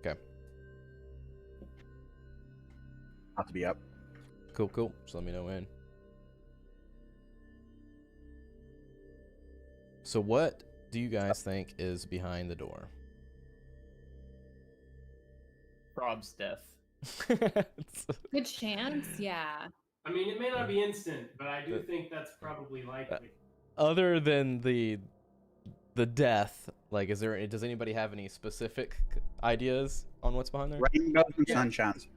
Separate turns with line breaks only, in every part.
Okay.
Have to be up.
Cool. Just let me know when. So what do you guys think is behind the door?
Rob's death.
Good chance, yeah.
I mean, it may not be instant, but I do think that's probably likely.
Other than the death, like, does anybody have any specific ideas on what's behind there?
Rainbows and sunshines.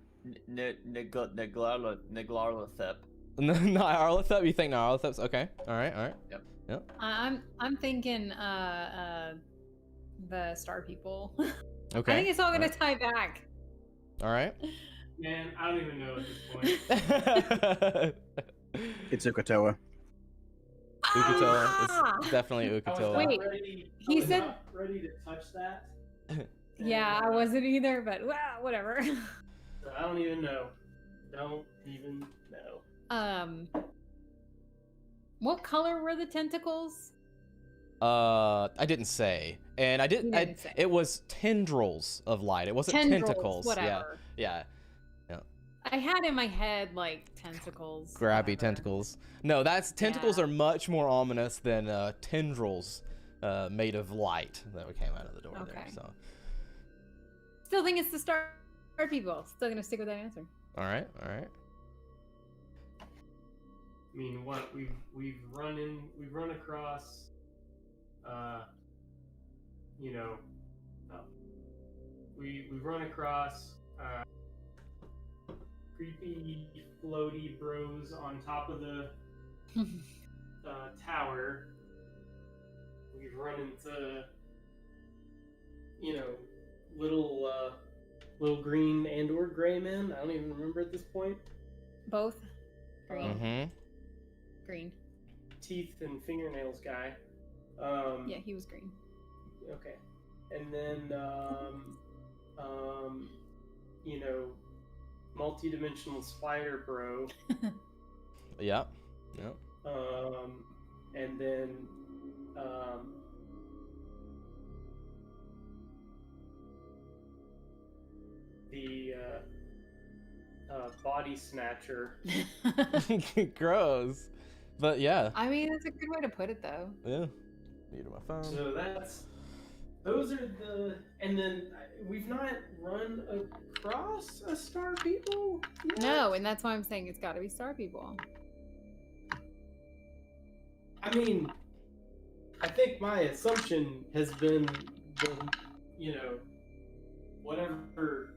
Neglarlathep.
Not Arlathep? You think not Arlathep's okay? All right.
Yep.
I'm thinking the Star People.
Okay.
I think it's all gonna tie back.
All right.
Man, I don't even know at this point.
It's Ukatoa.
Ukatoa. It's definitely Ukatoa.
Wait, he said
not ready to touch that.
Yeah, I wasn't either, but whatever.
So I don't even know. Don't even know.
What color were the tentacles?
I didn't say, and I didn't.
You didn't say.
It was tendrils of light. It wasn't
Tendrils,
tentacles.
whatever.
Yeah.
I had in my head like tentacles.
Grabby
whatever.
tentacles. No, tentacles are much more ominous than tendrils made of light that came out of the door there. So.
Still think it's the Star People. Still gonna stick with that answer.
All right.
I mean, what we've run across, we've run across creepy floaty bros on top of the tower. We've run into little green and or gray men. I don't even remember at this point.
Both. Green. Green.
Teeth and fingernails guy.
Yeah, he was green.
Okay. And then multi-dimensional spider bro.
Yep.
And then the body snatcher.
Gross. But yeah.
I mean, that's a good way to put it, though.
Yeah. Muted my phone.
So those are and then we've not run across a Star People yet?
No, and that's why I'm saying it's got to be Star People.
I mean, I think my assumption has been, whatever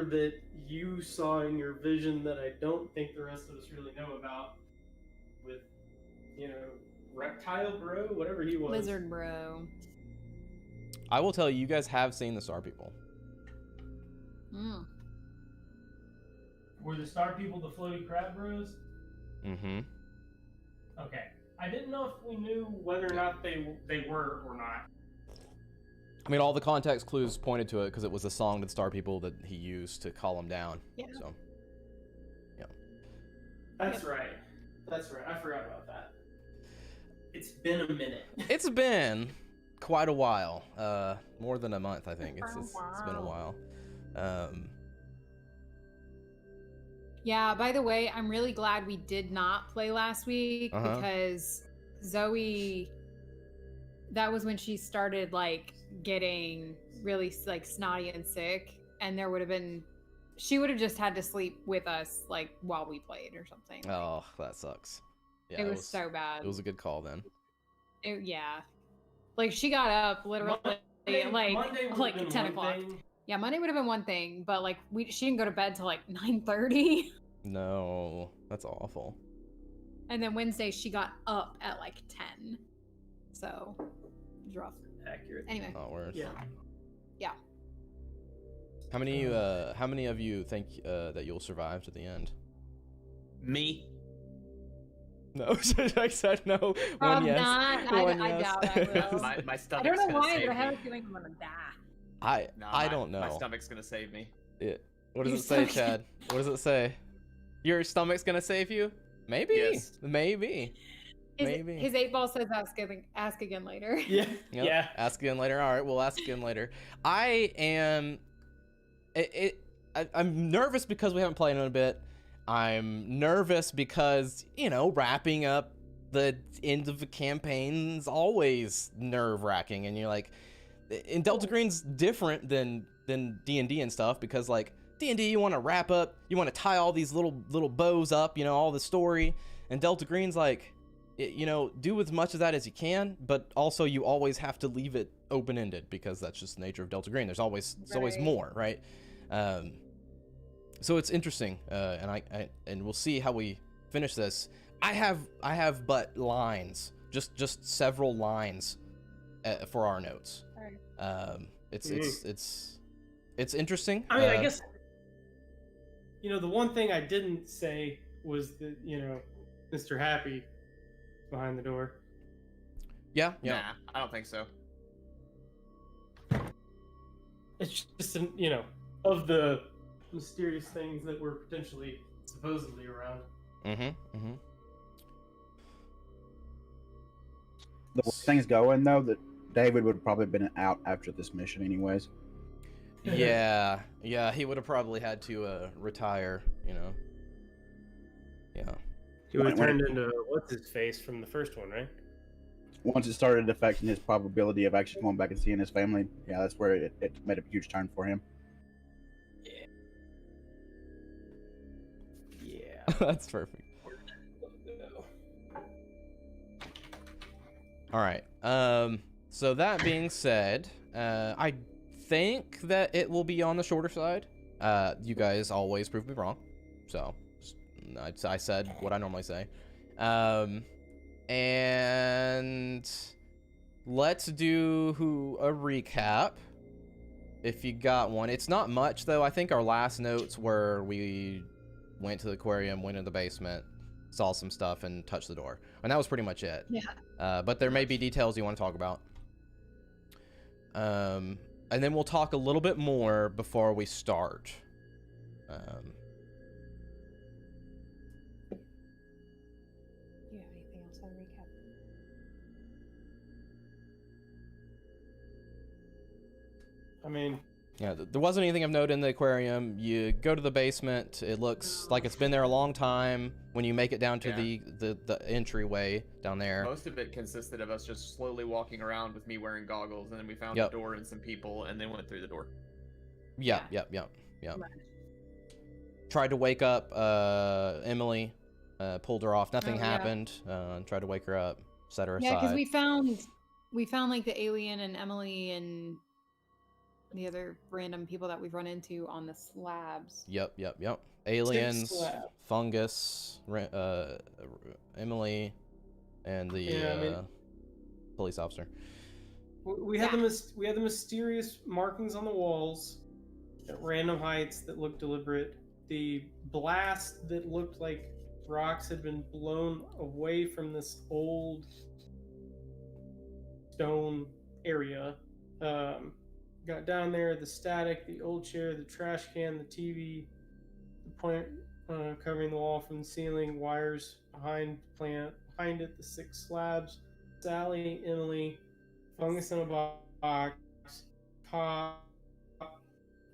that you saw in your vision that I don't think the rest of us really know about, with, reptile bro, whatever he was.
Lizard bro.
I will tell you, you guys have seen the Star People.
Were the Star People the floaty crab bros?
Mm-hmm.
Okay. I didn't know if we knew whether or not they were or not.
I mean, all the context clues pointed to it because it was a song to the Star People that he used to call them down.
Yeah.
So, yeah.
That's right. I forgot about that. It's been a minute.
It's been quite a while. More than a month, I think. It's been a while.
Yeah, by the way, I'm really glad we did not play last week because Zoe, that was when she started like getting really like snotty and sick, and she would have just had to sleep with us like while we played or something.
Oh, that sucks. Yeah,
it was so bad.
It was a good call then.
Yeah. Like she got up literally like 10 o'clock. Yeah, Monday would have been one thing, but like she didn't go to bed till like 9:30.
No, that's awful.
And then Wednesday she got up at like 10. So it was rough.
Accurate.
Anyway.
Not worse.
Yeah.
How many of you think that you'll survive to the end?
Me.
No, I said no. One yes.
Not. I doubt I will.
My
I
stomach's
don't know
gonna
why,
save
but I have
me.
a feeling I'm gonna die.
I don't know.
My stomach's gonna save me.
What does
Your
it say,
stomach-
Chad? What does it say? Your stomach's gonna save you? Maybe.
Yes.
Maybe. maybe.
His 8-ball says ask again later.
Yeah.
Yep.
Yeah.
Ask again later. All right, we'll ask again later. I am. I'm nervous because we haven't played in a bit. I'm nervous because, wrapping up the end of the campaign is always nerve-wracking, and you're like, and Delta Green's different than D&D and stuff, because like D&D, you want to wrap up, you want to tie all these little bows up, all the story, and Delta Green's like, do as much of that as you can, but also you always have to leave it open-ended, because that's just the nature of Delta Green. There's always more, right? So it's interesting, and we'll see how we finish this. I have but lines, just several lines for our notes.
Right.
It's interesting.
I mean, I guess the one thing I didn't say was that Mr. Happy behind the door.
Yeah.
Nah, I don't think so.
It's just of the mysterious things that were potentially supposedly around.
The way things going though, that David would have probably been out after this mission, anyways.
Yeah, he would have probably had to retire, Yeah.
He would have turned into what's his face from the first one, right?
Once it started affecting his probability of actually going back and seeing his family, yeah, that's where it made a huge turn for him.
Yeah.
That's perfect. All right. So that being said, I think that it will be on the shorter side. You guys always prove me wrong, so I said what I normally say. And let's do a recap if you got one. It's not much though. I think our last notes were we went to the aquarium, went in the basement, saw some stuff, and touched the door, and that was pretty much it.
Yeah.
But there may be details you want to talk about. And then we'll talk a little bit more before we start.
Do you have anything else on recap?
I mean,
Yeah, there wasn't anything of note in the aquarium. You go to the basement. It looks like it's been there a long time. When you make it down to the entryway down there.
Most of it consisted of us just slowly walking around with me wearing goggles, and then we found
Yep.
the door and some people, and then went through the door.
Yep. Tried to wake up Emily, pulled her off. Nothing happened. Tried to wake her up, set her aside.
Yeah, because we found like the alien and Emily and the other random people that we've run into on the slabs.
Yep. Aliens,
slab.
fungus, Emily, and the police officer.
we had the mysterious markings on the walls at random heights that looked deliberate. The blast that looked like rocks had been blown away from this old stone area. Got down there, the static, the old chair, the trash can, the TV, the plant covering the wall from the ceiling, wires behind it, the 6 slabs, Sally, Emily, fungus in a box, Pop,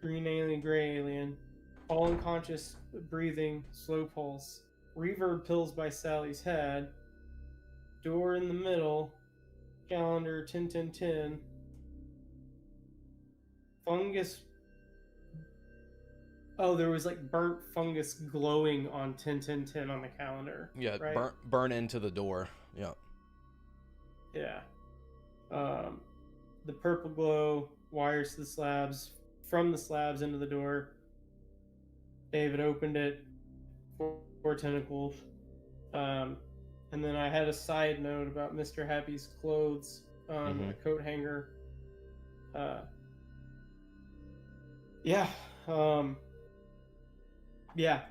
green alien, gray alien, all unconscious, breathing, slow pulse, reverb pills by Sally's head, door in the middle, calendar 10-10-10, fungus. Oh, there was like burnt fungus glowing on 10-10-10 on the calendar.
Yeah,
right?
burn into the door. Yep.
Yeah. The purple glow, wires to the slabs, from the slabs into the door. David opened it, 4 tentacles. And then I had a side note about Mr. Happy's clothes on a coat hanger. Yeah. Yeah.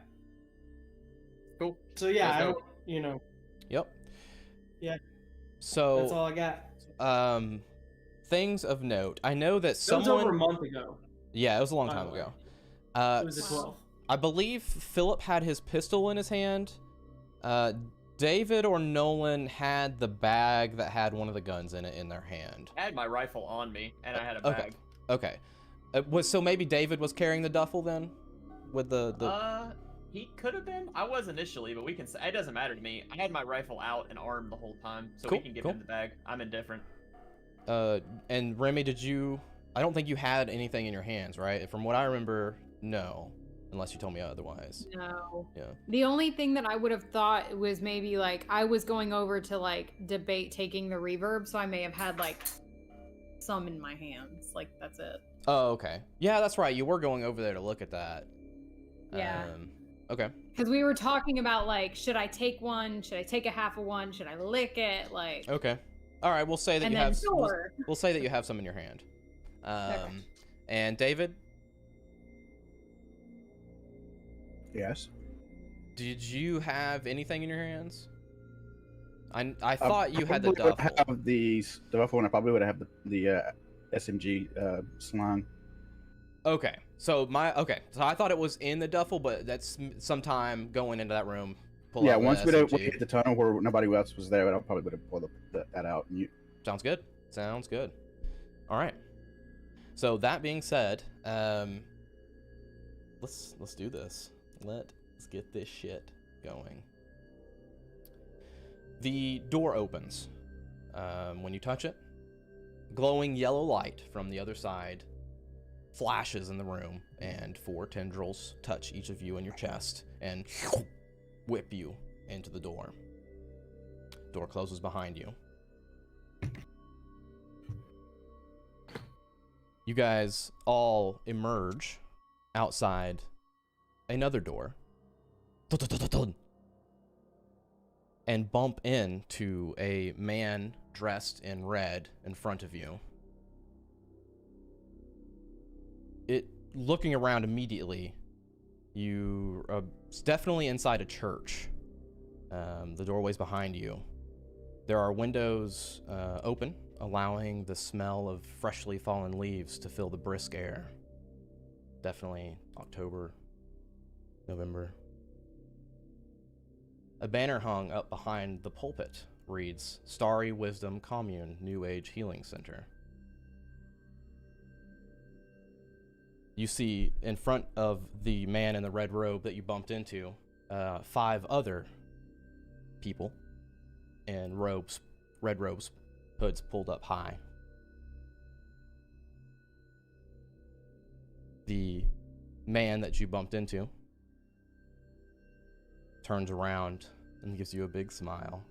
Cool.
So yeah, I
Let's
don't,
Yep.
Yeah.
So
that's all I got.
Things of note. I know that
That was
someone.
over a month ago.
Yeah, it was a long
by
time
the way.
ago.
It was the 12th.
I believe Philip had his pistol in his hand. David or Nolan had the bag that had one of the guns in it in their hand.
I had my rifle on me, and I had a
Okay.
bag.
Okay. So maybe David was carrying the duffel then? With the...
He could have been. I was initially, but we can say it doesn't matter to me. I had my rifle out and armed the whole time, so
Cool,
we can give
cool.
him the bag. I'm indifferent.
And Remy, did you... I don't think you had anything in your hands, right? From what I remember, no. Unless you told me otherwise.
No.
Yeah.
The only thing that I would have thought was maybe like I was going over to like debate taking the reverb, so I may have had like some in my hands. Like that's it.
Oh, okay. Yeah, that's right. You were going over there to look at that.
Yeah.
Okay.
Because we were talking about like, should I take one? Should I take a half of one? Should I lick it? Like.
Okay. All right. We'll say that
And
you
then
have.
sure.
We'll say that you have some in your hand.
Okay.
And David,
Yes.
did you have anything in your hands? I thought you had the
probably would
duffel.
have the duffel, and I probably would have the SMG sling.
Okay. So I thought it was in the duffel, but that's sometime going into that room. Pull
Yeah,
out the
once we
SMG.
hit the tunnel where nobody else was there, I probably would have pulled that out. And you...
Sounds good. Sounds good. All right. So that being said, let's do this. Let's get this shit going. The door opens. When you touch it, glowing yellow light from the other side flashes in the room, and 4 tendrils touch each of you in your chest and whip you into the door. Door closes behind you. You guys all emerge outside another door and bump into a man dressed in red in front of you. Looking around immediately, you are definitely inside a church. The doorway's behind you. There are windows open, allowing the smell of freshly fallen leaves to fill the brisk air. Definitely October, November. A banner hung up behind the pulpit reads, Starry Wisdom Commune New Age Healing Center. You see in front of the man in the red robe that you bumped into, 5 other people in robes, red robes, hoods pulled up high. The man that you bumped into turns around and gives you a big smile.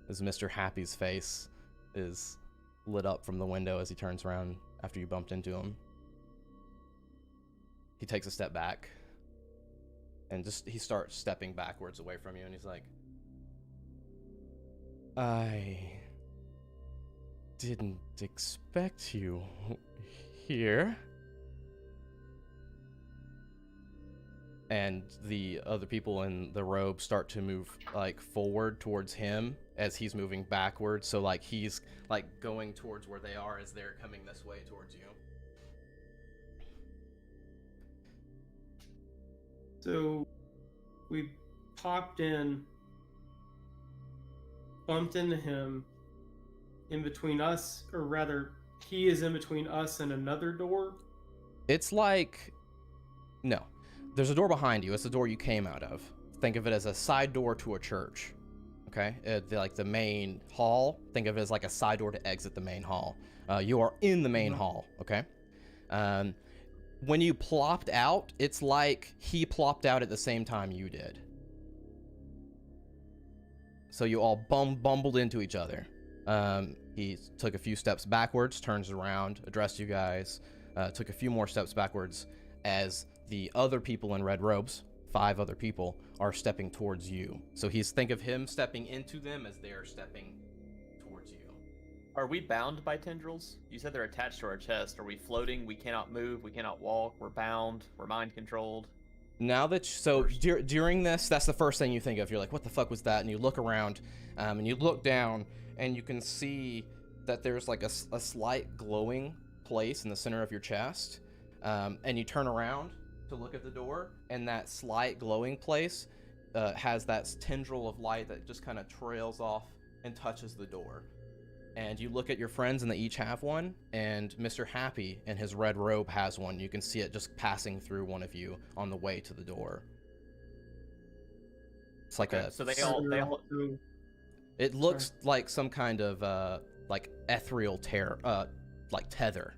As Mr. Happy's face is lit up from the window as he turns around after you bumped into him. He takes a step back and he starts stepping backwards away from you, and he's like, I didn't expect you here. And the other people in the robe start to move like forward towards him as he's moving backwards. So like he's like going towards where they are as they're coming this way towards you.
So we popped in, bumped into him in between us, or rather, he is in between us and another door.
It's like, no, there's a door behind you. It's the door you came out of. Think of it as a side door to a church. Okay, like the main hall. Think of it as like a side door to exit the main hall. You are in the main hall. Okay. When you plopped out, it's like he plopped out at the same time you did. So you all bumbled into each other. He took a few steps backwards, turns around, addressed you guys, took a few more steps backwards as the other people in red robes, 5 other people, are stepping towards you. So think of him stepping into them as they're stepping towards you.
Are we bound by tendrils? You said they're attached to our chest. Are we floating? We cannot move. We cannot walk. We're bound. We're mind controlled.
Now that during this, that's the first thing you think of. You're like, what the fuck was that? And you look around, and you look down, and you can see that there's like a slight glowing place in the center of your chest. And you turn around to look at the door, and that slight glowing place has that tendril of light that just kind of trails off and touches the door. And you look at your friends and they each have one, and Mr. Happy in his red robe has one. You can see it just passing through one of you on the way to the door. It's like
Okay, so they all
it looks like some kind of like ethereal like tether.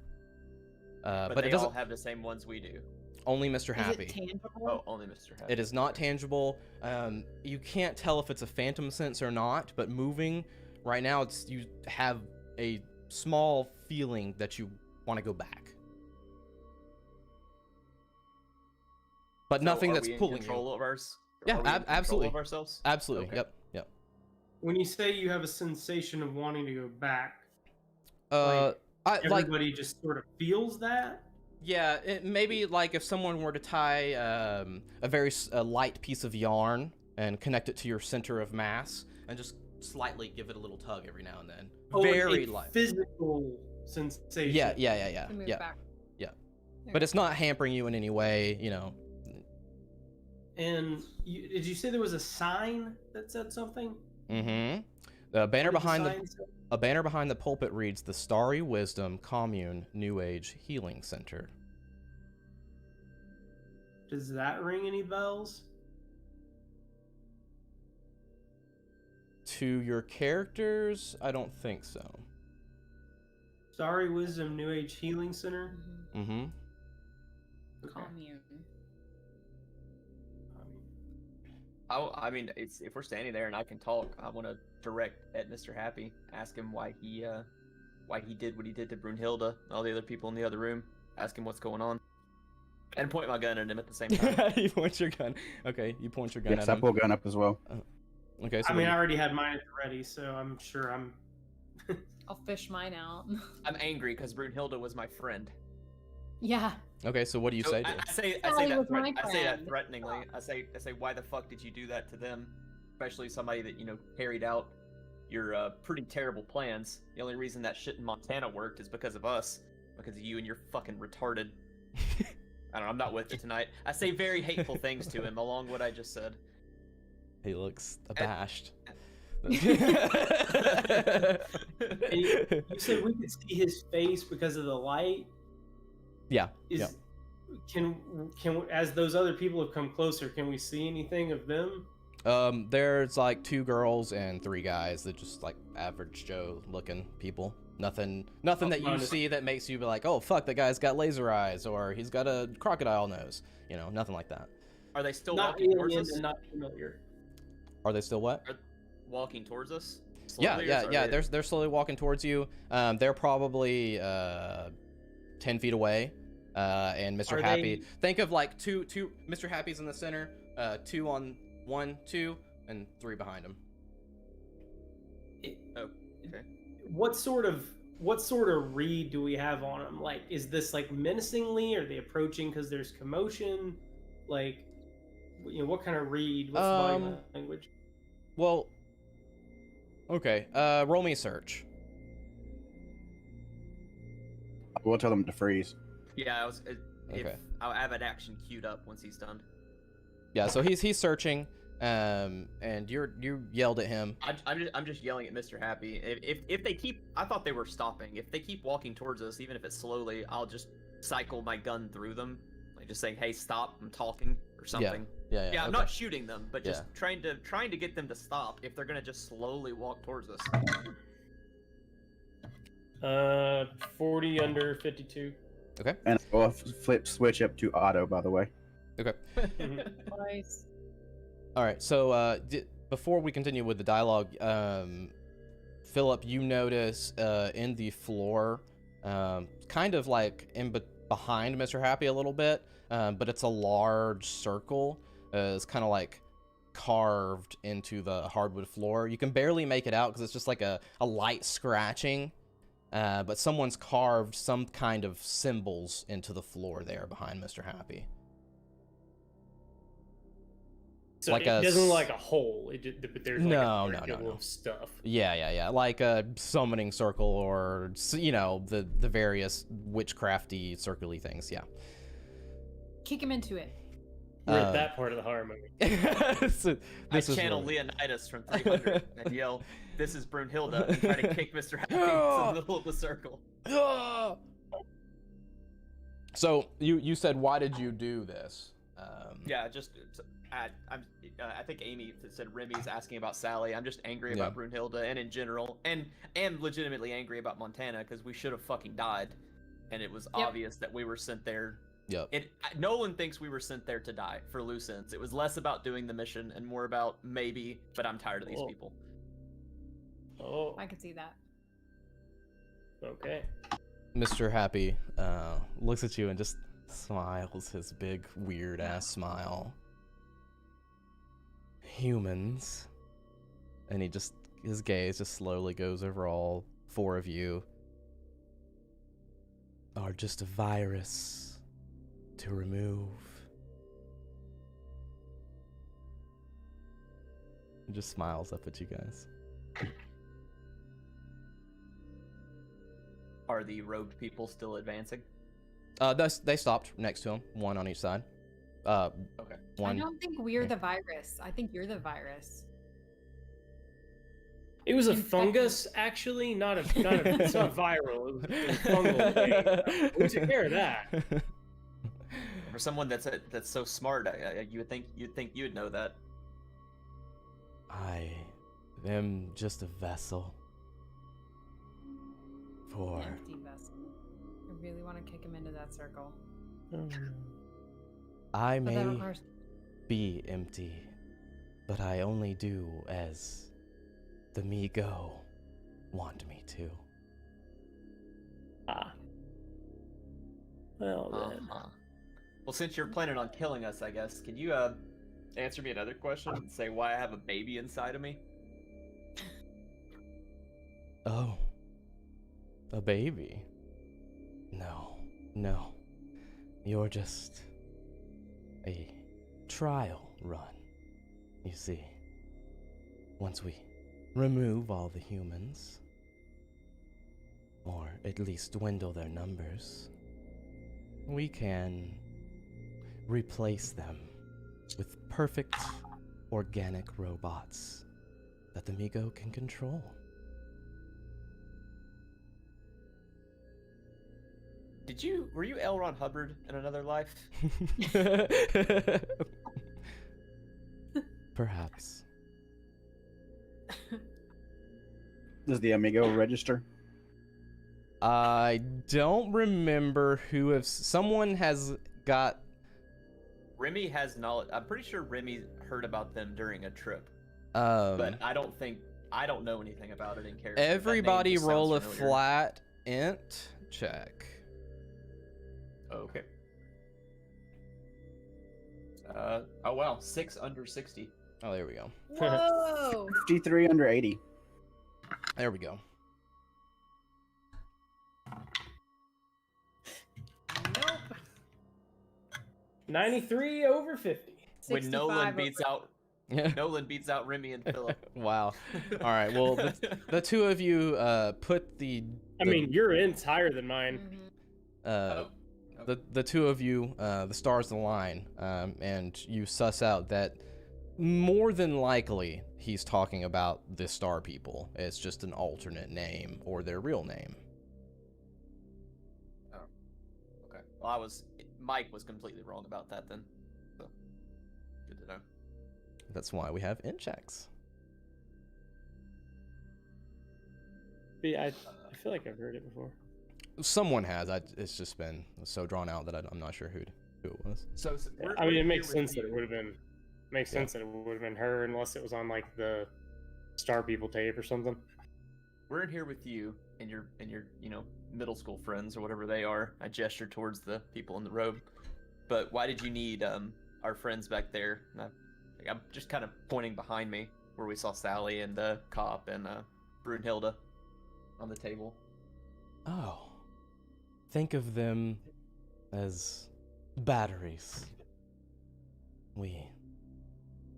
but
But
they
it doesn't.
all have the same ones we do.
Only Mr.
Is
Happy.
it tangible?
Oh, only Mr. Happy.
It is not tangible. You can't tell if it's a phantom sense or not, but moving right now, you have a small feeling that you want to go back. But
So
nothing
are
that's
we in
pulling
control
you.
of ours?
Yeah,
Are we in control
absolutely.
of ourselves?
Absolutely.
Okay.
Yep.
When you say you have a sensation of wanting to go back,
Like
everybody just sort of feels that.
yeah, maybe like if someone were to tie a very light piece of yarn and connect it to your center of mass and just slightly give it a little tug every now and then.
Oh,
Very
a
light.
physical sensation.
Yeah.
To move
Yeah.
back.
But it's not hampering you in any way, you know.
And did you say there was a sign that said something?
Mm-hmm. The banner
What did
behind
sign say?
a banner behind the pulpit reads the Starry Wisdom Commune New Age Healing Center.
Does that ring any bells?
To your characters, I don't think so.
Starry Wisdom New Age Healing Center.
Mm-hmm.
Okay.
Commune.
I mean, if we're standing there and I can talk, I want to direct at Mr. Happy, ask him why he did what he did to Brunhilde and all the other people in the other room. Ask him what's going on, and point my gun at him at the same time.
You point your gun. Okay, you point your gun
Yes,
at
I
him.
pull gun up as well.
Okay, so
I mean, I already had mine at the ready, so I'm sure I'm.
I'll fish mine out.
I'm angry because Brunhilde was my friend.
Yeah.
okay, so what do you
So
say to
I
him?
say
Sally
that
was my
I say that
friend.
threateningly. I say why the fuck did you do that to them? Especially somebody that carried out your pretty terrible plans. The only reason that shit in Montana worked is because of us, because of you and your fucking retarded. I don't know. I'm not with it tonight. I say very hateful things to him along what I just said.
He looks abashed.
And you said we could see his face because of the light.
Yeah.
Is
Yeah.
can as those other people have come closer, can we see anything of them?
There's like 2 girls and 3 guys that just like average Joe looking people. Nothing that you see that makes you be like, oh fuck, that guy's got laser eyes or he's got a crocodile nose. Nothing like that.
Are they still
Not
walking towards
alien
us?
and not familiar.
Are they still what?
Walking towards us?
Yeah.
Slowly, or are they-
They're slowly walking towards you. They're probably 10 feet away. And Mr.
Are
Happy.
they-
Think of like two. Mr. Happy's in the center. 2 on 1, 2, and 3 behind him.
Oh, okay.
What sort of read do we have on them? Like, is this like menacingly? Are they approaching because there's commotion? Like, what kind of read? What's the body language?
Well. Okay. Roll me a search.
We'll tell them to freeze.
Yeah,
Okay.
I'll have an action queued up once he's done.
Yeah. So he's searching. And you yelled at him.
I'm just yelling at Mr. Happy. If they keep, I thought they were stopping. If they keep walking towards us, even if it's slowly, I'll just cycle my gun through them, like just saying, "Hey, stop! I'm talking," or something.
Yeah.
Yeah, I'm
okay.
not shooting them, but just
Yeah.
trying to get them to stop if they're gonna just slowly walk towards us.
40 under 52.
Okay.
And I'll switch up to auto, by the way.
Okay.
Nice.
All right. So before we continue with the dialogue, Philip, you notice in the floor, kind of like behind Mr. Happy a little bit, but it's a large circle. It's kind of like carved into the hardwood floor. You can barely make it out because it's just like a light scratching. But someone's carved some kind of symbols into the floor there behind Mr. Happy.
So
Like
it
a
doesn't
s-
look like a hole. But there's like
No,
a
no,
circle
no.
of stuff.
Yeah. Like a summoning circle or, the various witchcrafty, circly things. Yeah.
Kick him into it.
We're at that part of the horror movie.
I channel Leonidas from 300 and yell, "This is Brunhilde," and try to kick Mr. Happy into the middle of the circle.
So you said, why did you do this?
Yeah, just I think Amy said Remy's asking about Sally. I'm just angry about Brunhilde and in general, and legitimately angry about Montana because we should have fucking died, and it was obvious that we were sent there.
Yep.
Nolan thinks we were sent there to die for loose ends. It was less about doing the mission and more about maybe, but I'm tired of these people.
Oh,
I could see that.
Okay.
Mr. Happy looks at you and just smiles his big weird ass smile. Humans. And his gaze just slowly goes over all four of you. Are just a virus to remove. He just smiles up at you guys.
Are the robed people still advancing?
They stopped next to him, one on each side.
Okay.
One.
I don't think we're the virus. I think you're the virus.
It was a fungus, actually, not it's not viral. It was fungal. We took care of that.
For someone that's so smart, you would think you'd know that.
I am just a vessel for.
Empty vessel. I really want to kick him into that circle.
I
But
may
that requires...
be empty, but I only do as the me go want me to.
Ah. Well then.
Well, since you're planning on killing us, I guess, can you answer me another question and say why I have a baby inside of me?
Oh. A baby? No. You're just a trial run. You see, once we remove all the humans, or at least dwindle their numbers, we can replace them with perfect organic robots that the Migo can control.
Were you L. Ron Hubbard in another life?
Perhaps.
Does the Amigo register?
I don't remember who if someone has got.
Remy has knowledge. I'm pretty sure Remy heard about them during a trip,
Um,
but I don't know anything about it in character.
everybody
That name just
roll a
sounds familiar.
flat int check.
Okay. Oh wow, 6 under 60.
Oh, there we go.
Whoa!
53 under 80.
There we go.
Nope.
93 over 50.
When Nolan beats
over-
out Remy and Philip.
Wow. All right. Well, the two of you put the.
I mean, your int's higher than mine.
Mhm.
The two of you, the stars align, and you suss out that more than likely he's talking about the star people. It's just an alternate name or their real name.
Oh. Okay. Well, Mike was completely wrong about that then. So good to know.
That's why we have int checks.
Yeah, I feel like I've heard it before.
Someone has. It's just been so drawn out that I'm not sure who it was.
So
I mean, it makes sense that it would have been. Makes sense that it would have been her, unless it was on like the Star People tape or something.
We're in here with you and your middle school friends or whatever they are. I gesture towards the people in the robe. But why did you need our friends back there? And I'm just kind of pointing behind me where we saw Sally and the cop and Brunhilde on the table.
Oh. Think of them as batteries.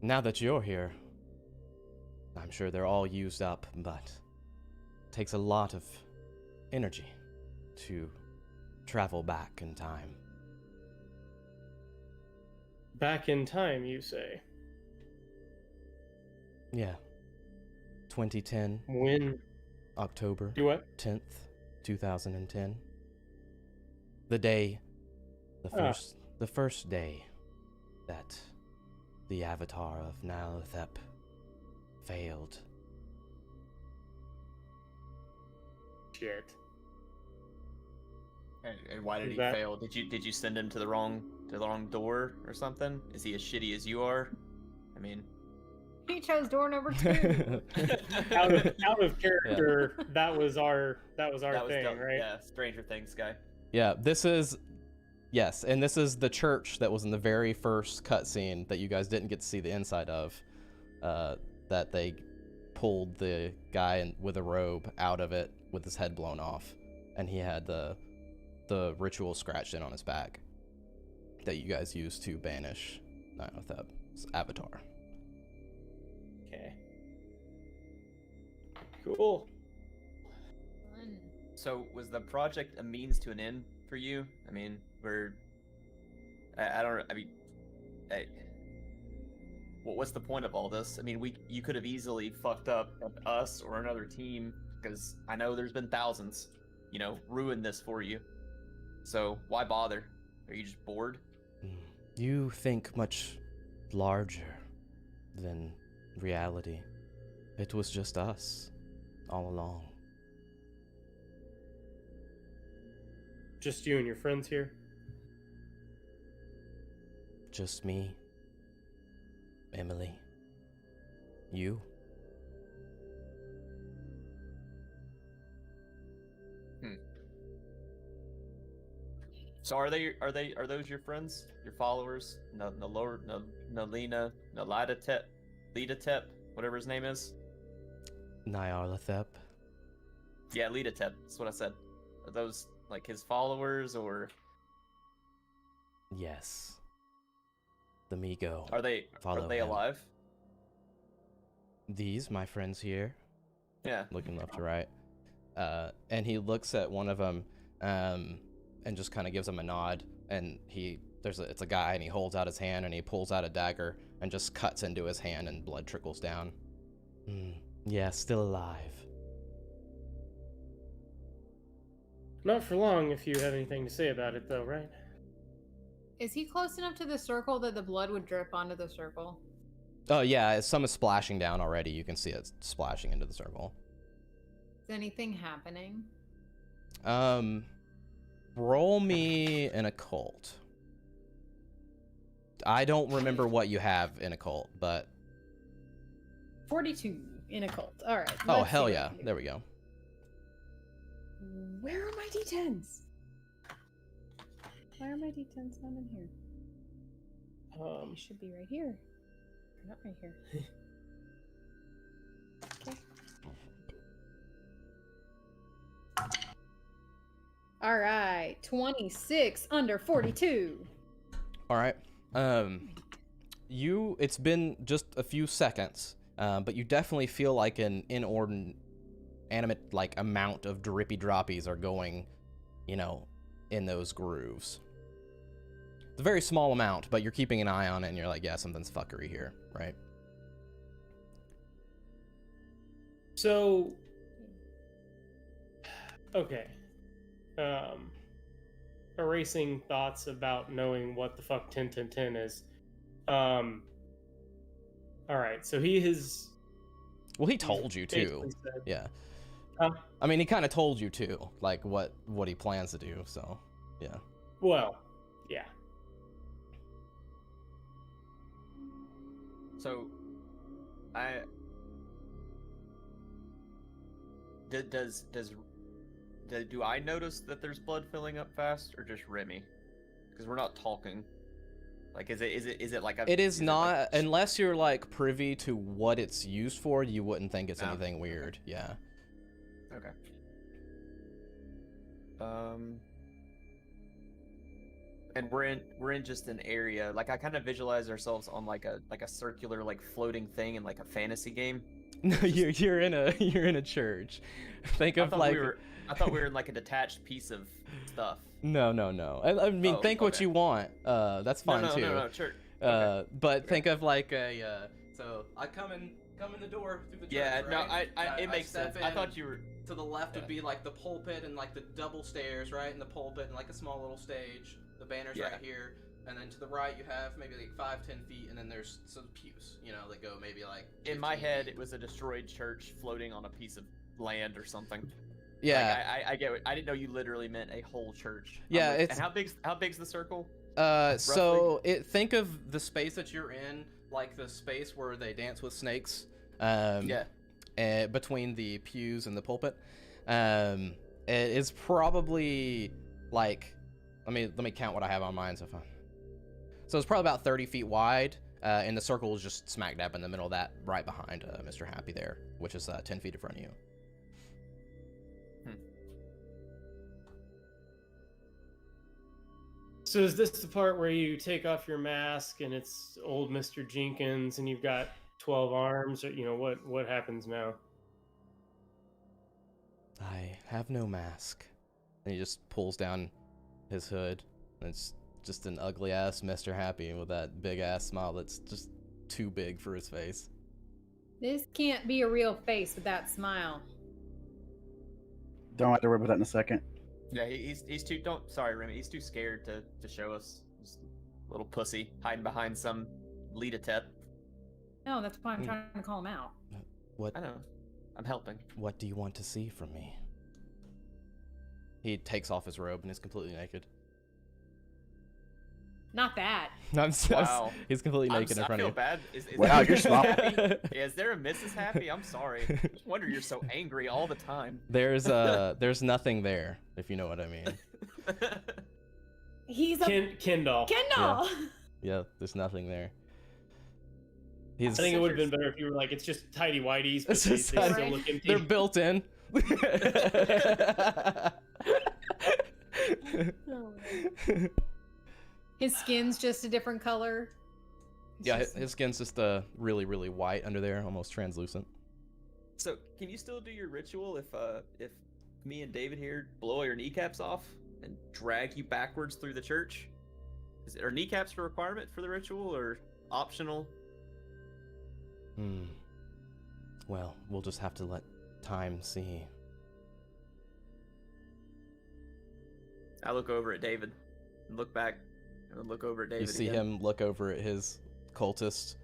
Now that you're here, I'm sure they're all used up, but it takes a lot of energy to travel back in time.
Back in time, you say?
Yeah. 2010,
When?
October
Do what?
10th, 2010. The day, the first day that the avatar of Nyarlathotep failed.
Shit.
And why did he fail? Did you send him to the wrong door or something? Is he as shitty as you are? I mean,
He chose door number 2.
out of character. Yeah. That was our thing, right?
Yeah, Stranger Things guy.
Yeah, yes, and this is the church that was in the very first cutscene that you guys didn't get to see the inside of. That they pulled the guy with a robe out of it with his head blown off, and he had the ritual scratched in on his back that you guys used to banish Nyarlathotep's avatar.
Okay. Cool.
So was the project a means to an end for you? I mean, what's the point of all this? I mean, you could have easily fucked up us or another team, because I know there's been thousands, ruined this for you. So why bother? Are you just bored?
You think much larger than reality. It was just us all along.
Just you and your friends here?
Just me. Emily. You.
So are those your friends? Your followers? Nalina, Lidatep, whatever his name is?
Nyarlathotep.
Yeah, Lidatep, that's what I said. Are those like his followers, or?
Yes. The Migo.
Are they
him.
Alive?
These, my friends here.
Yeah.
Looking left to right. And he looks at one of them, and just kind of gives him a nod. And it's a guy, and he holds out his hand, and he pulls out a dagger and just cuts into his hand, and blood trickles down. Yeah, still alive.
Not for long, if you have anything to say about it, though, right?
Is he close enough to the circle that the blood would drip onto the circle?
Oh, yeah, some is splashing down already. You can see it splashing into the circle.
Is anything happening?
Roll me an occult. I don't remember what you have in occult, but...
42 in occult. All right.
Oh, hell yeah. There we go.
Where are my D10s? Why are my D10s not in here? They should be right here. They're not right here. Okay. All right. 26 under 42.
All right. It's been just a few seconds, but you definitely feel like an inordinate like amount of drippy droppies are going, in those grooves. It's a very small amount, but you're keeping an eye on it, and you're like, yeah, something's fuckery here, right?
So, okay. Erasing thoughts about knowing what the fuck 10-10-10 is. All right, so he has...
Well, he told you too.
Said,
yeah. I mean, he kind of told you too, like what he plans to do. So, yeah.
Well, yeah.
So, do I notice that there's blood filling up fast, or just Remy? Because we're not talking. Like, is it like a?
It is not, unless you're like privy to what it's used for. You wouldn't think it's anything weird.
Okay.
Yeah.
Okay. And we're in just an area. Like, I kind of visualize ourselves on like a circular, like, floating thing in like a fantasy game.
No, you're in a church. Think of like
I thought we were in like a detached piece of stuff.
No. I mean, think what you want. That's fine too.
No. Church.
But think of like a so I come in the door through the church,
Yeah, no,
right?
it makes sense. I thought you were.
To the left would be like the pulpit and like the double stairs, right? And the pulpit and like a small little stage. The banner's right here. And then to the right you have maybe like 5-10 feet, and then there's some pews, that go maybe like.
In my head,
feet.
It was a destroyed church floating on a piece of land or something.
Yeah,
like, I get it. I didn't know you literally meant a whole church.
Yeah,
like,
it's.
And how big's the circle?
So think of the space that you're in, like the space where they dance with snakes. Between the pews and the pulpit. It is probably like, let me count what I have on mine so far. So it's probably about 30 feet wide, and the circle is just smack dab in the middle of that, right behind Mr. Happy there, which is 10 feet in front of you.
So is this the part where you take off your mask and it's old Mr. Jenkins and you've got 12 arms, or what happens now?
I have no mask. And he just pulls down his hood, and it's just an ugly ass Mr. Happy with that big ass smile that's just too big for his face.
This can't be a real face with that smile.
Don't have to worry about that in a second.
Yeah, he's too. Sorry, Remy. He's too scared to show us. Just a little pussy hiding behind some Lita-tep.
No, that's why I'm trying to call him out.
What?
I know. I'm helping.
What do you want to see from me? He takes off his robe and is completely naked.
Not that.
Wow.
He's completely naked in front of you.
I feel bad. Is
Wow, you're small.
Happy? Yeah, is there a Mrs. Happy? I'm sorry. No wonder you're so angry all the time.
There's nothing there, if you know what I mean.
He's a
Kendall.
Yeah, there's nothing there.
I think it would have been better if you were like, it's just tidy whities, but they still look empty.
They're built in.
His skin's just a different color.
Yeah, his skin's just really, really white under there, almost translucent.
So, can you still do your ritual if me and David here blow your kneecaps off and drag you backwards through the church? Are kneecaps a requirement for the ritual or optional?
Well, we'll just have to let time see.
I look over at David and look back and look over at David.
You see
again.
him look over at his cultist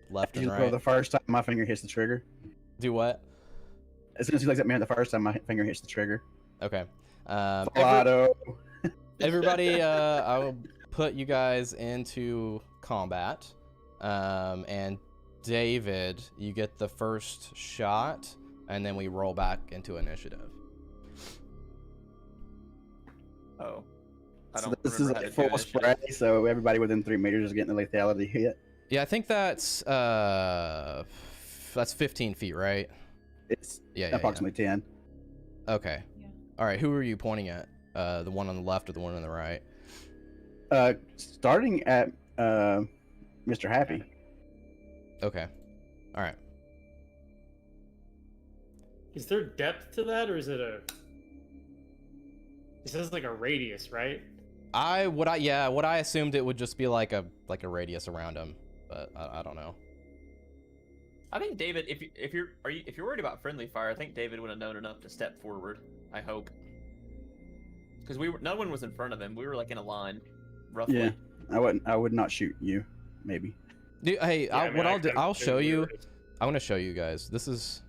left and
You
right.
the first time my finger hits the trigger.
Do what?
As soon as he looks at me, the first time my finger hits the trigger.
Okay. Everybody, I will put you guys into combat. And David, you get the first shot, and then we roll back into initiative.
Oh.
So this is a full spray, so everybody within 3 meters is getting the lethality hit.
Yeah, I think that's 15 feet, right?
It's approximately 10.
Okay.
Yeah.
All right, who are you pointing at? The one on the left or the one on the right?
Starting at Mr. Happy.
Okay. All right.
Is there depth to that, or is it a... It says like a radius, right?
What I assumed it would just be like a radius around him, but I don't know.
I think David, if you're worried about friendly fire, I think David would have known enough to step forward. I hope, because no one was in front of him. We were like in a line, roughly.
Yeah, I would not shoot you, maybe.
Dude, hey,
yeah,
I'll show you. I want to show you guys. This is.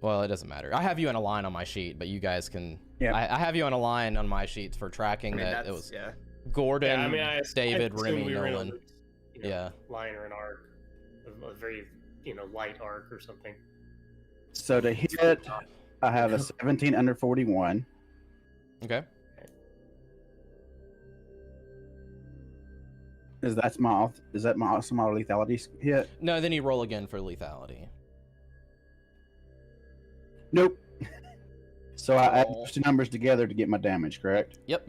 Well, it doesn't matter. I have you in a line on my sheet, but you guys can.
Yeah.
I have you on a line on my sheet for tracking that it was Gordon, David, Remy, Nolan.
Line or an arc, a very light arc or something.
So to hit, I have a 17 under 41.
Okay.
Is that my lethality hit?
No, then you roll again for lethality.
Nope. So I add those two numbers together to get my damage, correct?
Yep.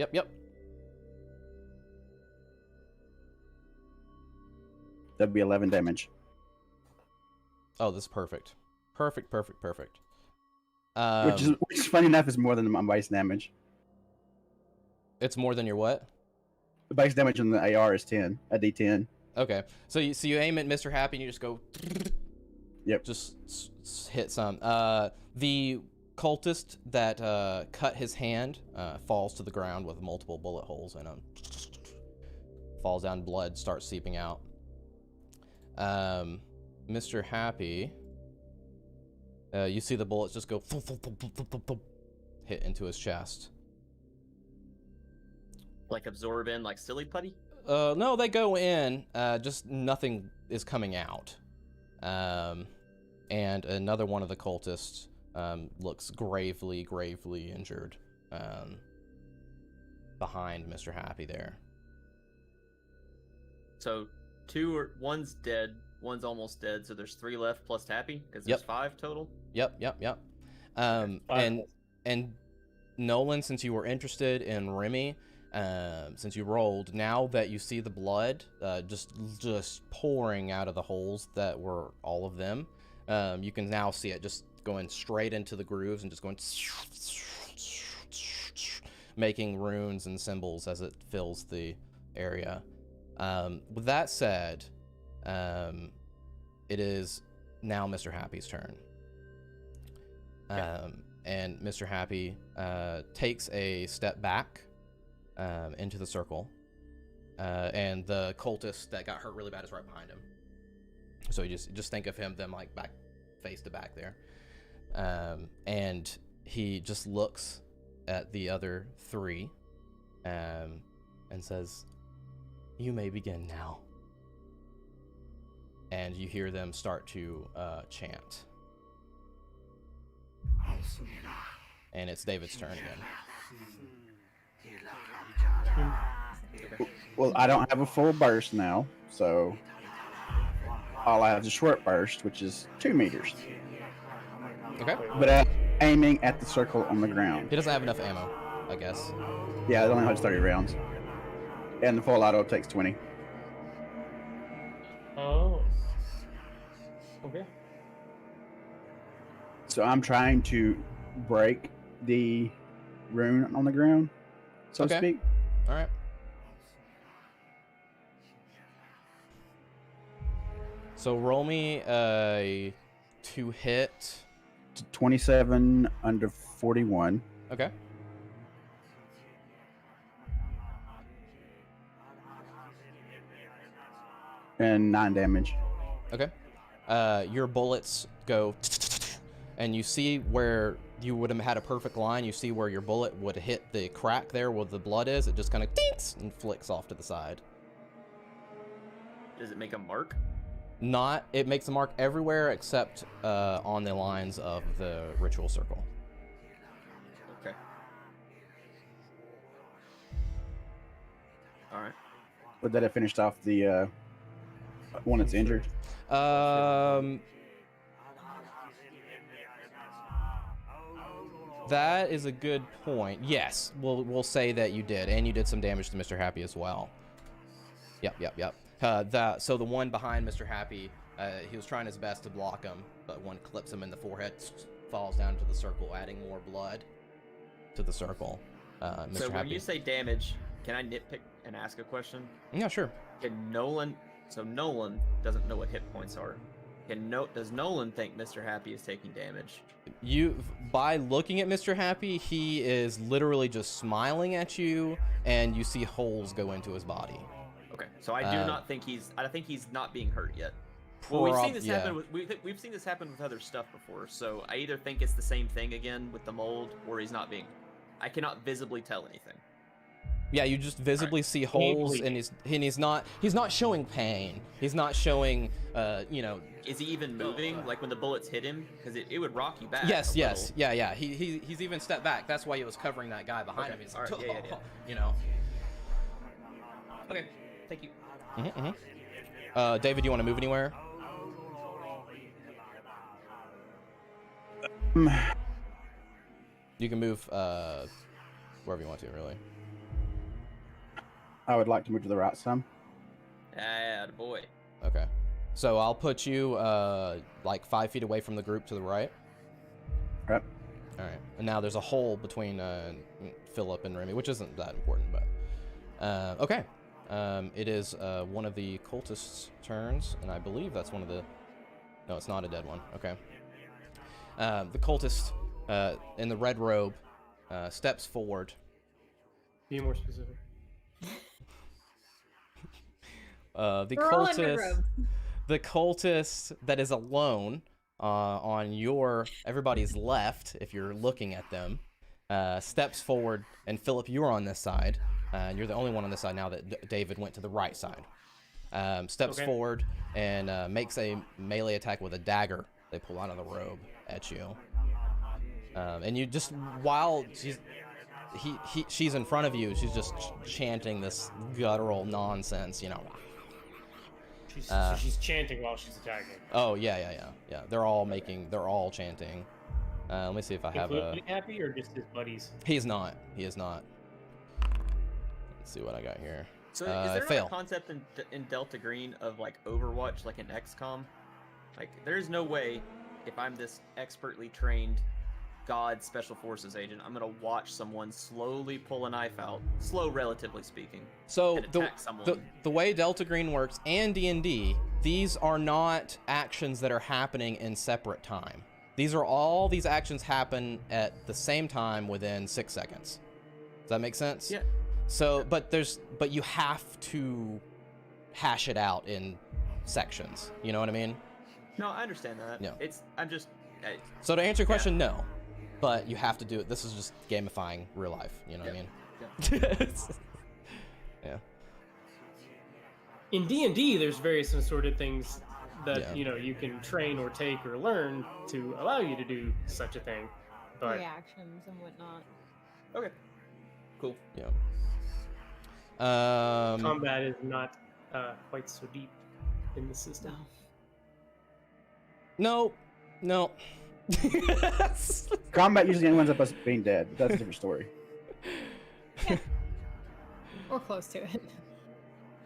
That'd be 11 damage.
Oh, this is perfect. Perfect.
Which is funny enough is more than my base damage.
It's more than your what?
The base damage on the AR is 10, a D10.
Okay, so you aim at Mr. Happy and you just go.
Yep.
Just hit some. The cultist that cut his hand falls to the ground with multiple bullet holes in him. Falls down, blood starts seeping out. Mr. Happy, you see the bullets just go thump, thump, thump, thump, thump, thump, hit into his chest.
Like absorb in, like silly putty?
No, they go in, just nothing is coming out. And another one of the cultists looks gravely injured behind Mr. Happy there.
So one's dead, one's almost dead, so there's 3 left plus Happy, because there's 5 total?
Yep. And Nolan, since you were interested in Remy, since you rolled, now that you see the blood just pouring out of the holes that were all of them, you can now see it just going straight into the grooves and just going making runes and symbols as it fills the area. With that said, it is now Mr. Happy's turn. And Mr. Happy takes a step back into the circle, and the cultist that got hurt really bad is right behind him. So you just think of them like back, face to back there, and he just looks at the other 3, and says, "You may begin now." And you hear them start to chant, and it's David's turn again.
Well, I don't have a full burst now, so all I have is a short burst, which is 2 meters.
Okay.
But aiming at the circle on the ground.
He doesn't have enough ammo, I guess.
Yeah, it only has 30 rounds. And the full auto takes 20.
Oh. Okay.
So I'm trying to break the rune on the ground, so to speak.
All right. So roll me a 2 hit.
27 under 41.
Okay.
And 9 damage.
Okay. Your bullets go, and you see where you would have had a perfect line. You see where your bullet would hit the crack there where the blood is. It just kind of dinks and flicks off to the side.
Does it make a mark?
Not. It makes a mark everywhere except on the lines of the ritual circle.
Okay. All right.
Would that have finished off the one that's injured?
That is a good point. Yes, we'll say that you did, and you did some damage to Mr. Happy as well. Yep. So the one behind Mr. Happy, he was trying his best to block him, but one clips him in the forehead, falls down to the circle, adding more blood to the circle. Mr.
So when
Happy.
you say damage, can I nitpick and ask a question?
Yeah, sure.
Nolan doesn't know what hit points are. Does Nolan think Mr. Happy is taking damage?
By looking at Mr. Happy, he is literally just smiling at you, and you see holes go into his body.
Okay, so I do not think I think he's not being hurt yet. Well, we've seen this happen. We've seen this happen with other stuff before. So I either think it's the same thing again with the mold, or he's not being. I cannot visibly tell anything.
Yeah, you just visibly see holes, and he's not showing pain. He's not showing,
Is he even moving? Like when the bullets hit him, because it would rock you back.
Yes, yeah. He's even stepped back. That's why he was covering that guy behind him. He's like,
all right, yeah.
You know.
Okay, thank you.
David, do you want to move anywhere? You can move wherever you want to, really.
I would like to move to the right some.
Boy.
Okay. So I'll put you like 5 feet away from the group to the right.
Right.
All right. And now there's a hole between Philip and Remy, which isn't that important, but okay. It is one of the cultists' turns, and I believe that's one of the... No, it's not a dead one. Okay. The cultist in the red robe steps forward.
Be more specific.
The
We're all in red
cultist...
robes.
The cultist that is alone on everybody's left, if you're looking at them, steps forward, and Philip, you're on this side. You're the only one on this side now that David went to the right side. Steps forward and makes a melee attack with a dagger they pull out of the robe at you. And you just, while she's in front of you, she's just chanting this guttural nonsense, you know.
She's chanting while she's attacking.
Oh yeah. They're all chanting. Let me see if I have
Including Happy or just his buddies?
He is not. Let's see what I got here.
So is there
fail.
a concept in Delta Green of like Overwatch, like in XCOM? Like, there's no way, if I'm this expertly trained God Special Forces agent, I'm gonna watch someone slowly pull a knife out, slow relatively speaking,
So
and attack someone.
the way Delta Green works and D&D, these are not actions that are happening in separate time. These actions happen at the same time within 6 seconds. Does that make sense?
Yeah.
So, but you have to hash it out in sections. You know what I mean?
No, I understand that.
Yeah. So to answer your question, no. But you have to do it. This is just gamifying real life. You know what I mean? Yeah.
In D&D, there's various assorted things that you can train or take or learn to allow you to do such a thing. But
Reactions and whatnot.
Okay. Cool.
Yeah.
combat is not quite so deep in the system.
No.
Combat usually ends up us being dead, but that's a different story.
Or close to it.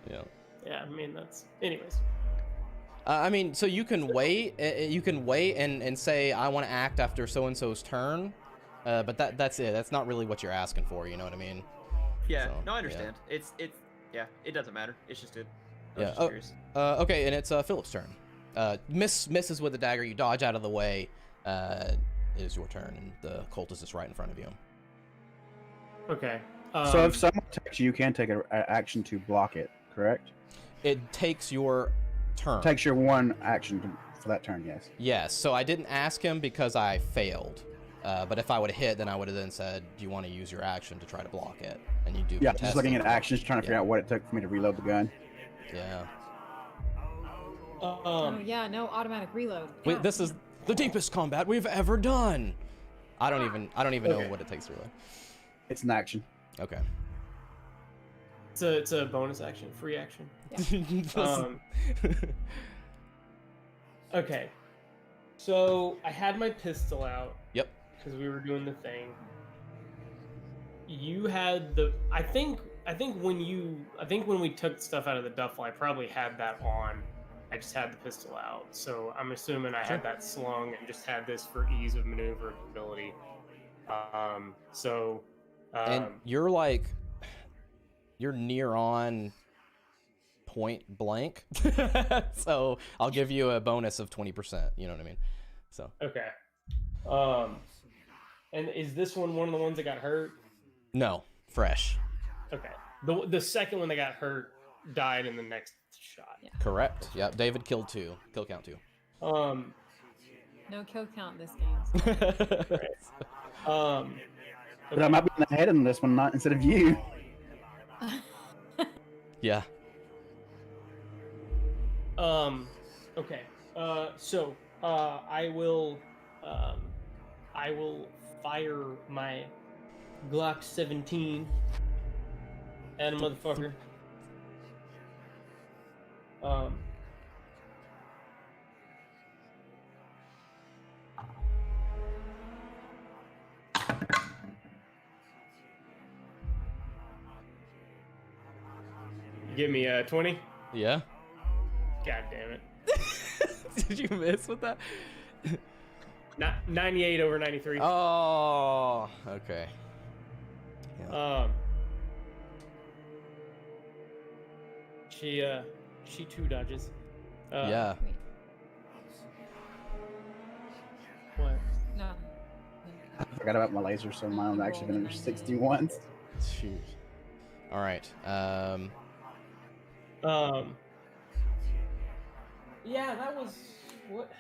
Yeah.
Yeah, I mean that's. Anyways.
I mean, so you can wait. You can wait and say I want to act after so and so's turn, but that's it. That's not really what you're asking for. You know what I mean?
Yeah.
So,
No, I understand. It's yeah. It doesn't matter. It's just good. I was
Yeah.
just
Oh,
curious.
okay, and it's Philip's turn. Misses with the dagger. You dodge out of the way. It is your turn, and the cultist is right in front of you.
Okay.
So if someone attacks you, you can take an action to block it, correct?
It takes your turn.
Takes your one action for that turn, yes.
Yes. So I didn't ask him because I failed. But if I would have hit, then I would have then said, "Do you want to use your action to try to block it?" And you do.
Yeah,
contest
just looking
it.
at actions, trying to figure out what it took for me to reload the gun.
Yeah.
Oh yeah, no automatic reload.
Wait,
Yeah.
this is the deepest combat we've ever done. I don't even know
Okay.
what it takes to reload.
It's an action.
Okay.
It's a bonus action, free action. Okay. So I had my pistol out.
Yep.
Because we were doing the thing. You had the. I think when we took stuff out of the duffel, I probably had that on. I just had the pistol out. So I'm assuming I had that slung and just had this for ease of maneuverability.
And you're near on point blank. So I'll give you a bonus of 20%. You know what I mean? So.
Okay. And is this one of the ones that got hurt?
No, fresh.
Okay. The second one that got hurt died in the next shot.
Yeah.
Correct. Yep. David killed 2. Kill count 2.
No kill count this game.
But I might be in the head in this one, not instead of you.
Yeah.
Okay. So I will fire my Glock 17 at a motherfucker. Give me a 20.
Yeah.
God damn it.
Did you miss with that?
98 over 93.
Oh, okay. Yeah.
She too dodges.
Yeah.
Wait,
What?
no.
I forgot about my laser, so mine
You
actually
rolled
been
a
61.
Shoot. All right.
Yeah, that was what?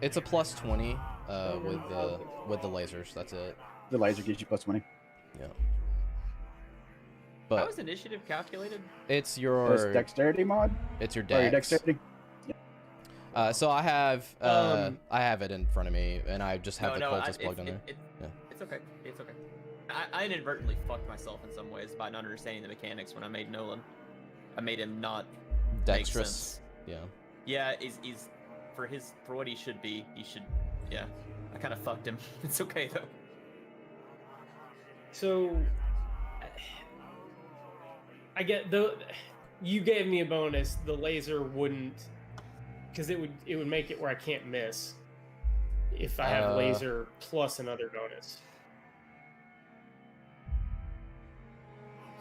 It's a plus 20
Oh,
with the lasers. That's it.
The laser gives you plus 20.
Yeah.
How
But
was initiative calculated?
it's
That's
your
dexterity mod?
it's your
Or your
dex.
dexterity?
So I have I have it in front of me, and I just have the
no,
cultist plugged in there. Yeah.
It's okay. It's okay. I inadvertently fucked myself in some ways by not understanding the mechanics when I made Nolan. I made him not make
Dexterous.
sense.
Yeah.
Yeah, he's for what he should be. He should. Yeah, I kind of fucked him. It's okay though.
So I get you gave me a bonus. The laser wouldn't, because it would make it where I can't miss if I have laser plus another bonus.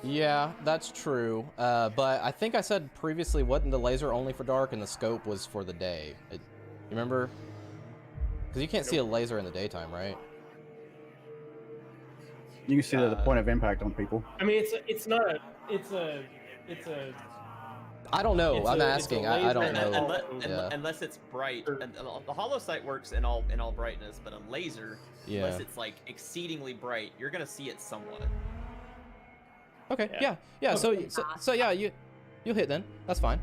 Yeah, that's true. But I think I said previously, wasn't the laser only for dark and the scope was for the day? You remember? Because you can't see a laser in the daytime, right?
You can see the point of impact on people.
I mean, it's a.
I don't know.
It's
I'm
a
asking. I
laser
don't
and
know.
a-
Unless it's bright, and the hollow sight works in all brightness, but a laser,
Yeah.
unless it's like exceedingly bright, you're gonna see it somewhat.
Okay.
Yeah.
Yeah. So yeah, you'll hit then. That's fine.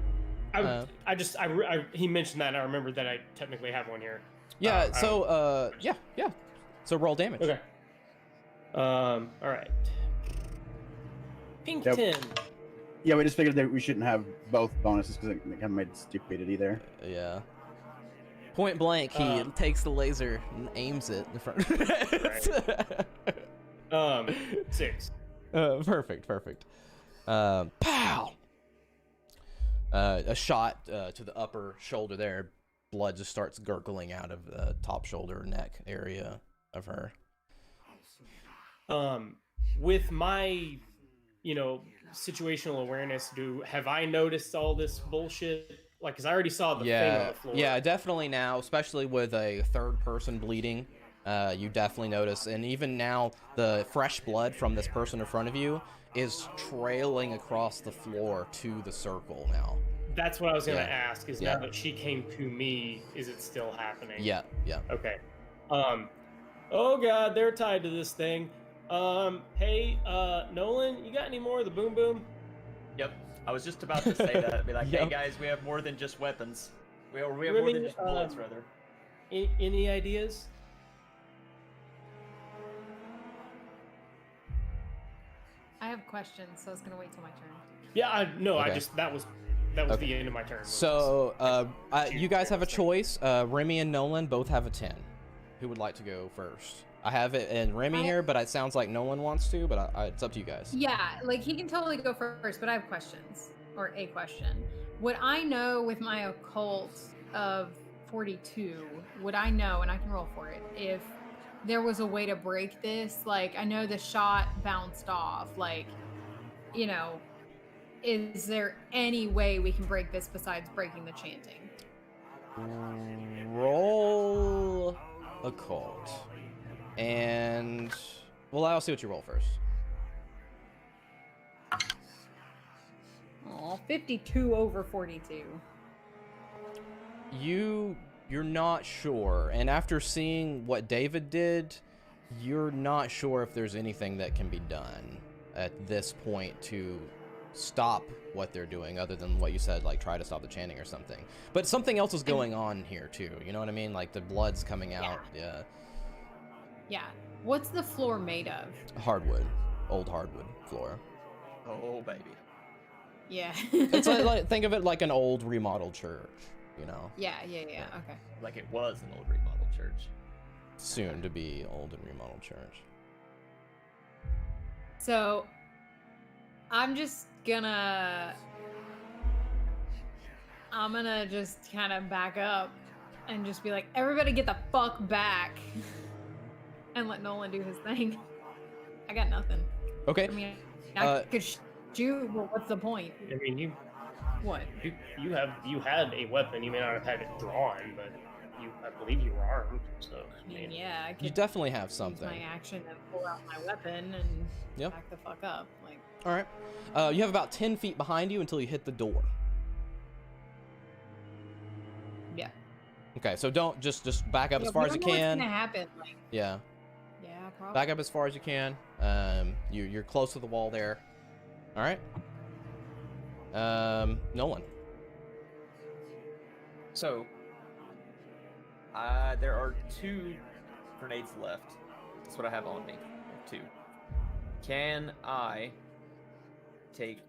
He mentioned that, and I remembered that I technically have one here.
Yeah. Yeah. So roll damage.
Okay. All right. Pink
Yep.
10.
Yeah, we just figured that we shouldn't have both bonuses because it kind of made stupidity there.
Yeah. Point blank, he takes the laser and aims it in front.
6.
Perfect. Pow! A shot to the upper shoulder there. Blood just starts gurgling out of the top shoulder, neck area of her.
With my, situational awareness, have I noticed all this bullshit? Like, because I already saw the thing on the floor.
Yeah, definitely now, especially with a third person bleeding. You definitely notice, and even now, the fresh blood from this person in front of you is trailing across the floor to the circle now.
That's what I was gonna ask. Is
Yeah.
now that she came to me, is it still happening?
Yeah.
Okay. Oh god, they're tied to this thing. Hey, Nolan, you got any more of the boom boom?
Yep. I was just about to say that. Be like, hey
Yep.
guys, we have more than just weapons. We have more
Remy,
than just bullets, rather.
Any ideas?
I have questions, so I was gonna wait till my turn.
Yeah,
Okay.
that was
Okay.
the end of my turn.
So,
Shoot,
you guys have a
thing.
choice. Remy and Nolan both have a 10. Who would like to go first? I have it in Remy here, but it sounds like Nolan wants to, but it's up to you guys.
Yeah, like he can totally go first, but I have questions, or a question. Would I know with my occult of 42, would I know, and I can roll for it, if there was a way to break this? Like, I know the shot bounced off, like, is there any way we can break this besides breaking the chanting?
Roll occult. And well, I'll see what you roll first.
Oh, 52 over 42.
You're not sure, and after seeing what David did, you're not sure if there's anything that can be done at this point to stop what they're doing, other than what you said, like try to stop the chanting or something. But something else is going on here too. You know what I mean? Like the blood's coming out. Yeah.
Yeah. What's the floor made of?
Hardwood, old hardwood floor.
Oh, baby.
Yeah.
It's like think of it like an old remodeled church. You know.
Yeah. Okay.
Like it was an old remodeled church.
Soon to be old and remodeled church.
So, I'm gonna just kind of back up and just be like, everybody get the fuck back and let Nolan do his thing. I got nothing.
Okay.
I mean, I could Well, what's the point?
I mean,
What?
you had a weapon. You may not have had it drawn, but I believe you were armed. So
I mean, yeah, I could
You definitely have
use
something.
my action and pull out my weapon and
Yep.
back the fuck up. Like,
All right. You have about 10 feet behind you until you hit the door.
yeah.
Okay, so don't just back up
Yeah,
as far
we
as you
don't know what's
can.
gonna happen. Like,
Yeah,
yeah, probably.
back up as far as you can. You're close to the wall there. All right. Nolan.
So, there are 2 grenades left. That's what I have on me. 2. Can I take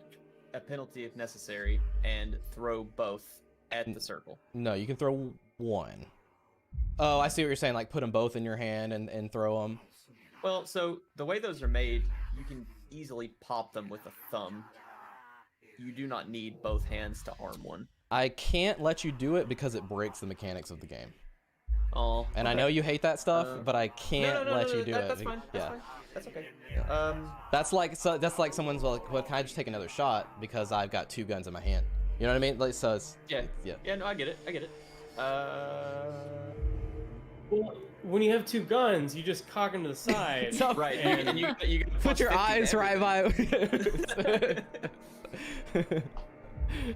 a penalty if necessary and throw both at the circle?
No, you can throw one. Oh, I see what you're saying. Like put them both in your hand and throw them.
Well, so the way those are made, you can easily pop them with a thumb. You do not need both hands to arm one.
I can't let you do it because it breaks the mechanics of the game.
Oh,
And I
okay.
know you hate that stuff, but I can't let you do it.
That's fine. That's
Yeah.
fine. That's okay.
That's like someone's like, well, can I just take another shot because I've got 2 guns in my hand? You know what I mean? Like, so it's,
Yeah.
yeah.
Yeah, no, I get it. I get it.
well, when you have 2 guns, you just cock them to the side.
No.
Right,
And
and you gotta
Put
plus
your
50 to
eyes right
everything.
by.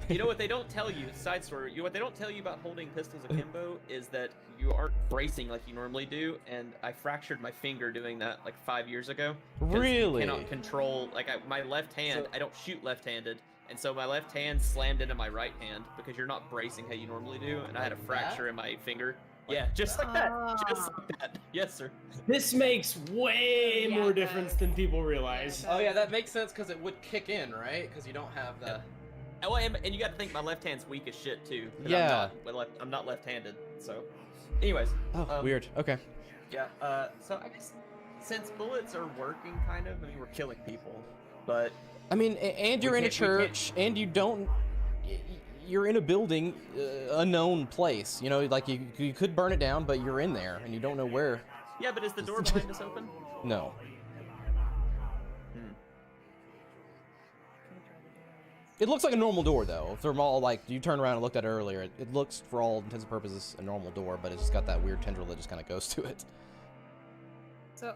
You know what they don't tell you, side story, what they don't tell you about holding pistols akimbo is that you aren't bracing like you normally do, and I fractured my finger doing that like 5 years ago. 'Cause
Really?
You cannot control, like my left hand,
So-
I don't shoot left-handed, and so my left hand slammed into my right hand because you're not bracing how you normally do, and I had a fracture in my finger. Yeah, just like that. Just like that. Yes, sir.
This makes way
Yeah,
more
it
difference
does.
than people realize.
Oh yeah, that makes sense because it would kick in, right? Because you don't have the.
Oh, and you got to think my left hand's weak as shit too. 'Cause
Yeah.
I'm not left-handed. So, anyways.
Oh, weird. Okay.
Yeah. So I guess since bullets are working, kind of, I mean, we're killing people, but
I mean, and you're in a
can't- we can't-
church, and you don't. You're in a building, unknown place. You know, like you could burn it down, but you're in there, and you don't know where.
yeah. But is the door behind us open?
No. It looks like a normal door, though. From all, like, you turned around and looked at it earlier. It looks, for all intents and purposes, a normal door, but it's just got that weird tendril that just kind of goes to it.
So,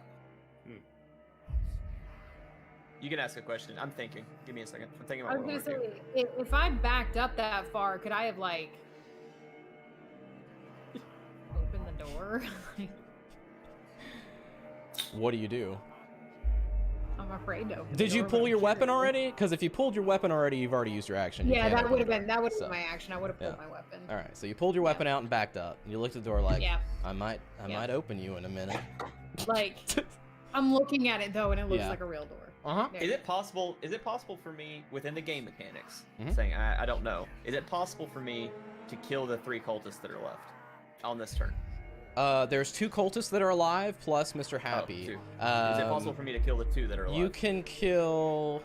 You can ask a question. I'm thinking. Give me a second. I'm thinking
I
about
was
what
gonna
I want to
say, if I backed up that far, could I have like opened the door?
What do you do?
I'm afraid to. Open the
Did you
door,
pull
but
your
I'm
weapon
curious.
already? Because if you pulled your weapon already, you've already used your action. You
Yeah,
can't
that
open
would have
the
been
door.
my action. I would have pulled
Yeah.
my weapon.
All right, so you pulled your weapon out and backed up. You looked at the door like,
Yeah.
I might open you in a minute.
Like, I'm looking at it though, and it looks
Yeah.
like a real door.
Uh-huh.
There.
Is it possible for me within the game mechanics?
Mhm.
Saying I don't know. Is it possible for me to kill the 3 cultists that are left on this turn?
There's 2 cultists that are alive, plus Mr. Happy.
2. Is it possible for me to kill the 2 that are alive?
You can kill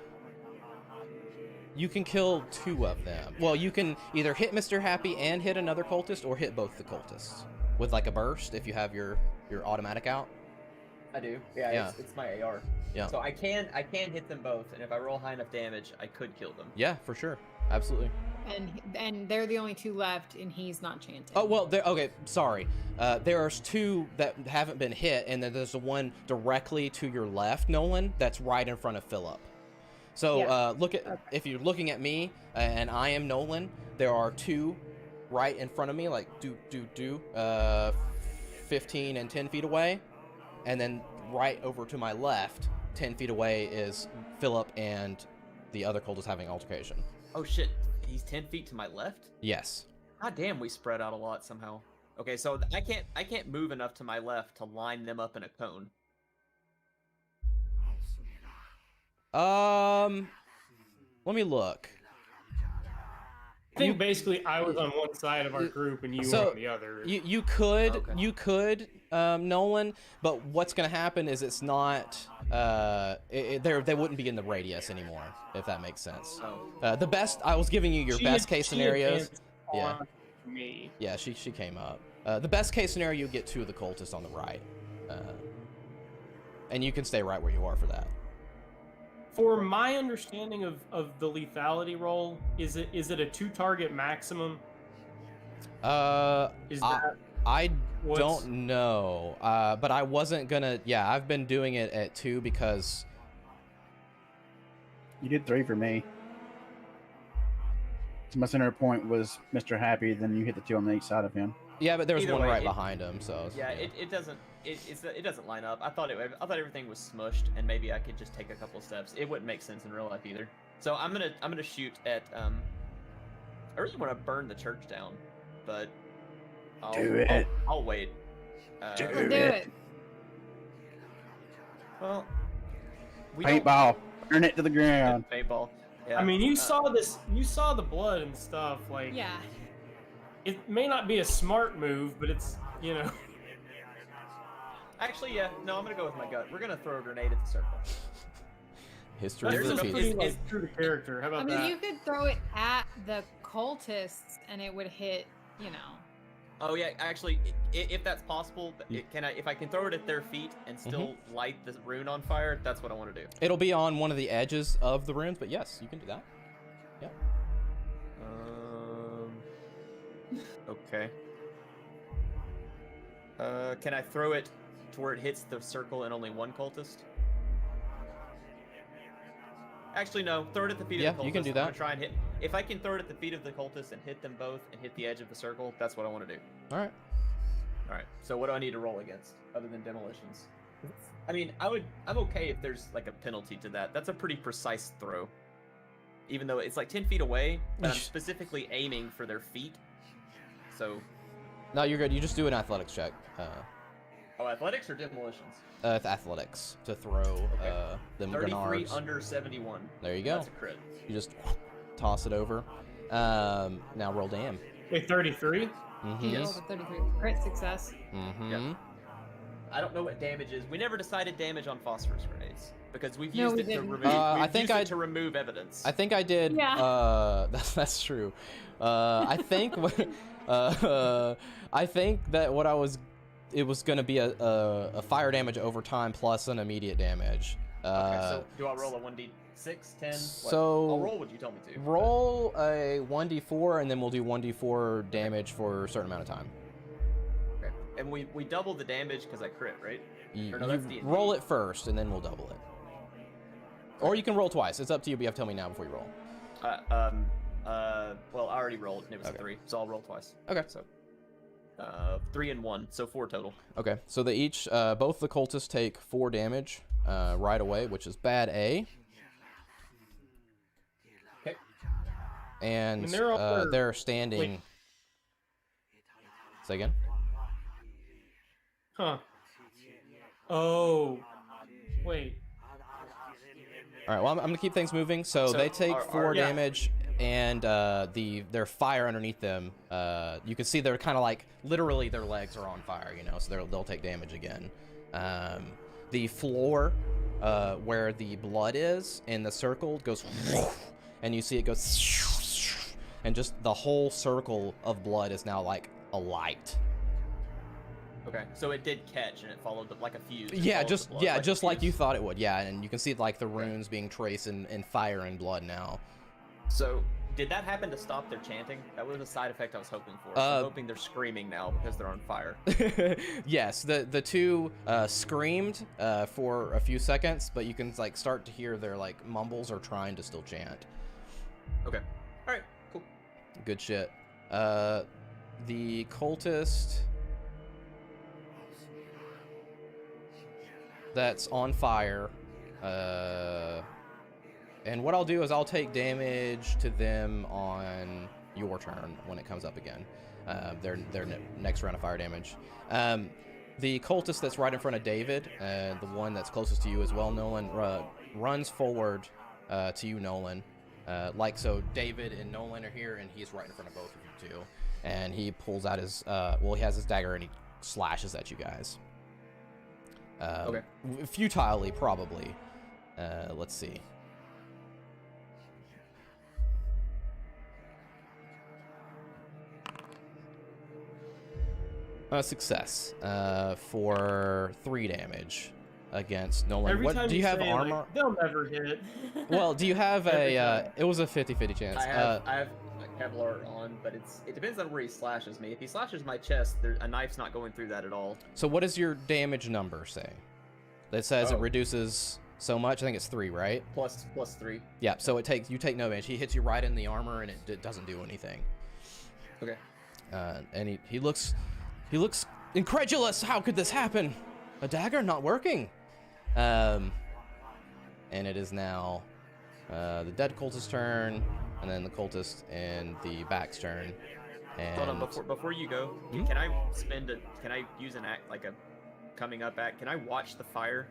2 of them. Well, you can either hit Mr. Happy and hit another cultist, or hit both the cultists with like a burst if you have your automatic out.
I do. Yeah,
Yeah.
It's my AR.
Yeah.
So I can hit them both, and if I roll high enough damage, I could kill them.
Yeah, for sure. Absolutely.
And they're the only 2 left, and he's not chanting.
Oh, well, okay, sorry. There's 2 that haven't been hit, and then there's the one directly to your left, Nolan, that's right in front of Philip. So
Yeah.
if you're looking at me, and I am Nolan, there are 2 right in front of me, like 15 and 10 feet away, and then right over to my left, 10 feet away, is Philip and the other cult is having altercation.
Oh shit, he's 10 feet to my left?
Yes.
God damn, we spread out a lot somehow. Okay, so I can't move enough to my left to line them up in a cone.
Let me look.
I think basically I was on one side of our group and you
So,
were on the other.
You could,
Okay.
Nolan, but what's going to happen is it's not, they wouldn't be in the radius anymore, if that makes sense.
Oh.
The best, I was giving you your best case scenarios.
advanced
Yeah.
on Me.
Yeah, she came up. The best case scenario, you get 2 of the cultists on the right. And you can stay right where you are for that.
For my understanding of the lethality roll, is it a 2-target maximum? Is that
I
what's...
don't know, but I wasn't gonna. Yeah, I've been doing it at 2 because
You did 3 for me. So my center point was Mr. Happy, then you hit the 2 on each side of him.
yeah, but there was
Either
one
way,
right behind him, so
Yeah, it doesn't it doesn't line up. I thought everything was smushed, and maybe I could just take a couple steps. It wouldn't make sense in real life either. So I'm gonna shoot at I really want to burn the church down, but I'll wait.
Do
it.
Well, we
Paintball. Burn it to the ground.
Paintball. Yeah.
I mean, you saw this. You saw the blood and stuff. Like,
Yeah.
it may not be a smart move, but it's, you know.
Actually, yeah. No, I'm gonna go with my gut. We're gonna throw a grenade at the circle.
history
That
of
seems
the
pretty
people.
like true to character. How about
I mean,
that?
you could throw it at the cultists and it would hit, you know.
Oh yeah, actually, if that's possible, if I can throw it at their feet and still light the rune on fire, that's what I want to do.
It'll be on one of the edges of the runes, but yes, you can do that. Yep.
Okay. Can I throw it to where it hits the circle and only one cultist? Actually, no. Throw it at the feet of the cultist.
Yeah, you can do
I'm
that.
gonna try and hit. If I can throw it at the feet of the cultist and hit them both and hit the edge of the circle, that's what I want to do.
All right.
All right. So what do I need to roll against other than demolitions? I mean, I'm okay if there's like a penalty to that. That's a pretty precise throw. Even though it's like 10 feet away, but I'm specifically aiming for their feet. So.
No, you're good. You just do an athletics check.
Oh, athletics or demolitions?
It's athletics to throw them
33
grenades.
under 71.
There you go.
That's a crit.
You just toss it over. Now roll damn.
Wait, 33?
You rolled a 33. Crit success.
Yeah. I don't know what damage is. We never decided damage on phosphorus grenades because we've
No,
used
we
it to
didn't.
remove.
I
We've
think
used it to remove evidence.
I think I did.
Yeah.
That's true. I think I think that it was gonna be a fire damage over time plus an immediate damage.
Okay, so do I roll a 1d6, 10?
So
I'll roll what you tell me to.
Roll a 1d4 and then we'll do 1d4 damage for a certain amount of time.
Okay. And we double the damage because I crit, right?
You,
Or no, that's D&D.
roll it first and then we'll double it. Or you can roll twice. It's up to you, but you have to tell me now before you roll.
Well, I already rolled and it was a
Okay.
3, so I'll roll twice.
Okay.
So, 3 and 1, so 4 total.
Okay, so they each, both the cultists take 4 damage right away, which is bad A.
Okay.
And
And they're all
they're standing.
Wait.
Say again?
Huh. Oh. Wait.
All right, well, I'm going to keep things moving. So they take 4
yeah.
damage, and their fire underneath them, you can see they're kind of like, literally their legs are on fire, you know, so they'll take damage again. The floor where the blood is in the circle goes, and you see it goes, and just the whole circle of blood is now like alight.
Okay, so it did catch and it followed like a fuse. It
Yeah,
followed
just
the blood,
just
a
like you
fuse.
thought it would. Yeah, and you can see like the runes being traced in fire and blood now.
So, did that happen to stop their chanting? That was a side effect I was hoping for. So I'm hoping they're screaming now because they're on fire.
Yes, the two screamed for a few seconds, but you can like start to hear their like mumbles are trying to still chant.
Okay. All right. Cool.
Good shit. The cultist that's on fire. And what I'll do is I'll take damage to them on your turn when it comes up again. Their next round of fire damage. The cultist that's right in front of David, the one that's closest to you as well, Nolan, runs forward to you, Nolan. Like so, David and Nolan are here, and he's right in front of both of you two. And he pulls out his, he has his dagger and he slashes at you guys.
Okay.
Futilely, probably. Let's see. Success for 3 damage. against Nolan.
Every
What
time
do you have
say,
armor?
Like, they'll never hit.
Well, do you have
Every
a?
time.
It was a 50-50 chance.
I have Kevlar on, but it depends on where he slashes me. If he slashes my chest, a knife's not going through that at all.
So what does your damage number say? That says it
Oh.
reduces so much. I think it's 3, right?
Plus 3.
Yeah. So you take no damage. He hits you right in the armor, and it doesn't do anything.
Okay.
And he looks incredulous. How could this happen? A dagger not working. And it is now the dead cultist's turn, and then the cultist in the back's turn. And
Hold on, before you go,
Hmm?
can I can I use an act, like a coming up act? Can I watch the fire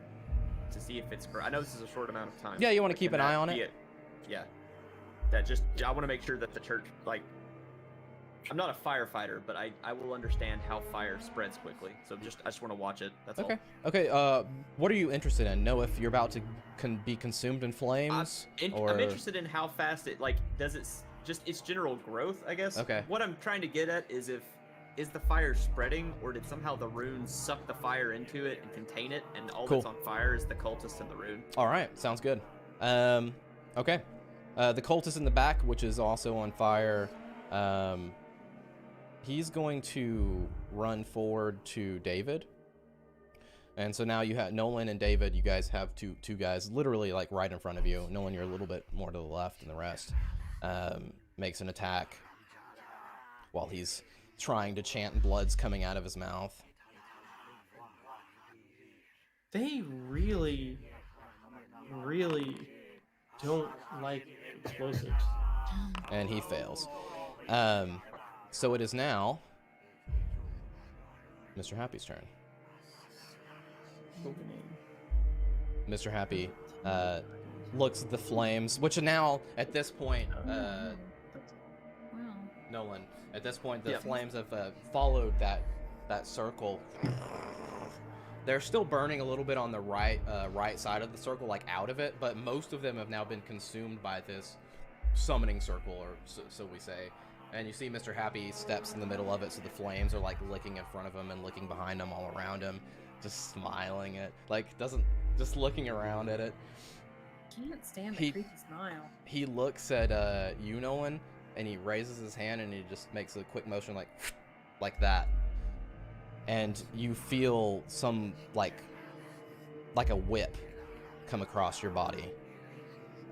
to see if it's? I know this is a short amount of time.
Yeah, you wanna
but
keep
can
an eye
that
on
be
it?
Yeah. I want to make sure that the church, like, I'm not a firefighter, but I will understand how fire spreads quickly. So I just want to watch it. That's
Okay.
all.
Okay. What are you interested in? Know if you're about to be consumed in flames, or
I'm interested in how fast it, like, does it just its general growth, I guess.
Okay.
What I'm trying to get at is is the fire spreading, or did somehow the runes suck the fire into it and contain it, and all
Cool.
that's on fire is the cultist and the rune?
All right, sounds good. Okay. The cultist in the back, which is also on fire, he's going to run forward to David. And so now you have Nolan and David. You guys have two guys literally like right in front of you. Nolan, you're a little bit more to the left than the rest. Makes an attack while he's trying to chant, and blood's coming out of his mouth.
They really, really don't like explosives.
And he fails. So it is now Mr. Happy's turn. Mr. Happy looks at the flames, which are now, at this point,
Wow.
Nolan, at this point, the
Yep.
flames have followed that circle. They're still burning a little bit on the right side of the circle, like out of it, but most of them have now been consumed by this summoning circle, or so we say. And you see Mr. Happy steps in the middle of it, so the flames are like licking in front of him and licking behind him, all around him, just smiling just looking around at it.
Can't stand
He-
the creepy smile.
He looks at you, Nolan, and he raises his hand and he just makes a quick motion like that. And you feel some like a whip come across your body.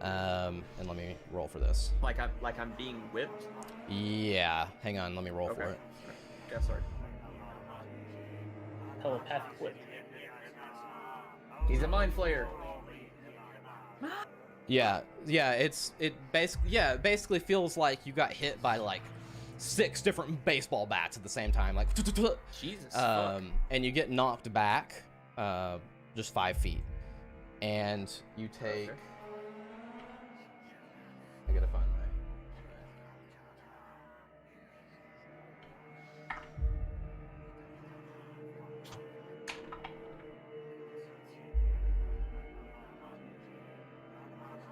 And let me roll for this.
Like I'm being whipped.
Yeah, hang on, let me roll for
Okay.
it.
Yeah, sorry.
Telepathic whip.
He's a mind flayer.
Yeah, it basically feels like you got hit by like 6 different baseball bats at the same time, like
Jesus. Fuck.
and you get knocked back just 5 feet, and you take.
Okay.
I gotta find my.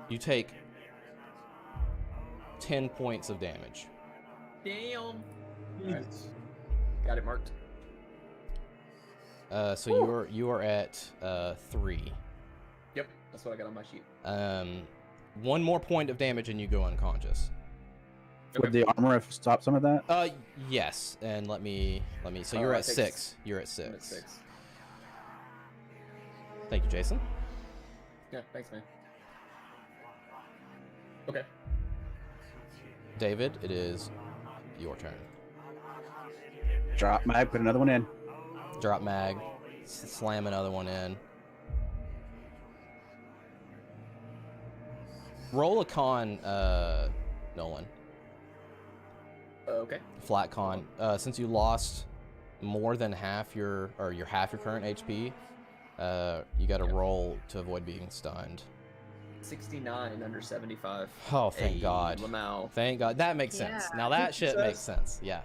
You take 10 points of damage.
Damn.
Jesus.
Got it marked.
So you are at 3.
Yep, that's what I got on my sheet.
1 more point of damage and you go unconscious.
Would the armor have stopped some of that?
Yes, and let me. So
Oh,
you're
I
at
think
6. You're at
I'm at
6.
6.
Thank you, Jason.
Yeah, thanks, man. Okay.
David, it is your turn.
Drop mag, put another one in.
Drop mag, slam another one in. Roll a con, Nolan.
Okay.
Flat con. Since you lost more than half your current HP, you got to roll to avoid being stunned.
69 under 75.
Oh, thank
Hey,
God.
Lamau.
Thank God. That makes sense.
Yeah.
Now that
Good
shit makes
success.
sense. Yeah.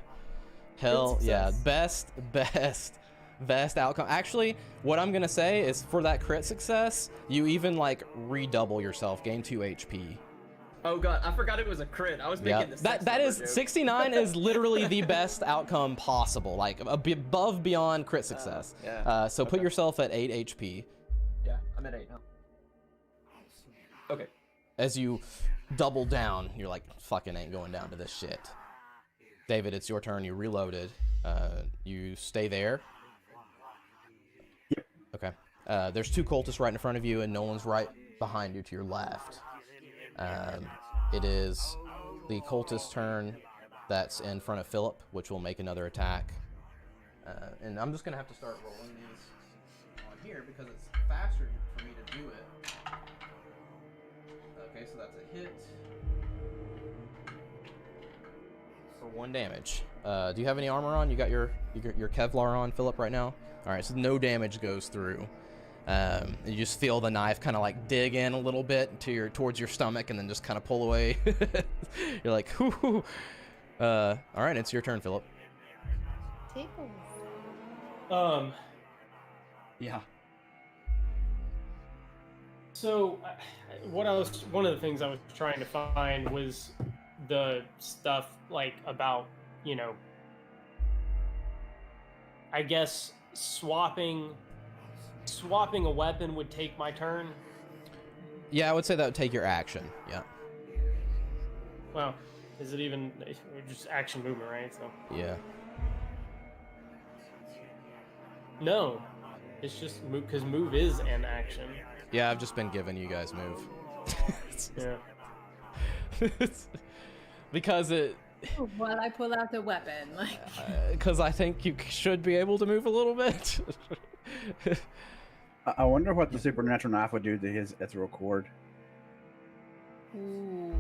Hell yeah.
success.
Best outcome. Actually, what I'm going to say is for that crit success, you even like redouble yourself, gain 2 HP.
Oh god, I forgot it was a crit. I was
Yeah.
making the sex
That
number
is
joke.
69 is literally the best outcome possible. Like above beyond crit success.
yeah.
So put
Okay.
yourself at 8 HP.
I'm at 8 now. Okay.
As you double down, you're like, fucking ain't going down to this shit. David, it's your turn. You reloaded. You stay there.
Yep.
Okay. There's 2 cultists right in front of you, and Nolan's right behind you to your left. It is the cultist turn that's in front of Philip, which will make another attack. And I'm just going to have to start rolling these on here because it's faster for me to do it. Okay, so that's a hit. For 1 damage. Do you have any armor on? You got your Kevlar on, Philip, right now? Alright, so no damage goes through. You just feel the knife kind of like dig in a little bit towards your stomach and then just kind of pull away. You're like, whoo. Alright, it's your turn, Philip.
Tickles.
Yeah.
So, one of the things I was trying to find was the stuff like about, I guess swapping a weapon would take my turn.
Yeah, I would say that would take your action. Yeah.
Well, is it even just action movement, right? So
Yeah.
no, it's just move because move is an action.
Yeah, I've just been giving you guys move.
Yeah.
Because it.
Well, I pull out the weapon, like.
Because I think you should be able to move a little bit.
I wonder what the supernatural knife would do to his ethereal cord.
Ooh.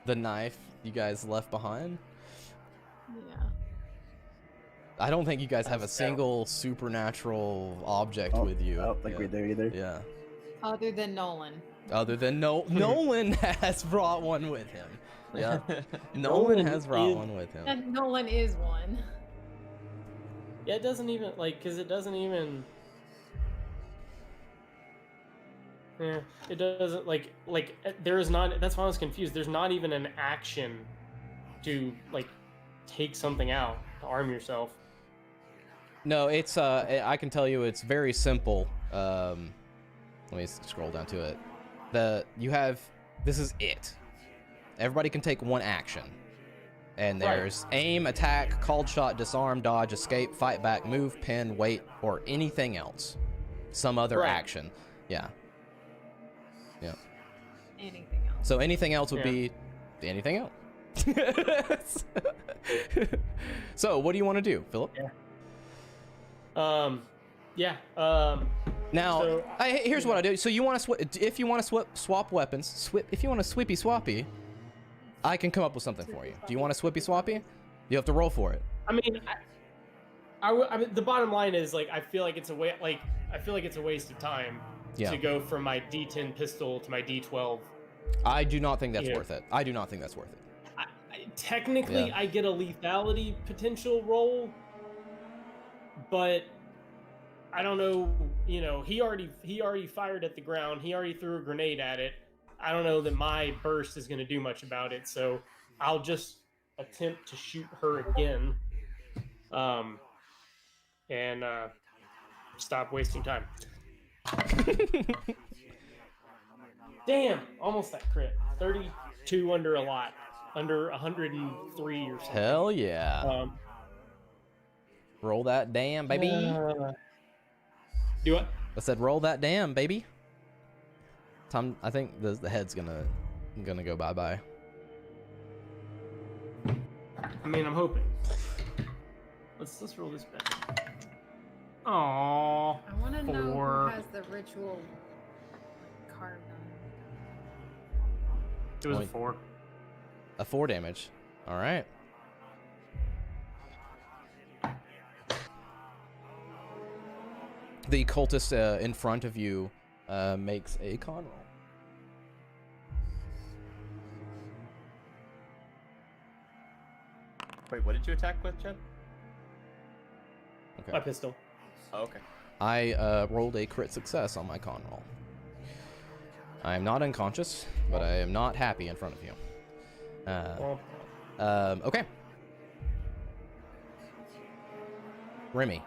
The knife you guys left behind.
Yeah.
I don't think you guys have a single supernatural object with you.
I don't think we do either.
Yeah.
Other than Nolan.
Other than Nolan has brought one with him. Yeah. Nolan has brought one with him.
And Nolan is one.
Yeah, it doesn't even because it doesn't even. Yeah, it doesn't there is not. That's why I was confused. There's not even an action to take something out to arm yourself.
No, it's I can tell you it's very simple. Let me scroll down to it. This is it. Everybody can take 1 action. And there's aim, attack, called shot, disarm, dodge, escape, fight back, move, pin, wait, or anything else. Some other action. Yeah. Yeah.
Anything else.
So anything else would be anything else. So what do you want to do, Philip? Now,
So,
here's what I do. So you want to if you want to swap weapons, if you want to swippy swappy, I can come up with something for you. Do you want to swippy swappy? You have to roll for it.
I mean, I mean, the bottom line is I feel like it's a waste of time to go from my D10 pistol to my D12.
I do not think that's worth it. I do not think that's worth it.
Technically, I get a lethality potential roll, but I don't know. He already fired at the ground. He already threw a grenade at it. I don't know that my burst is going to do much about it, so I'll just attempt to shoot her again, and stop wasting time. Damn, almost that crit. 32 under a lot. Under 103 or something.
Hell yeah. Roll that damn, baby.
Do what?
I said roll that damn, baby. Tom, I think the head's gonna go bye-bye.
I mean, I'm hoping. Let's roll this back. Aww.
I want to know who has the ritual carved on.
It was a 4.
A 4 damage. All right. The cultist in front of you makes a con roll.
Wait, what did you attack with, Chad?
Okay.
My pistol.
Oh, okay.
I rolled a crit success on my con roll. I am not unconscious, but I am not happy in front of you. Okay. Remy.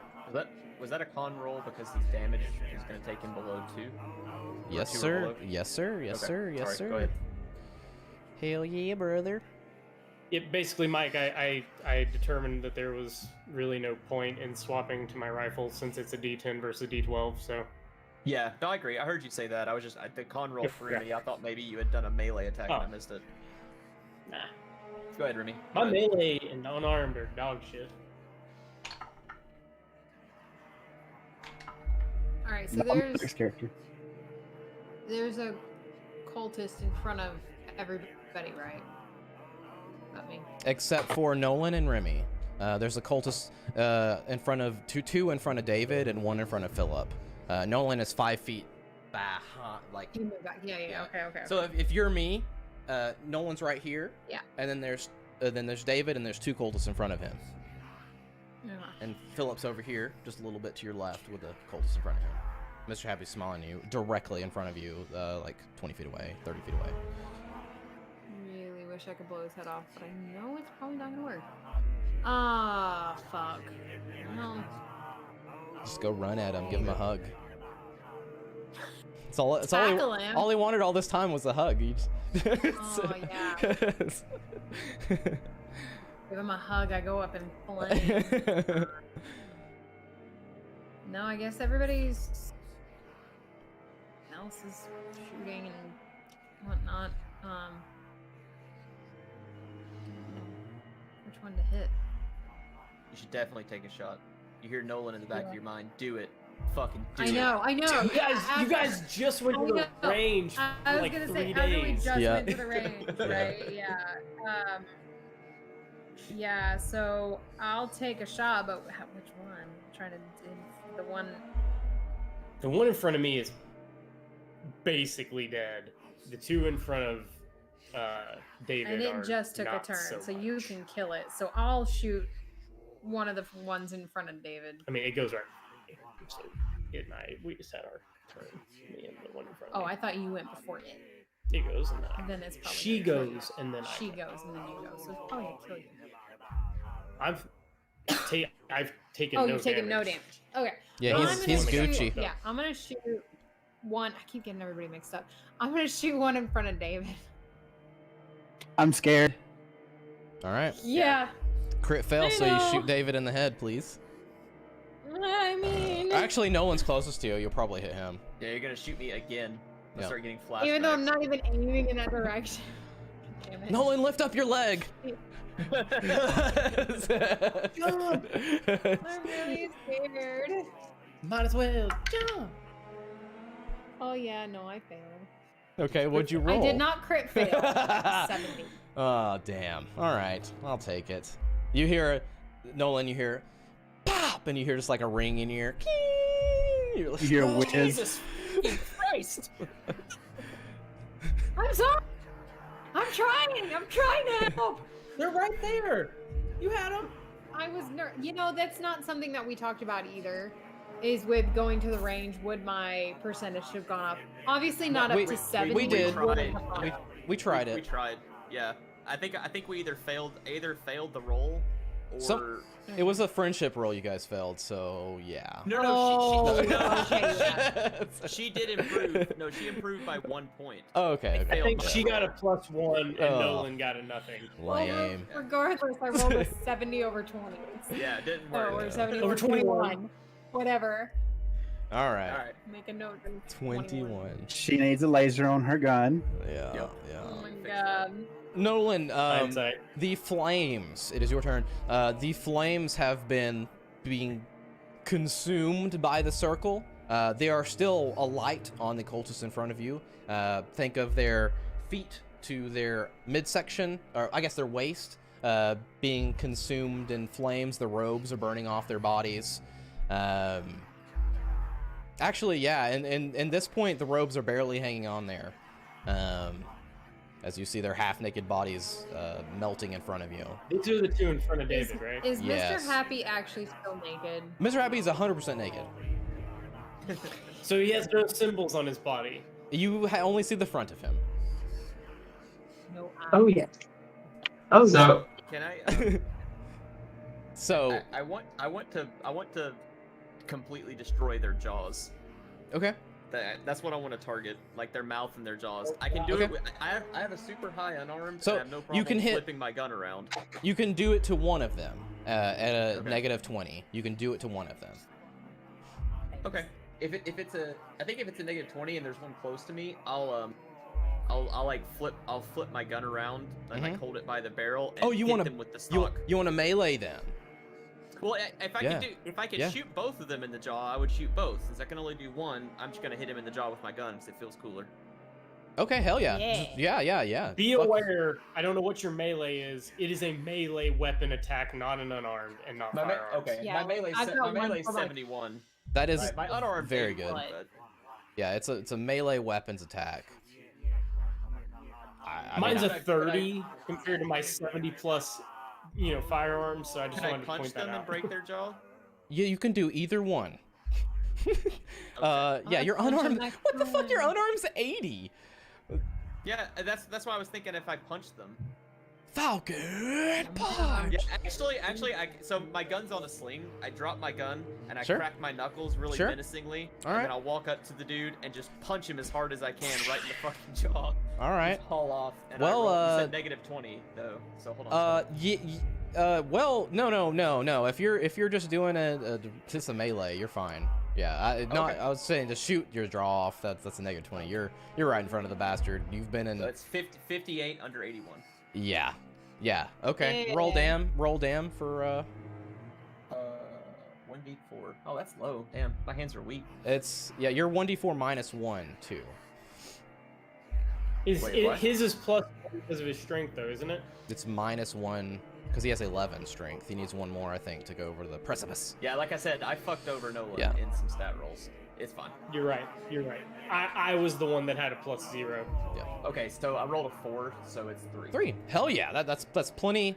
was that a con roll because his damage is going to take him below 2?
Yes,
2 or
sir.
below?
Yes, sir. Yes,
Okay.
sir. Yes,
Sorry,
sir.
Go ahead.
Hell yeah, brother.
Basically, Mike, I determined that there was really no point in swapping to my rifle since it's a D10 versus D12. So
Yeah, no, I agree. I heard you say that. I was just the con roll
Yeah,
for
yeah.
Remy. I thought maybe you had done a melee attack and I
Oh.
missed it.
nah,
Go ahead, Remy.
my
Go ahead.
melee and unarmed are dog shit.
All right, so
No, I'm the
there's
next character.
a cultist in front of everybody, right? Not me.
Except for Nolan and Remy. There's a cultist in front of two in front of David and one in front of Philip. Nolan is 5 feet back, like.
You move back. Yeah. Okay.
So if you're me, Nolan's right here.
Yeah.
And then there's David and there's 2 cultists in front of him.
Yeah.
And Philip's over here, just a little bit to your left, with the cultist in front of him. Mr. Happy's smiling at you, directly in front of you, like 20 feet away, 30 feet away.
Really wish I could blow his head off, but I know it's probably not gonna work. Ah, fuck. No.
Just go run at him, give him a hug.
Tackle him.
All he wanted all this time was a hug.
Oh, yeah. Give him a hug. I go up in flames. No, I guess everybody's else is shooting and whatnot. Which one to hit?
You should definitely take a shot. You hear Nolan in the back of your mind. Do it. Fucking do
I
it.
know.
You guys just went to the
know.
range
I
for
was
like
gonna
3
say, after we
days.
just
Yeah.
went to the range, right? Yeah. Yeah. So I'll take a shot, but which one? I'm trying to the one.
The one in front of me is basically dead. The 2 in front of David
And
are
it just took a
not
turn, so
much.
you can kill it. So I'll shoot one of the ones in front of David.
I mean, it goes right. So it and I, we just had our turn. Me and the one in front of
Oh,
me.
I thought you went before it.
It goes and
And then it's probably
she
gonna kill
goes
you.
and then
She
I.
goes and then you go. So it's probably gonna kill you.
I've taken.
Oh,
no
you've taken no
damage.
damage. Okay.
Yeah,
Well,
he's
I'm gonna
Gucci.
shoot- Yeah, I'm gonna shoot one. I keep getting everybody mixed up. I'm gonna shoot one in front of David.
I'm scared.
All right.
Yeah.
Crit fail,
I
so you
know.
shoot David in the head, please.
I mean,
Actually, Nolan's closest to you. You'll probably hit him.
Yeah, you're gonna shoot me again. I
Yeah.
start getting flashbacks.
even though I'm not even aiming in that direction. Damn it.
Nolan, lift up your leg.
I'm really scared.
Might as well jump.
Oh yeah, no, I failed.
Okay, what'd you roll?
I did not crit fail. 70.
Oh, damn. All right, I'll take it. You hear, Nolan, you hear, pop, and you hear just like a ring in your ear. You're like,
You hear a
"Oh,
whiz.
Jesus Christ!
I'm sorry. I'm trying to help.
They're right there. You had them.
I was that's not something that we talked about either. Is with going to the range, would my percentage have gone up? Obviously not up to 70.
we did.
but would it have gone
We,
up?
we tried
We
it.
tried. Yeah. I think we either failed the roll or
Some- It was a friendship roll you guys failed, so yeah.
no,
Oh,
she, no,
okay, yeah.
she did improve. No, she improved by 1 point.
Oh, okay.
I
okay.
I think
Yeah.
she got a +1 and
Oh.
Nolan got a nothing.
Lame.
Well, regardless, I rolled a 70 over 20.
Yeah, it didn't
Oh,
work.
or 70
Over
over
21.
21. Whatever.
All right.
All right.
Make a note. that it's
21.
She needs a laser on her gun.
Yeah,
Yep.
yeah.
Oh my
Fix
god.
Nolan,
Hindsight.
the flames. It is your turn. The flames have been being consumed by the circle. They are still alight on the cultists in front of you. Think of their feet to their midsection, or I guess their waist, being consumed in flames. The robes are burning off their bodies. Actually, yeah, and this point, the robes are barely hanging on there. As you see their half-naked bodies melting in front of you.
These are the 2 in front of David, right?
Is
Yes.
Mr. Happy actually still naked?
Mr. Happy is 100% naked.
So he has no symbols on his body.
You only see the front of him.
No.
Oh yes. Oh
Can I?
So,
I want to completely destroy their jaws.
Okay.
That's what I want to target, like their mouth and their jaws. I can do
Okay.
it. I have a super high unarmed,
So,
and I have no
you
problem
can hit-
flipping my gun around.
You can do it to one of them at a
Okay.
negative 20. You can do it to one of them.
Okay. If it's a negative 20 and there's one close to me, I'll flip my gun around and like hold it by the barrel and
you
hit
wanna-
them with the stock.
You want to melee them?
Well, if I could
Yeah.
shoot both of them in the jaw, I would shoot both. Since I can only do one, I'm just gonna hit him in the jaw with my gun because it feels cooler.
Okay, hell yeah.
Yeah.
Yeah.
Be
Fuck.
aware, I don't know what your melee is. It is a melee weapon attack, not an unarmed and not firearms.
Yeah,
my melee
I've got one for my-
71.
That is
Right, my unarmed
very
is
good.
one, but-
Yeah, it's a melee weapons attack. I
Mine's
mean,
a 30 compared to my 70 plus, firearms. So I just
Can I
wanted to
punch
point that
them and
out.
break their jaw?
yeah, you can do either one. Yeah, your
punch 'em
unarmed.
next
What the fuck? Your
time.
unarmed's 80.
Yeah, that's why I was thinking if I punched them.
Falcon punch.
Yeah, actually, so my gun's on a sling. I drop my gun and I
Sure.
crack my knuckles really
Sure.
menacingly,
All
and
right.
then I'll walk up to the dude and just punch him as hard as I can right in the fucking jaw.
All right.
Just haul off. And
Well,
you said negative 20 though, so hold on.
Well, no. If you're just doing just a melee, you're fine. Yeah, I was saying to shoot your draw off. That's a negative 20. You're right in front of the bastard. You've been in.
So it's 58 under 81.
Yeah. Okay.
Yeah.
Roll damn for
1d4. Oh, that's low. Damn, my hands are weak.
you're 1d4 minus 1 too.
Wait, what?
His is plus because of his strength, though, isn't it?
It's minus 1 because he has 11 strength. He needs one more, I think, to go over the precipice.
Yeah, like I said, I fucked over Nolan
Yeah.
in some stat rolls. It's fine.
You're right. I was the one that had a +0.
Yeah.
Okay, so I rolled a 4, so it's 3.
3. Hell yeah. That's plenty.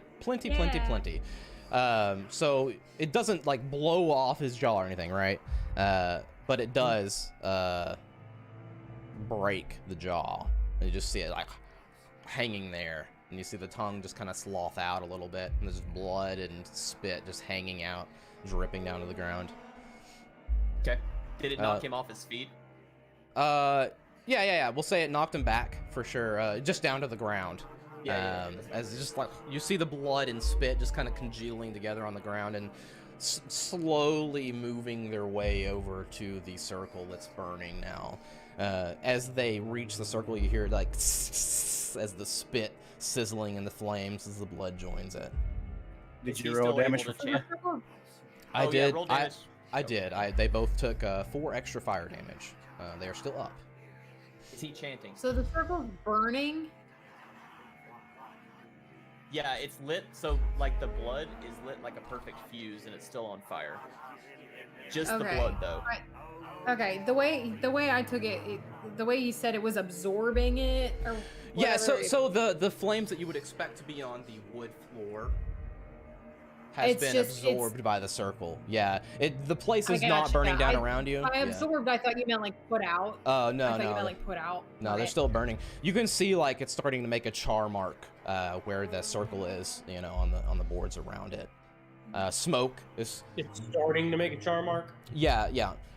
So it doesn't like blow off his jaw or anything, right? But it does break the jaw. And you just see it like hanging there, and you see the tongue just kind of slough out a little bit, and there's blood and spit just hanging out, dripping down to the ground.
Okay. Did it knock him off his feet?
Yeah. We'll say it knocked him back for sure, just down to the ground.
Yeah,
As just like you see the blood and spit just kind of congealing together on the ground and slowly moving their way over to the circle that's burning now. As they reach the circle, you hear like as the spit sizzling in the flames as the blood joins it.
Did
Is
you
he
roll
still
damage
able
for
to
fire?
chant?
I
Oh,
did.
Yeah, roll damage.
I did. They both took 4 extra fire damage. They are still up.
Is he chanting?
So the circle's burning.
Yeah, it's lit, so like the blood is lit like a perfect fuse and it's still on fire. Just the
Okay.
blood though.
Right. Okay, the way I took it, the way you said it was absorbing it, or
Yeah,
whatever,
so the flames that you would expect to be on the wood floor has
It's
been
just- it's-
absorbed by the circle. Yeah, the place
I
is not
gotcha.
burning down around you.
By
Yeah.
absorbed, I thought you meant like put out.
No,
I thought you
no,
meant like put out.
no, they're
Okay.
still burning. You can see like it's starting to make a char mark where the circle is, on the boards around it. Smoke is
It's starting to make a char mark.
yeah,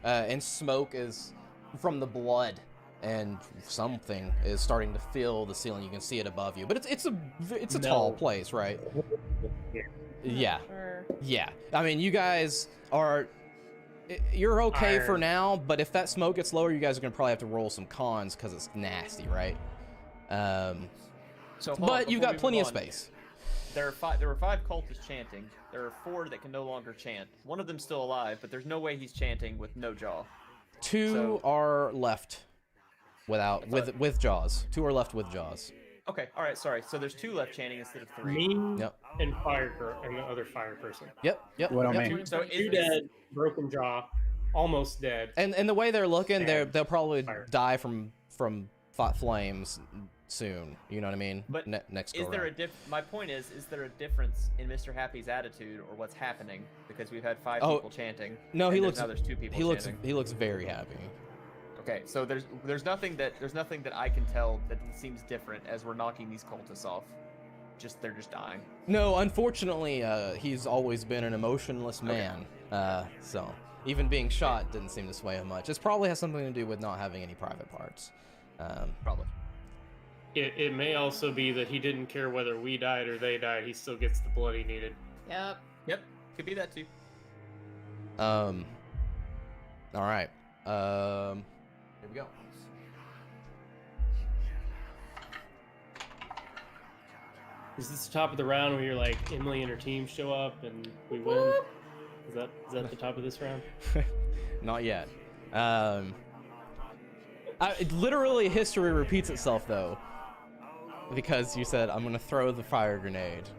and smoke is from the blood, and something is starting to fill the ceiling. You can see it above you, but it's a tall
No.
place, right?
Yeah.
Yeah.
Sure.
Yeah, I mean, you guys you're okay for
Iron.
now, but if that smoke gets lower, you guys are gonna probably have to roll some cons because it's nasty, right?
So hold on,
But you've
before
got
we
plenty
move
of
on,
space.
There were 5 cultists chanting. There are 4 that can no longer chant. One of them's still alive, but there's no way he's chanting with no jaw.
2
So-
are left without
thought-
with jaws. 2 are left with jaws.
Okay, all right, sorry. So there's 2 left chanting instead of 3.
Me
Yep.
and fire girl and the other fire person.
Yep.
What on
yep.
me?
So
Two dead, broken jaw, almost dead.
And the way they're looking,
And
they'll probably
fire.
die from flames soon. You know what I mean?
But
next
Is
go
there a
around.
my point is there a difference in Mr. Happy's attitude or what's happening? Because we've had 5
Oh,
people chanting.
No,
and
he
there's
looks
now there's 2 people chanting.
he looks very happy.
Okay, so there's nothing that I can tell that seems different as we're knocking these cultists off. They're just dying.
No, unfortunately, he's always been an emotionless man. So even being shot didn't seem to sway him much. This probably has something to do with not having any private parts.
Probably.
It may also be that he didn't care whether we died or they died. He still gets the blood he needed.
Yep.
Yep. Could be that too.
All right. Here we go.
Is this the top of the round where you're like Emily and her team show up and we win? Is that the top of this round?
Not yet. Literally, history repeats itself though, because you said I'm gonna throw the fire grenade,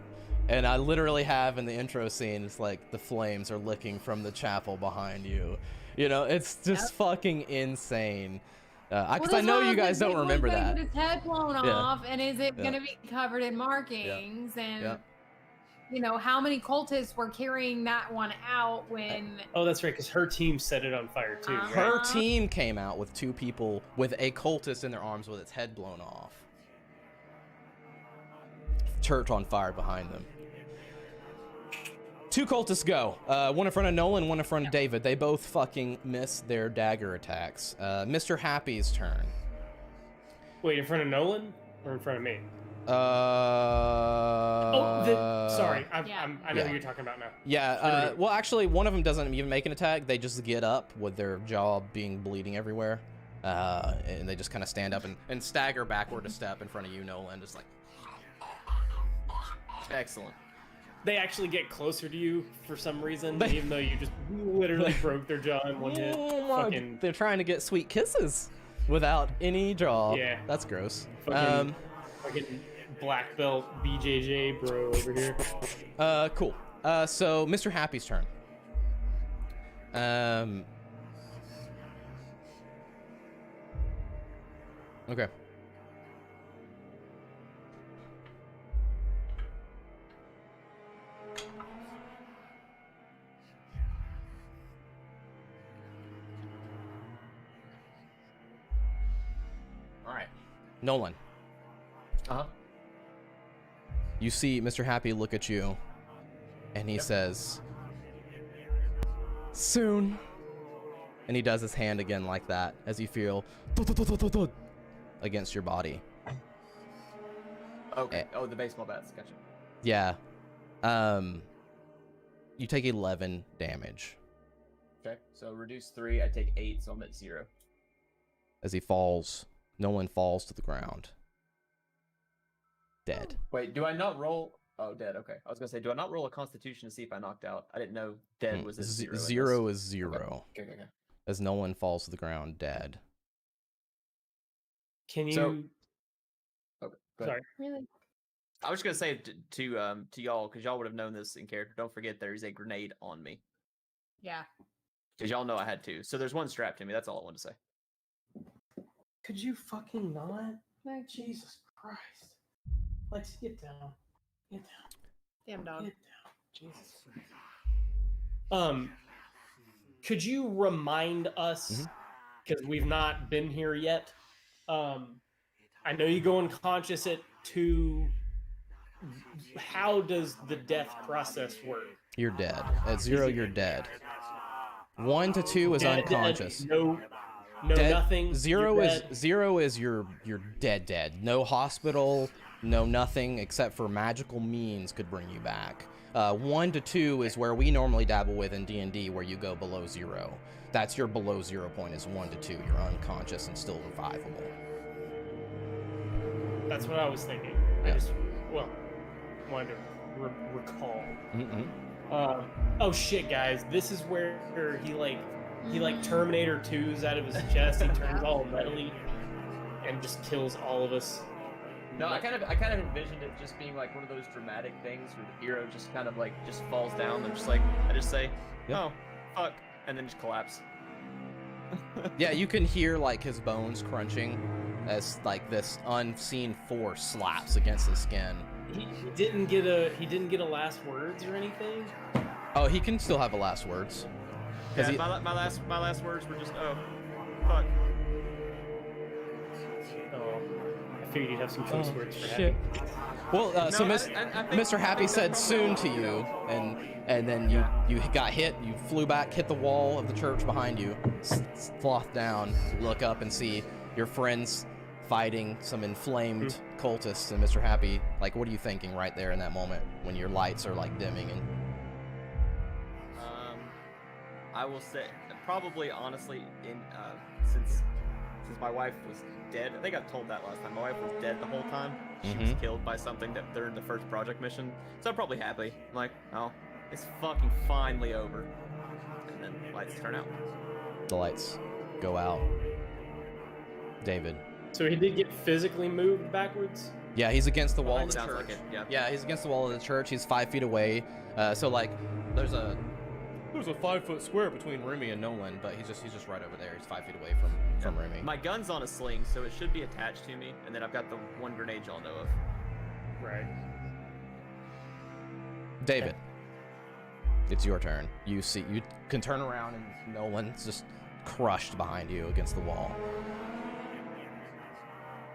and I literally have in the intro scene, it's like the flames are licking from the chapel behind you. You know, it's just fucking insane. Because I know you guys don't remember that.
His head blown off, and is it gonna be covered in markings? And you know, how many cultists were carrying that one out when?
Oh, that's right, because her team set it on fire too. Right?
Her team came out with 2 people with a cultist in their arms with its head blown off. Church on fire behind them. 2 cultists go. One in front of Nolan, one in front of David. They both fucking miss their dagger attacks. Mr. Happy's turn.
Wait, in front of Nolan or in front of me?
Sorry.
I know who you're talking about now.
Yeah, well, actually, one of them doesn't even make an attack. They just get up with their jaw bleeding everywhere. And they just kind of stand up and stagger backward a step in front of you, Nolan, just like...
Excellent.
They actually get closer to you for some reason, even though you just literally broke their jaw in one hit. Fucking...
They're trying to get sweet kisses without any jaw.
Yeah.
That's gross.
Fucking black belt BJJ bro over here.
Cool. So Mr. Happy's turn. Okay. All right. Nolan.
Uh-huh.
You see Mr. Happy look at you, and he says, soon. And he does his hand again like that, as you feel against your body.
Okay. Oh, the baseball bats. Gotcha.
Yeah. You take 11 damage.
Okay. So reduce 3. I take 8, so I'm at 0.
As he falls, Nolan falls to the ground. Dead.
Wait, do I not roll? Oh, dead. Okay. I was gonna say, do I not roll a Constitution to see if I knocked out? I didn't know dead was at 0.
0 is 0.
Okay.
As Nolan falls to the ground, dead.
Can you?
So, okay. Go ahead.
Sorry.
Really?
I was just gonna say to y'all, because y'all would have known this in character. Don't forget there is a grenade on me.
Yeah.
Because y'all know I had 2. So there's one strapped to me. That's all I wanted to say.
Could you fucking not? Like, Jesus Christ. Let's get down. Get down.
Damn dog.
Get down. Jesus Christ. Could you remind us, because we've not been here yet, I know you go unconscious at 2. How does the death process work?
You're dead. At 0, you're dead. 1 to 2 is unconscious.
No,
dead,
nothing.
0 is you're dead. No hospital, no nothing except for magical means could bring you back. 1 to 2 is where we normally dabble with in D&D, where you go below 0. That's your below 0 point, is 1 to 2. You're unconscious and still revivable.
That's what I was thinking.
Yeah.
I just, wanted to recall. Oh shit, guys! This is where he Terminator 2s out of his chest. He turns all metally and just kills all of us.
No, I kind of envisioned it just being like one of those dramatic things where the hero just kind of like just falls down and I just say, oh, fuck, and then just collapse.
Yeah, you can hear like his bones crunching as like this unseen force slaps against his skin.
He didn't get a last words or anything.
Oh, he can still have a last words.
Yeah, my last words were just, oh, fuck.
Oh, I figured you'd have some choice words for
shit.
Happy.
Well, so
No, I think-
Mr. Happy said soon to you, and then you got hit. You flew back, hit the wall of the church behind you, sloth down, look up and see your friends fighting some inflamed cultists. And Mr. Happy, like, what are you thinking right there in that moment when your lights are like dimming? And
I will say, probably honestly, since my wife was dead, I think I told that last time. My wife was dead the whole time. She was killed by something that during the first project mission. So I'm probably happy. I'm like, oh, it's fucking finally over. And then lights turn out.
the lights go out. David.
So he did get physically moved backwards?
Yeah, he's against the wall of the
Sounds
church.
like it, yeah.
Yeah, he's against the wall of the church. He's 5 feet away. So like, there's a 5-foot square between Rumi and Nolan, but he's just right over there. He's 5 feet away from Rumi.
My gun's on a sling, so it should be attached to me, and then I've got the one grenade y'all know of.
Right.
David, it's your turn. You can turn around and Nolan's just crushed behind you against the wall.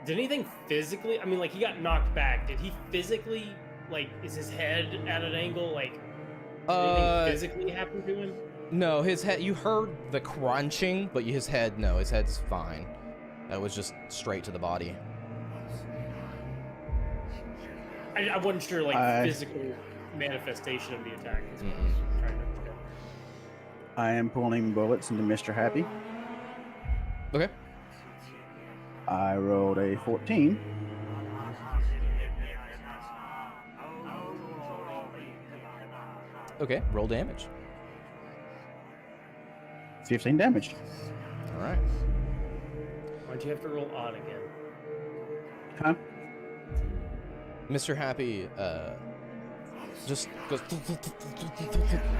Did anything physically, I mean, like, he got knocked back. Did he physically, like, is his head at an angle? Like, did anything physically happen to him?
No, his head, you heard the crunching, but his head's fine. That was just straight to the body.
I wasn't sure, like, physical manifestation of the attack. That's what I was trying to understand.
I am pulling bullets into Mr. Happy.
Okay.
I rolled a 14.
Okay, roll damage.
15 damage.
All right.
Why'd you have to roll odd again?
Huh?
Mr. Happy just goes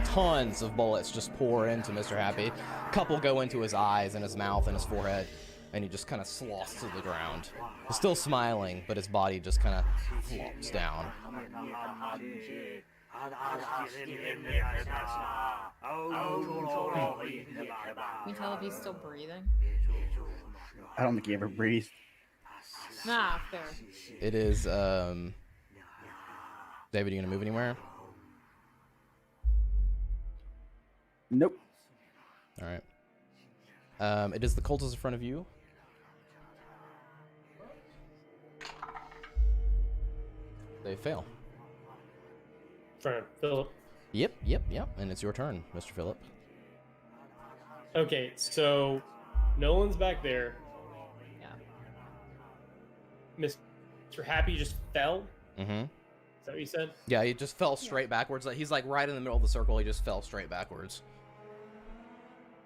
tons of bullets just pour into Mr. Happy. A couple go into his eyes and his mouth and his forehead, and he just kind of sloths to the ground. He's still smiling, but his body just kind of flops down.
Can you tell if he's still breathing?
I don't think he ever breathed.
Nah, fair.
It is, David, you gonna move anywhere?
Nope.
All right. It is the cultists in front of you. They fail.
Front of Philip.
Yep. And it's your turn, Mr. Phillip.
Okay, so Nolan's back there.
Yeah.
Mr. Happy just fell.
Mm-hmm.
Is that what you said?
Yeah, he just fell straight backwards. Like, he's like right in the middle of the circle. He just fell straight backwards.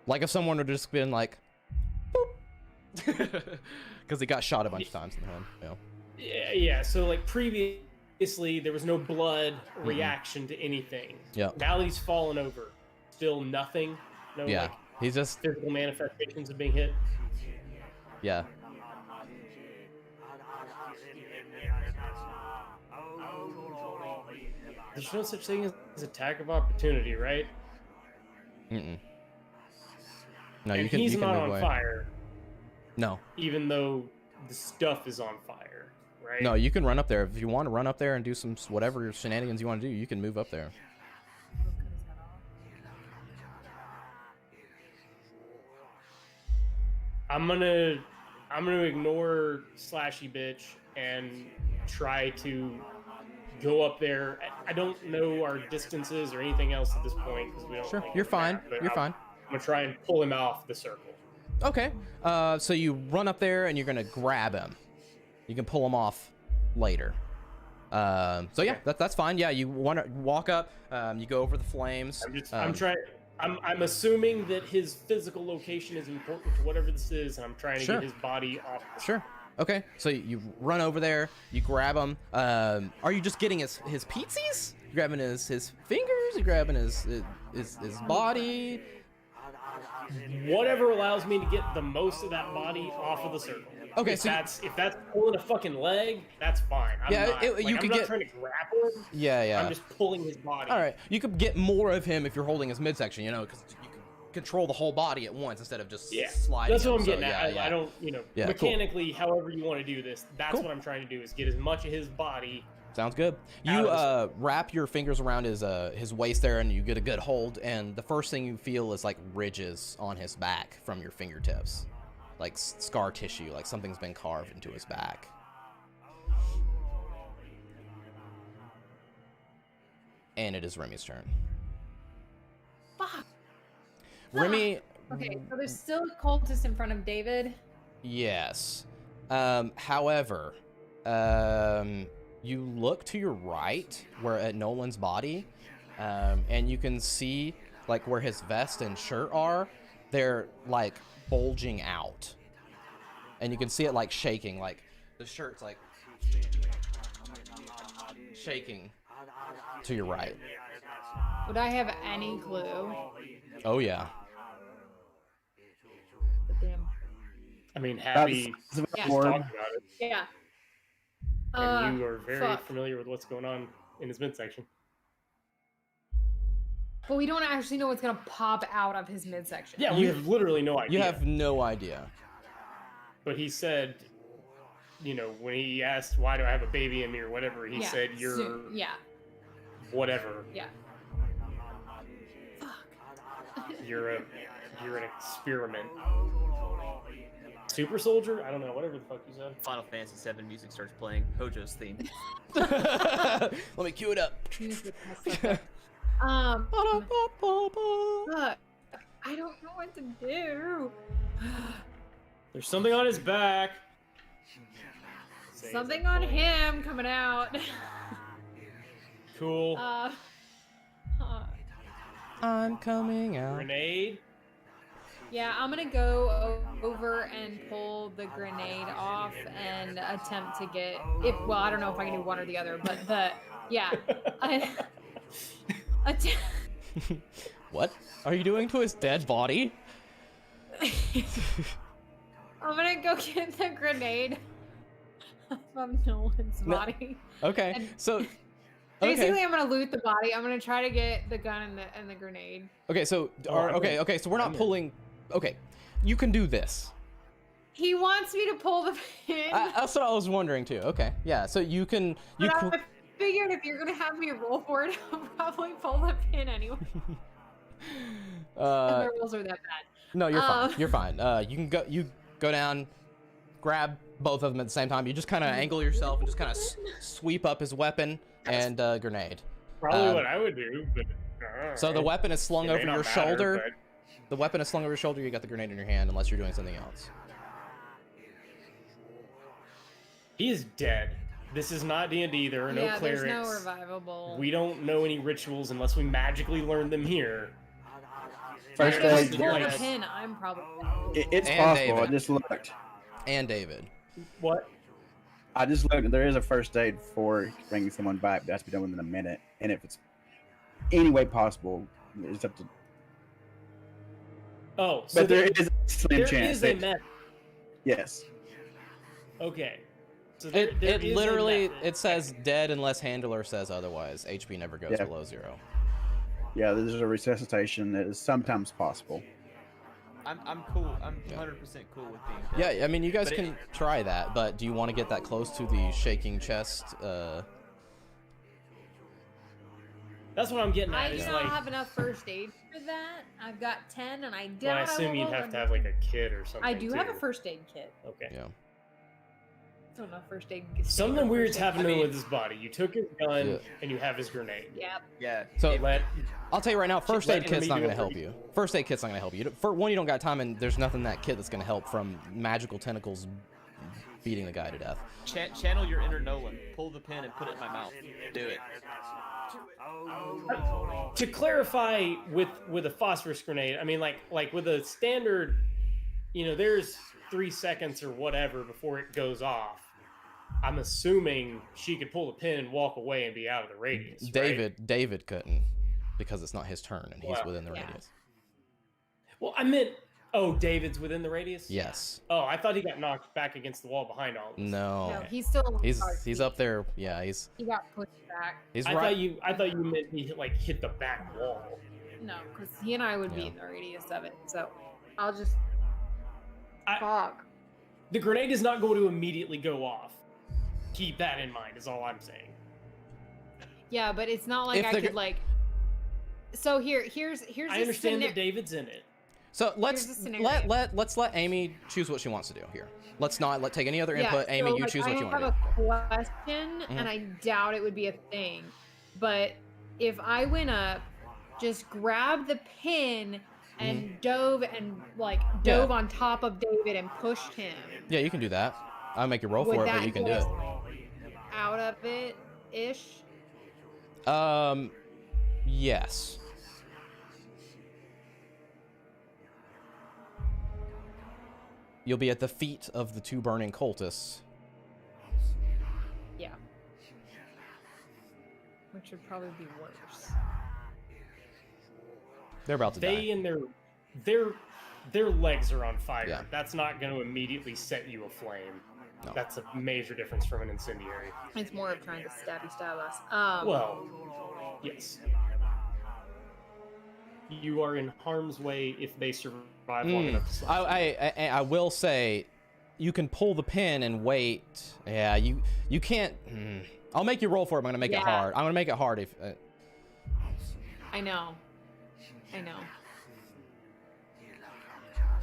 Like if someone would just been like, boop, because he got shot a bunch of times in the head.
Yeah. So like previously, there was no blood reaction to anything.
Yeah.
Now that he's fallen over, still nothing. No.
Yeah.
Like,
He's just
physical manifestations of being hit.
yeah.
There's no such thing as attack of opportunity, right?
Mm-mm. No,
And
you can.
he's
you can
not
move
on
away.
fire,
No.
even though the stuff is on fire, right?
No, you can run up there if you want to run up there and do some whatever shenanigans you want to do. You can move up there.
I'm gonna ignore Slashy Bitch and try to go up there. I don't know our distances or anything else at this point because we don't.
Sure,
really
you're
know
fine.
that, but
You're fine.
I'm gonna try and pull him off the circle.
Okay. So you run up there and you're gonna grab him. You can pull him off later. So yeah, that's fine. Yeah, you want to walk up. You go over the flames.
I'm trying. I'm assuming that his physical location is important to whatever this is, and I'm trying to
Sure.
get his body off.
Sure. Okay. So you run over there. You grab him. Are you just getting his pieces? You grabbing his fingers? You grabbing his body?
Whatever allows me to get the most of that body off of the circle.
Okay,
if
so
if that's pulling a fucking leg, that's fine. I'm
Yeah,
not,
you
I'm
could
not
get-
trying to grapple him.
Yeah.
I'm just pulling his body.
All right. You could get more of him if you're holding his midsection. You know, because you can control the whole body at once instead of just
Yeah.
sliding.
That's what I'm
him.
getting at. I don't,
Yeah,
mechanically, however you want to do this, that's
Cool.
what I'm trying to do, is get as much of his body.
Sounds good. You wrap your fingers around his waist there, and you get a good hold. And the first thing you feel is like ridges on his back from your fingertips, like scar tissue, like something's been carved into his back. And it is Remy's turn.
Fuck.
Remy.
Okay, so there's still a cultist in front of David.
Yes. However, you look to your right, where at Nolan's body, and you can see like where his vest and shirt are. They're like bulging out, and you can see it like shaking. Like the shirt's like shaking to your right.
Would I have any clue?
Oh yeah.
Damn.
I mean, Happy
That's
Yeah.
talked
Lord.
about it,
Yeah.
and you are very
fuck.
familiar with what's going on in his midsection.
But we don't actually know what's gonna pop out of his midsection.
Yeah, we have literally no idea.
You have no idea.
But he said, when he asked, why do I have a baby in me or whatever, he said, you're
yeah.
whatever.
Yeah. Fuck.
You're an experiment. Super soldier? I don't know, whatever the fuck you said.
Final Fantasy VII music starts playing. Hojo's theme.
Let me cue it up.
Music has stuff. Fuck. I don't know what to do.
There's something on his back.
Something on him coming out.
Cool.
I'm coming out.
Grenade?
Yeah, I'm gonna go over and pull the grenade off and attempt to get it. Well, I don't know if I can do one or the other, but
What are you doing to his dead body?
I'm gonna go get the grenade from Nolan's body.
Okay,
And-
so
Basically,
okay,
I'm gonna loot the body. I'm gonna try to get the gun and the grenade.
okay, so okay, so we're not pulling. Okay, you can do this.
He wants me to pull the pin.
That's what I was wondering too. Okay, yeah, so you can
But I figured if you're gonna have me roll for it, I'll probably pull the pin anyway. And the rolls are that bad.
No, you're fine. You're fine. You go down, grab both of them at the same time. You just kind of angle yourself and just kind of sweep up his weapon and grenade.
Probably what I would do, but...
So the weapon is slung
It may
over
not
your
matter,
shoulder.
but-
The weapon is slung over your shoulder. You got the grenade in your hand, unless you're doing something else.
He is dead. This is not D&D. There are no
Yeah,
clerics.
there's no revivable.
We don't know any rituals unless we magically learn them here.
First
If I
aid.
pull the
Yes.
pin, I'm probably.
It's
And
possible.
David.
I just looked.
And David.
What?
I just looked. There is a first aid for bringing someone back. That has to be done within a minute. And if it's any way possible, it's up to.
Oh, so
But there is a slim
there
chance.
is a
that-
method.
Yes.
Okay. So
It
there is a
literally
method.
it says dead unless handler says otherwise. HP never goes
Yeah.
below 0.
Yeah, there's a resuscitation that is sometimes possible.
I'm cool. I'm
Yeah.
100% cool with being dead.
Yeah, I mean you guys
But
can try that, but do you want to get that close to the shaking chest?
That's what I'm getting
I
at.
do
Is
not
like,
have enough first aid for that. I've got 10, and I doubt
well, I
I
assume
will
you'd
roll
have to
them.
have like a kit or something.
I do have a
too.
first aid kit.
Okay.
Yeah.
So enough first aid.
Something weird's happening
I mean-
with his body. You took his gun
Yeah.
and you have his grenade.
Yep.
Yeah.
So-
it-
Let
I'll tell you right now, first
let
aid kit's
me
not
do
going
it
to
for
help
you.
you. First aid kit's not going to help you. For one, you don't got time, and there's nothing in that kit that's going to help from magical tentacles beating the guy to death.
channel your inner Nolan. Pull the pin and put it in my mouth. Do it.
to clarify with a phosphorus grenade, I mean like with a standard, there's 3 seconds or whatever before it goes off. I'm assuming she could pull the pin and walk away and be out of the radius. right?
David couldn't because it's not his turn and he's
Wow.
within the
Yeah.
radius.
Well, I meant, David's within the radius.
Yes.
Oh, I thought he got knocked back against the wall behind all of us.
No.
No, he's still.
He's up there. Yeah,
He got pushed back.
he's
I
right.
thought you meant he hit the back wall.
No, because he and I would be
Yeah.
in the radius of it. So I'll just fuck.
The grenade is not going to immediately go off. Keep that in mind. Is all I'm saying.
Yeah, but it's not like
If
I
the
could like. So here's.
I understand that David's in it.
So
Here's the scenario.
let's let Amy choose what she wants to do here. Let's not take any other input.
Yeah,
Amy,
so,
you
like,
choose what you want to do.
I have a question, and I doubt it would be a thing. But if I went up, just grabbed the pin and dove on top of David and pushed him.
Yeah, you can do that. I'll make you roll
Would
for it, but
that
you can do
get
it.
us out of it ish?
Yes. You'll be at the feet of the two burning cultists.
Yeah. Which would probably be worse.
They're about to die.
They and their legs are on fire.
Yeah.
That's not going to immediately set you aflame.
No.
That's a major difference from an incendiary.
It's more of trying to stab us.
Well, yes. You are in harm's way if they survive long enough to slash you.
I will say, you can pull the pin and wait. Yeah, you can't. I'll make you roll for it. I'm gonna make it hard. I'm gonna make it hard if.
I know.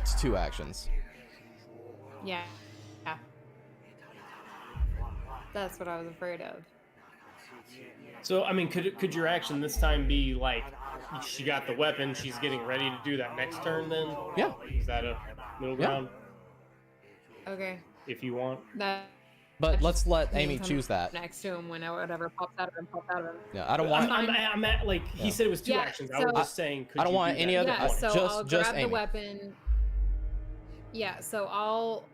It's 2 actions.
Yeah. That's what I was afraid of.
So, I mean, could your action this time be like, she got the weapon, she's getting ready to do that next turn then?
Yeah.
Is that a middle ground?
Okay.
If you want.
But let's let Amy choose that.
Next to him when whatever pops out of him,
Yeah, I don't want.
I'm at, like, he said it was 2 actions. I was just saying, could
I don't
you
want
do
any
that?
other.
Yeah, so
just
I'll
just
grab
Amy.
the weapon. Yeah, so I'll.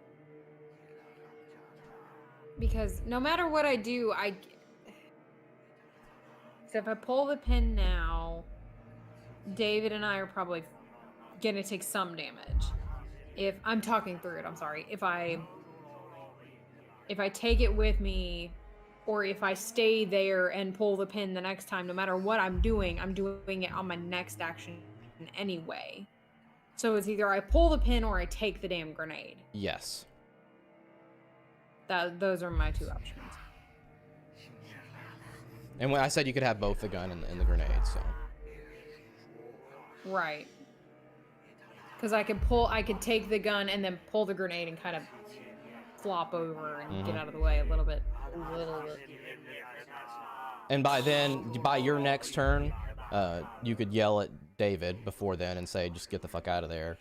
Because no matter what I do, so if I pull the pin now, David and I are probably gonna take some damage. If I'm talking through it, I'm sorry. If I take it with me, or if I stay there and pull the pin the next time, no matter what I'm doing it on my next action anyway. So it's either I pull the pin or I take the damn grenade.
Yes.
Those are my 2 options.
And when I said you could have both the gun and the grenade, so.
Right. Because I could take the gun and then pull the grenade and kind of flop over and get out of the way a little bit.
And by your next turn, you could yell at David before then and say, just get the fuck out of there.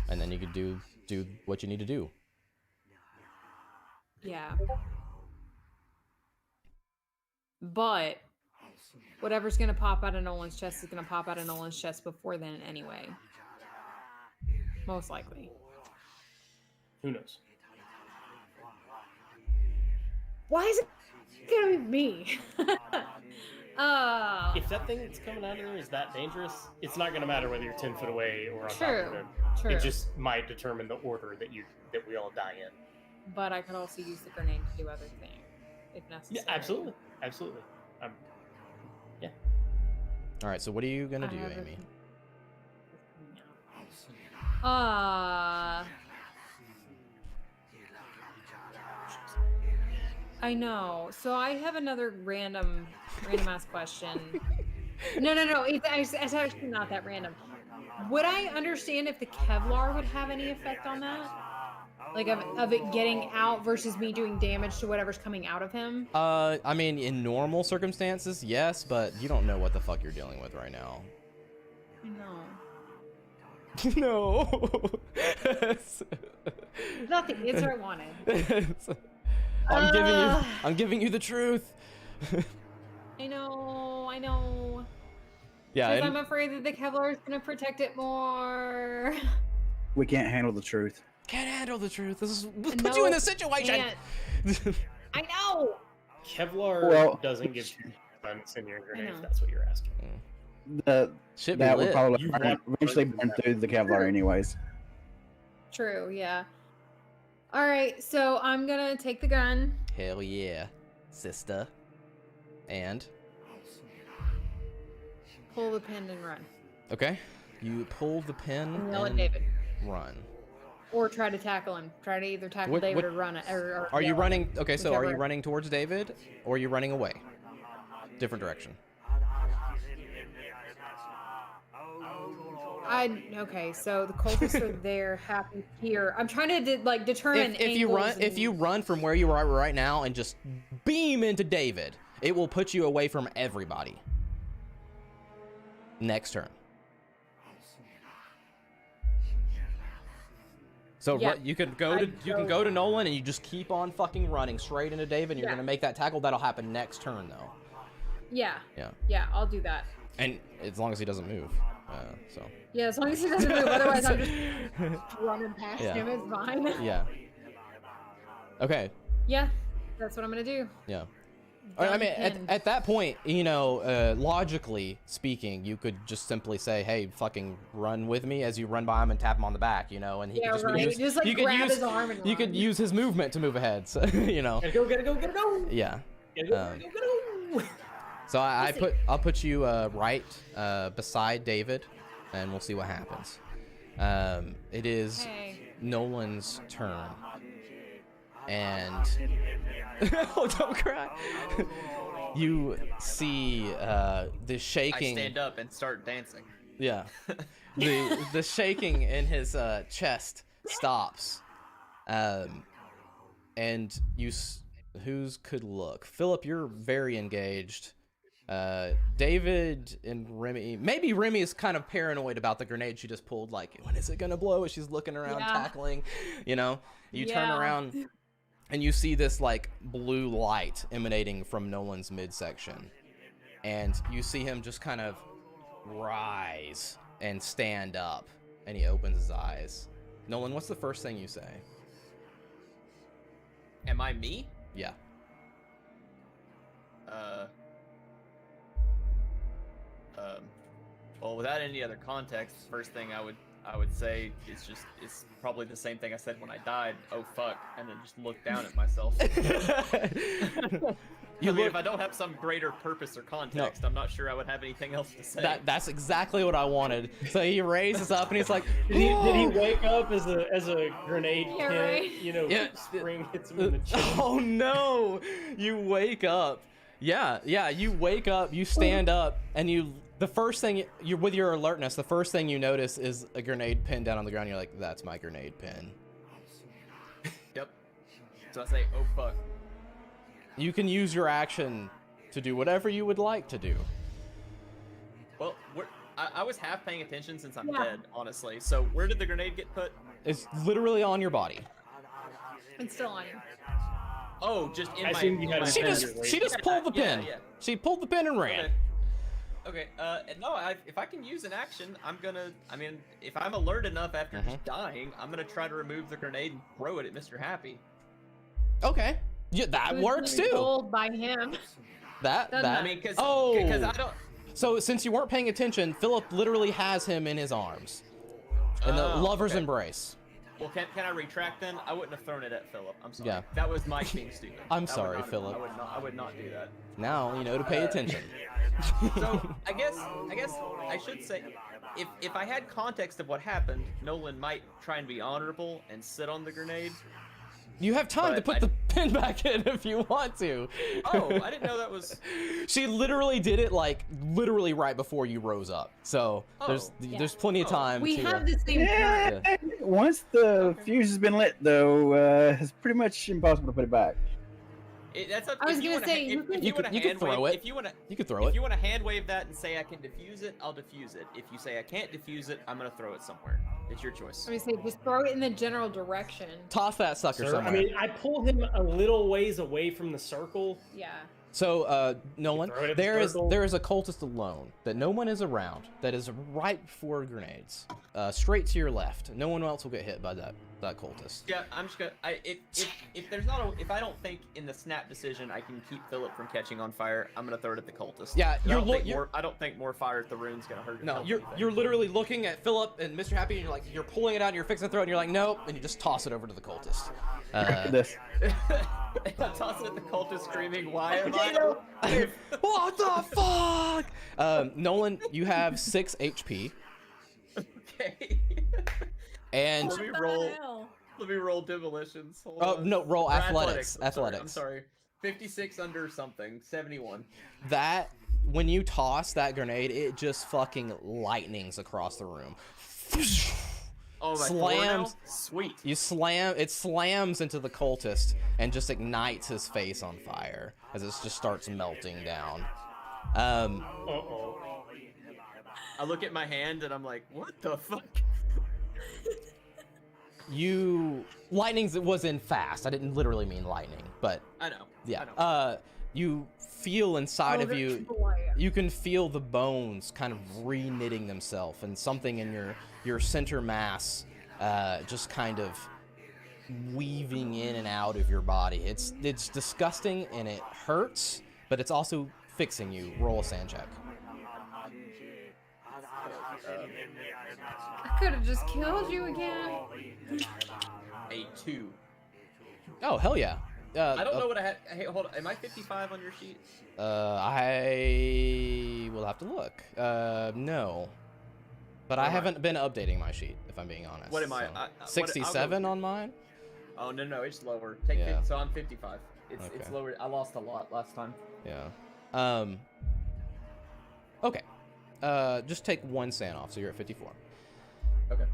And then you could do what you need to do.
Yeah. But whatever's going to pop out of Nolan's chest is going to pop out of Nolan's chest before then anyway. Most likely.
Who knows?
Why is it going to be me?
If that thing that's coming out of there is that dangerous, it's not going to matter whether you're 10 foot away or on top of it.
True.
It just might determine the order that we all die in.
But I could also use the grenade to do other things if necessary.
Yeah, absolutely. Absolutely. Yeah.
All right, so what are you going to do, Amy?
I know. So I have another random ass question. No. It's actually not that random. Would I understand if the Kevlar would have any effect on that? Like of it getting out versus me doing damage to whatever's coming out of him?
I mean, in normal circumstances, yes, but you don't know what the fuck you're dealing with right now.
No.
No.
Not the answer I wanted.
I'm giving you the truth.
I know.
Yeah.
Because I'm afraid that the Kevlar is going to protect it more.
We can't handle the truth.
Can't handle the truth. This put you in this situation.
I know.
Kevlar doesn't give guns in your grenade. If that's what you're asking.
That would
lit.
probably eventually burn through the Kevlar anyways.
True. Yeah. All right. So I'm gonna take the gun.
Hell yeah, sister. And
Pull the pin and run.
Okay. You pull the pin
And yell at
and
David.
run.
Or try to tackle him. Try to either tackle David or run. Or
Are you
yell at
running?
him,
Okay, so are you
whichever.
running towards David, or are you running away? Different direction.
Okay, so the cultists are there, happy here. I'm trying to determine
If you run,
angles
if you run from where you are right now and just beam into David, it will put you away from everybody. Next turn. So
Yeah.
you can go to Nolan and you just keep on fucking running straight into David. And you're gonna make that tackle. That'll happen next turn though.
Yeah.
Yeah.
Yeah, I'll do that.
And as long as he doesn't move. So.
Yeah, as long as he doesn't move. Otherwise, I'm just running past
Yeah.
him. It's fine.
Yeah. Okay.
Yeah, that's what I'm gonna do.
Yeah. I mean, at that point, you know, logically speaking, you could just simply say, "Hey, fucking run with me," as you run by him and tap him on the back, you know, and he
Yeah,
could just
right.
use,
Just, like,
you could
grab
use,
his arm and
you
run.
could use his movement to move ahead, so, you know.
Gotta go.
Yeah.
Gotta go.
So I'll put you right beside David, and we'll see what happens. It is
Okay.
Nolan's turn, and oh, don't cry. You see the shaking.
I stand up and start dancing.
Yeah. The shaking in his chest stops. And whose could look? Philip, you're very engaged. David and Remy, maybe Remy is kind of paranoid about the grenade she just pulled. Like, when is it gonna blow? As she's looking around, tackling, you know. You turn around, and you see this like blue light emanating from Nolan's midsection, and you see him just kind of rise and stand up, and he opens his eyes. Nolan, what's the first thing you say?
Am I me?
Yeah.
Well, without any other context, first thing I would say is it's probably the same thing I said when I died. Oh fuck, and then just look down at myself. If I don't have some greater purpose or context, I'm not sure I would have anything else to say.
That's exactly what I wanted. So he raises up and he's like,
Did he wake up as a grenade
Yeah,
pin?
right.
You know,
Yeah.
spring hits him in the chin.
Oh no! You wake up. Yeah, you wake up, you stand up, and the first thing, you're with your alertness, the first thing you notice is a grenade pin down on the ground. You're like, that's my grenade pin.
Yep. So I say, oh fuck.
You can use your action to do whatever you would like to do.
Well, I was half paying attention since I'm dead, honestly. So where did the grenade get put?
It's literally on your body.
It's still on you.
Oh, just in
I
my.
assumed you had
my
a
She
pin.
just pulled the pin.
Yeah.
She pulled the pin and ran.
Okay. No. If I can use an action, I'm gonna. I mean, if I'm alert enough after just dying, I'm gonna try to remove the grenade and throw it at Mr. Happy.
Okay. Yeah, that
It was
works
really
too.
bold by him.
That.
I mean, because
Oh.
I don't.
So since you weren't paying attention, Philip literally has him in his arms, in the
Oh,
lover's
okay.
embrace.
Well, can I retract then? I wouldn't have thrown it at Philip. I'm sorry.
Yeah.
That was my being stupid.
I'm
I would
sorry,
not-
Philip.
I would not do that.
Now you know to pay attention.
So I guess I should say, if I had context of what happened, Nolan might try and be honorable and sit on the grenade.
You have time to
But
put the pin back in if you want to.
Oh, I didn't know that was.
She literally did it like literally right before you rose up. So there's
Yeah.
there's plenty of time
We
to.
have the same turn.
Yeah. Once the fuse has been lit, though, it's pretty much impossible to put it back.
That's up.
I was
if you
gonna
wanna
say,
ha-
you
if,
can-
if you want to
you can
hand
throw
wave,
it.
if you want to.
You could throw
If
it.
you want to hand wave that and say I can defuse it, I'll defuse it. If you say I can't defuse it, I'm gonna throw it somewhere. It's your choice.
Let me say, just throw it in the general direction.
Toss that sucker
Sir,
somewhere.
I mean, I pulled him a little ways away from the circle.
Yeah.
So, Nolan,
Throw it at the
there
circle.
is a cultist alone that no one is around. That is right before grenades, straight to your left. No one else will get hit by that cultist.
Yeah, I'm just gonna. If if I don't think in the snap decision I can keep Philip from catching on fire, I'm gonna throw it at the cultist.
Yeah,
I don't think more fire at the rune's gonna hurt.
No,
help
you're
anything.
literally looking at Philip and Mr. Happy, and you're pulling it out, and you're fixing to throw it, and you're like, nope, and you just toss it over to the cultist.
This.
I'm tossing at the cultist screaming, why am I alive?
What the fuck? Nolan, you have 6 HP.
Okay.
And
Let me roll demolitions. Hold
oh
on.
no, roll
Or
athletics.
I'm sorry. 56 under something. 71.
That when you toss that grenade, it just fucking lightnings across the room.
Oh my
Slams.
Sweet.
You slam. It slams into the cultist and just ignites his face on fire as it just starts melting down.
Uh-oh.
I look at my hand and I'm like, what the fuck?
Lightning's was in fast. I didn't literally mean lightning, but
I know.
yeah.
I know.
You feel inside of you. You can feel the bones kind of re-knitting themselves, and something in your center mass just kind of weaving in and out of your body. It's disgusting and it hurts, but it's also fixing you. Roll a sand check.
I could have just killed you again.
A 2.
Oh hell yeah!
I don't know what I had. Hey, hold on. Am I 55 on your sheet?
I will have to look. No. But I haven't been updating my sheet, if I'm being honest.
What am I?
So. 67 on mine?
Oh, no, it's lower. Take
Yeah.
So I'm 55. It's
Okay.
lower. I lost a lot last time.
Yeah. Okay. Just take 1 sand off, so you're at 54.
Okay.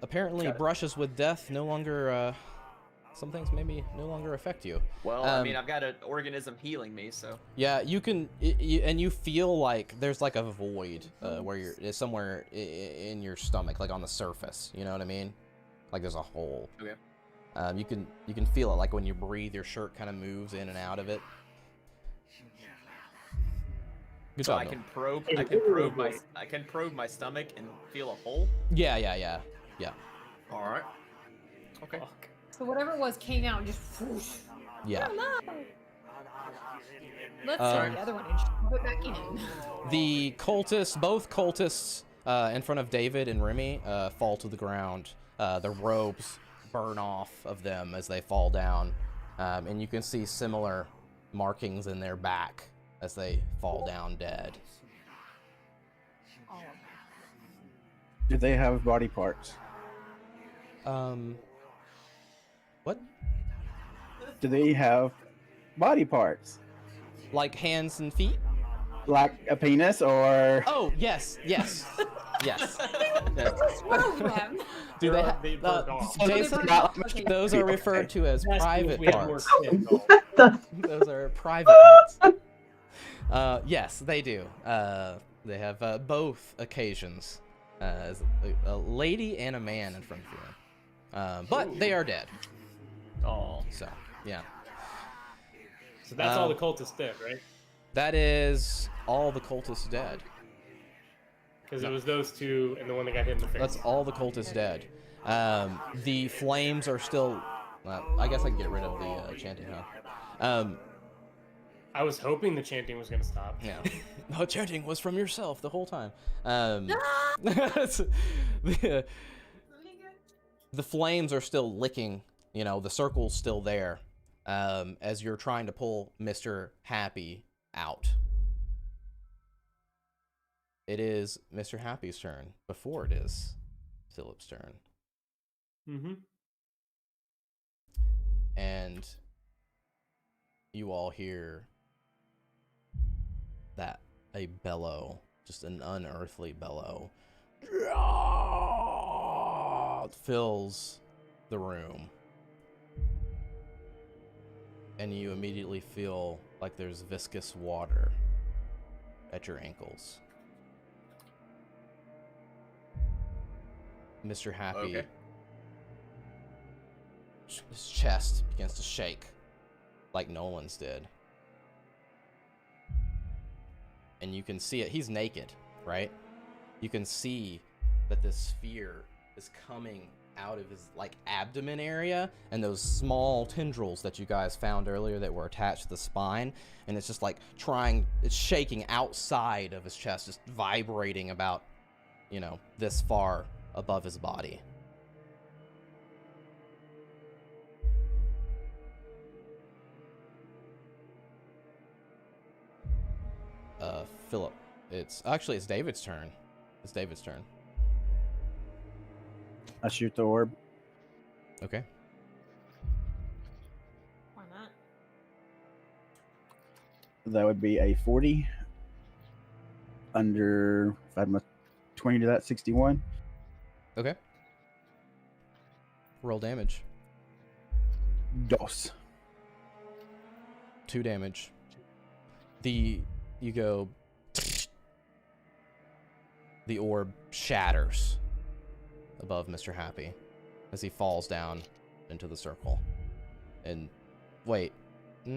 Apparently,
Got it.
brushes with death no longer, some things maybe no longer affect you.
Well, I mean, I've got an organism healing me, so.
Yeah, you can, and you feel like there's like a void where it's somewhere in your stomach, like on the surface. You know what I mean? Like there's a hole.
Okay.
You can feel it, like when you breathe, your shirt kind of moves in and out of it. Good
So
job,
I
Noel.
can probe my stomach and feel a hole.
Yeah.
All right. Okay.
So whatever it was came out and just whoosh.
Yeah.
Let's start the other one and shove it back in.
The cultists, both cultists in front of David and Remy, fall to the ground. The robes burn off of them as they fall down. And you can see similar markings in their back as they fall down dead.
Do they have body parts?
What?
Do they have body parts?
Like hands and feet?
Like a penis or?
Oh, yes. Yes.
What's wrong with them?
Do they
They
have...
burned off.
Jason,
Okay.
those are referred to as
Ask me if
private
we had more
parts.
skin, though.
Those are private parts. Yes, they do. They have both occasions. As a lady and a man in front of you. But they are dead.
Oh.
So, yeah.
So that's all the cultists did, right?
That is all the cultists dead.
Because it was those two and the one that got hit in the face.
That's all the cultists dead. The flames are still... I guess I can get rid of the chanting, huh?
I was hoping the chanting was going to stop.
Yeah. No, chanting was from yourself the whole time. The flames are still licking, the circle's still there, as you're trying to pull Mr. Happy out. It is Mr. Happy's turn before it is Philip's turn.
Mm-hmm.
And you all hear that a bellow, just an unearthly bellow, fills the room. And you immediately feel like there's viscous water at your ankles. Mr. Happy,
Okay.
his chest begins to shake like Nolan's did. And you can see it. He's naked, right? You can see that this sphere is coming out of his abdomen area, and those small tendrils that you guys found earlier that were attached to the spine, and it's just it's shaking outside of his chest, just vibrating about, this far above his body. Philip. It's David's turn. It's David's turn.
I shoot the orb.
Okay.
Why not?
That would be a 40. Under, if I add my 20 to that, 61.
Okay. Roll damage.
Dos.
2 damage. You go. The orb shatters above Mr. Happy as he falls down into the circle. And wait. I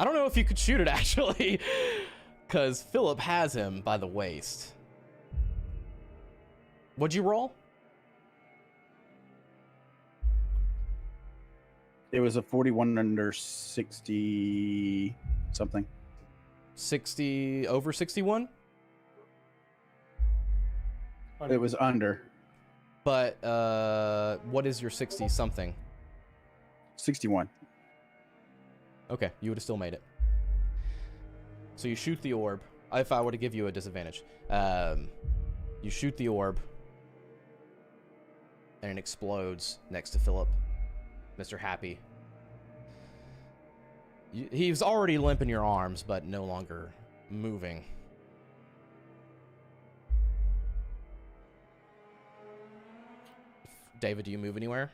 don't know if you could shoot it actually. Because Philip has him by the waist. What'd you roll?
It was a 41 under 60 something.
60 over 61?
It was under.
But what is your 60 something?
61.
Okay, you would have still made it. So you shoot the orb. If I were to give you a disadvantage. You shoot the orb. And it explodes next to Philip. Mr. Happy. He was already limp in your arms, but no longer moving. David, do you move anywhere?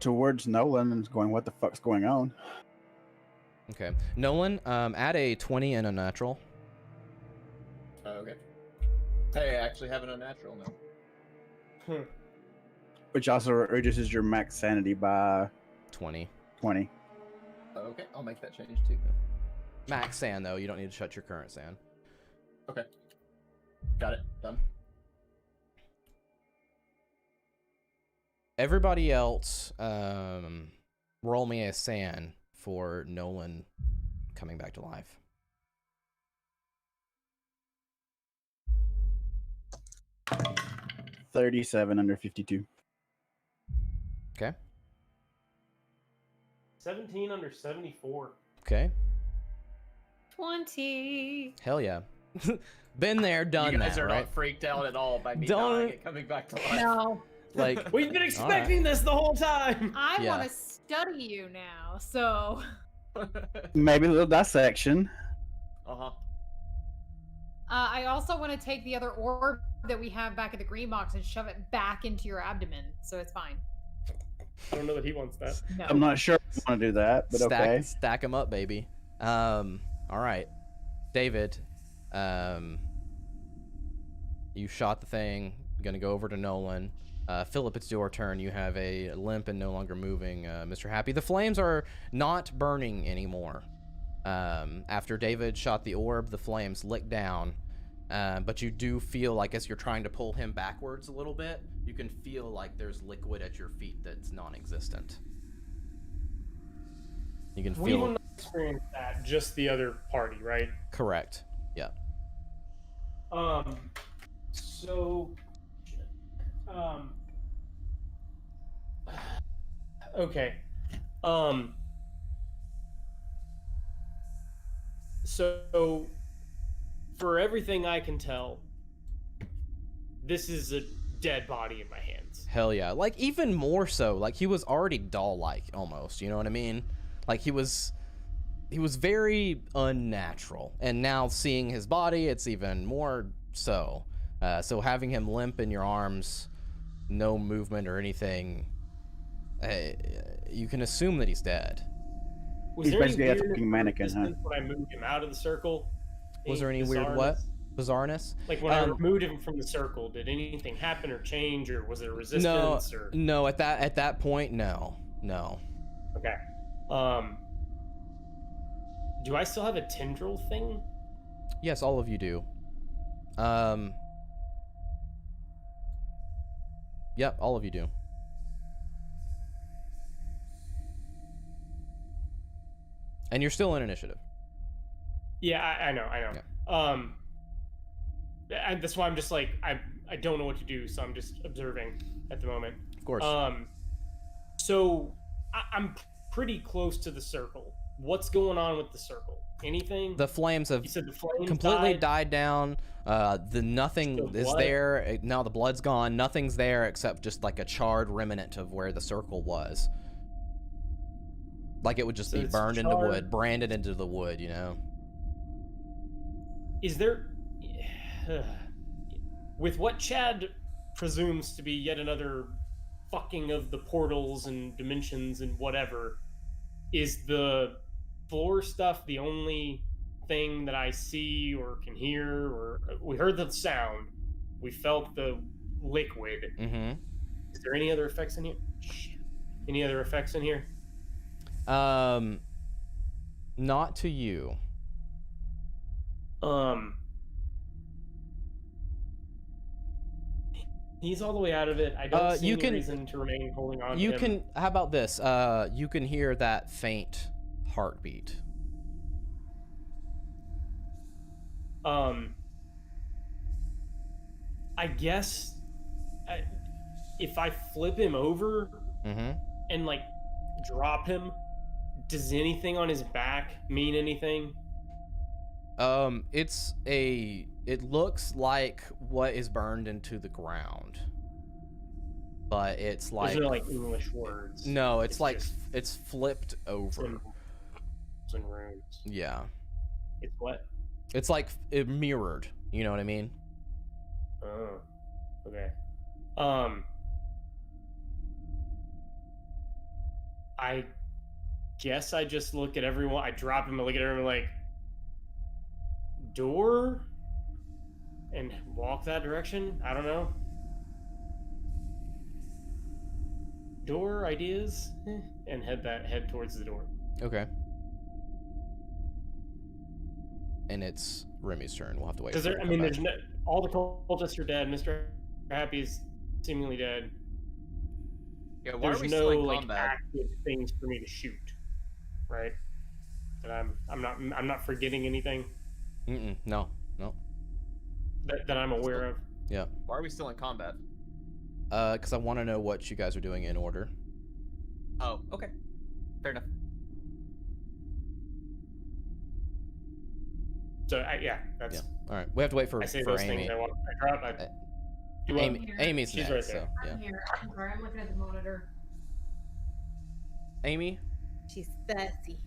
Towards Nolan and going, what the fuck's going on?
Okay. Nolan, add a 20 and a natural.
Okay. Hey, I actually have an unnatural now.
Which also reduces your max sanity by
20.
20.
Okay, I'll make that change too.
Max sand, though. You don't need to shut your current sand.
Okay. Got it. Done.
Everybody else, roll me a sand for Nolan coming back to life.
$37 under 52.
Okay.
17 under 74.
Okay.
20.
Hell yeah. Been there, done
You guys
that,
are
right?
not freaked out at all by me
Don't-
dying and coming back to life.
No.
Like,
We've been expecting this the whole time.
I
Yeah.
want to study you now, so.
Maybe a little dissection.
Uh-huh.
I also want to take the other orb that we have back at the green box and shove it back into your abdomen, so it's fine.
I don't know that he wants that.
No.
I'm not sure if I want to do that, but okay.
Stack them up, baby. All right. David, you shot the thing. Gonna go over to Nolan. Philip, it's your turn. You have a limp and no longer moving Mr. Happy. The flames are not burning anymore. After David shot the orb, the flames licked down. But you do feel like as you're trying to pull him backwards a little bit, you can feel like there's liquid at your feet that's non-existent. You can
We
feel...
will not experience that, just the other party, right?
Correct. Yeah.
So, okay. So, for everything I can tell, this is a dead body in my hands.
Hell yeah. Like, even more so. Like, he was already doll-like, almost. You know what I mean? Like, he was very unnatural. And now seeing his body, it's even more so. So having him limp in your arms, no movement or anything, you can assume that he's dead.
Was
He's
there any
basically a
weirdness
fucking mannequin, huh?
when I moved him out of the circle?
Was there any weird what? Bizarreness?
Like when I removed him from the circle, did anything happen or change, or was there resistance?
No. At that point, no.
Okay. Do I still have a tendril thing?
Yes, all of you do. Yep, all of you do. And you're still in initiative.
Yeah, I know.
Yeah.
And that's why I'm just like I don't know what to do, so I'm just observing at the moment.
Of course.
So I'm pretty close to the circle. What's going on with the circle? Anything?
The flames have
You said the flames
completely
died?
died down. The nothing
The
is
blood?
there. Now the blood's gone. Nothing's there except just like a charred remnant of where the circle was. Like it would just
So
be
it's
burned into
charred.
wood, branded into the wood, you know?
Is there, with what Chad presumes to be yet another fucking of the portals and dimensions and whatever, is the floor stuff the only thing that I see or can hear? Or we heard the sound, we felt the liquid.
Mm-hmm.
Is there any other effects in here? Shit. Any other effects in here?
Not to you.
He's all the way out of it. I don't see
you
any
can-
reason to remain holding on
You
to him.
can. How about this? You can hear that faint heartbeat.
I guess if I flip him over
Mm-hmm.
and like drop him, does anything on his back mean anything?
It looks like what is burned into the ground, but it's like
There's no like English words.
no, it's like
just
it's flipped over.
symbols and runes.
Yeah,
It's what?
it's like it mirrored. You know what I mean?
Oh, okay. I guess I just look at everyone. I drop him and look at everyone like, door, and walk that direction. I don't know. Door ideas, and head towards the door.
Okay. And it's Remy's turn. We'll have to wait.
Because
for
there,
him
I
to
mean,
come
there's no, all the cultists are dead. Mr. Happy is seemingly dead.
Yeah, why
There's
are we
no
still in
like
combat?
active things for me to shoot, right? And I'm not forgetting anything
back. No.
that I'm aware of.
Yeah.
Why are we still in combat?
Because I want to know what you guys are doing in order.
Oh, okay. Fair enough.
So yeah, that's.
Yeah. All right. We have to wait for
I say
for
those
Amy.
things I want. I drop. You want-
Amy's
She's
next.
right
So
there.
yeah.
I'm here. I'm sorry. I'm looking at the monitor.
Amy,
She's sassy.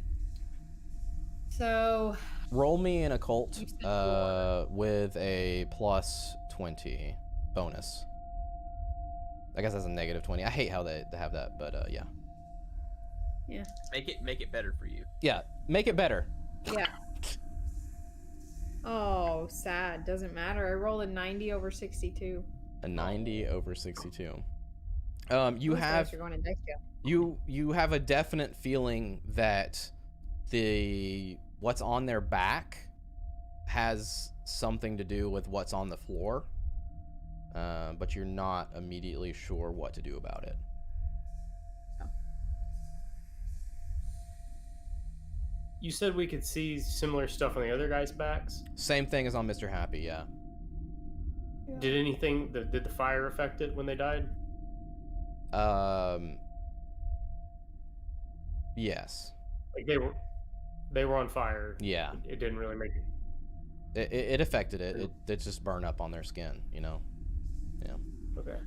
So
roll me an occult
You said
with a plus 20 bonus. I guess that's a negative 20. I hate how they have that, but yeah.
Make it better for you.
Yeah, make it better.
yeah. Oh, sad. Doesn't matter. I rolled a 90 over 62.
A 90 over 62. You
Those dice
have
are going in dice jail.
you have a definite feeling that what's on their back has something to do with what's on the floor, but you're not immediately sure what to do about it.
You said we could see similar stuff on the other guys' backs.
Same thing as on Mr. Happy, yeah.
Did anything? Did the fire affect it when they died?
Yes.
Like they were on fire.
Yeah.
It didn't really make it.
It affected it. It just burned up on their skin, you know? Yeah.
Okay.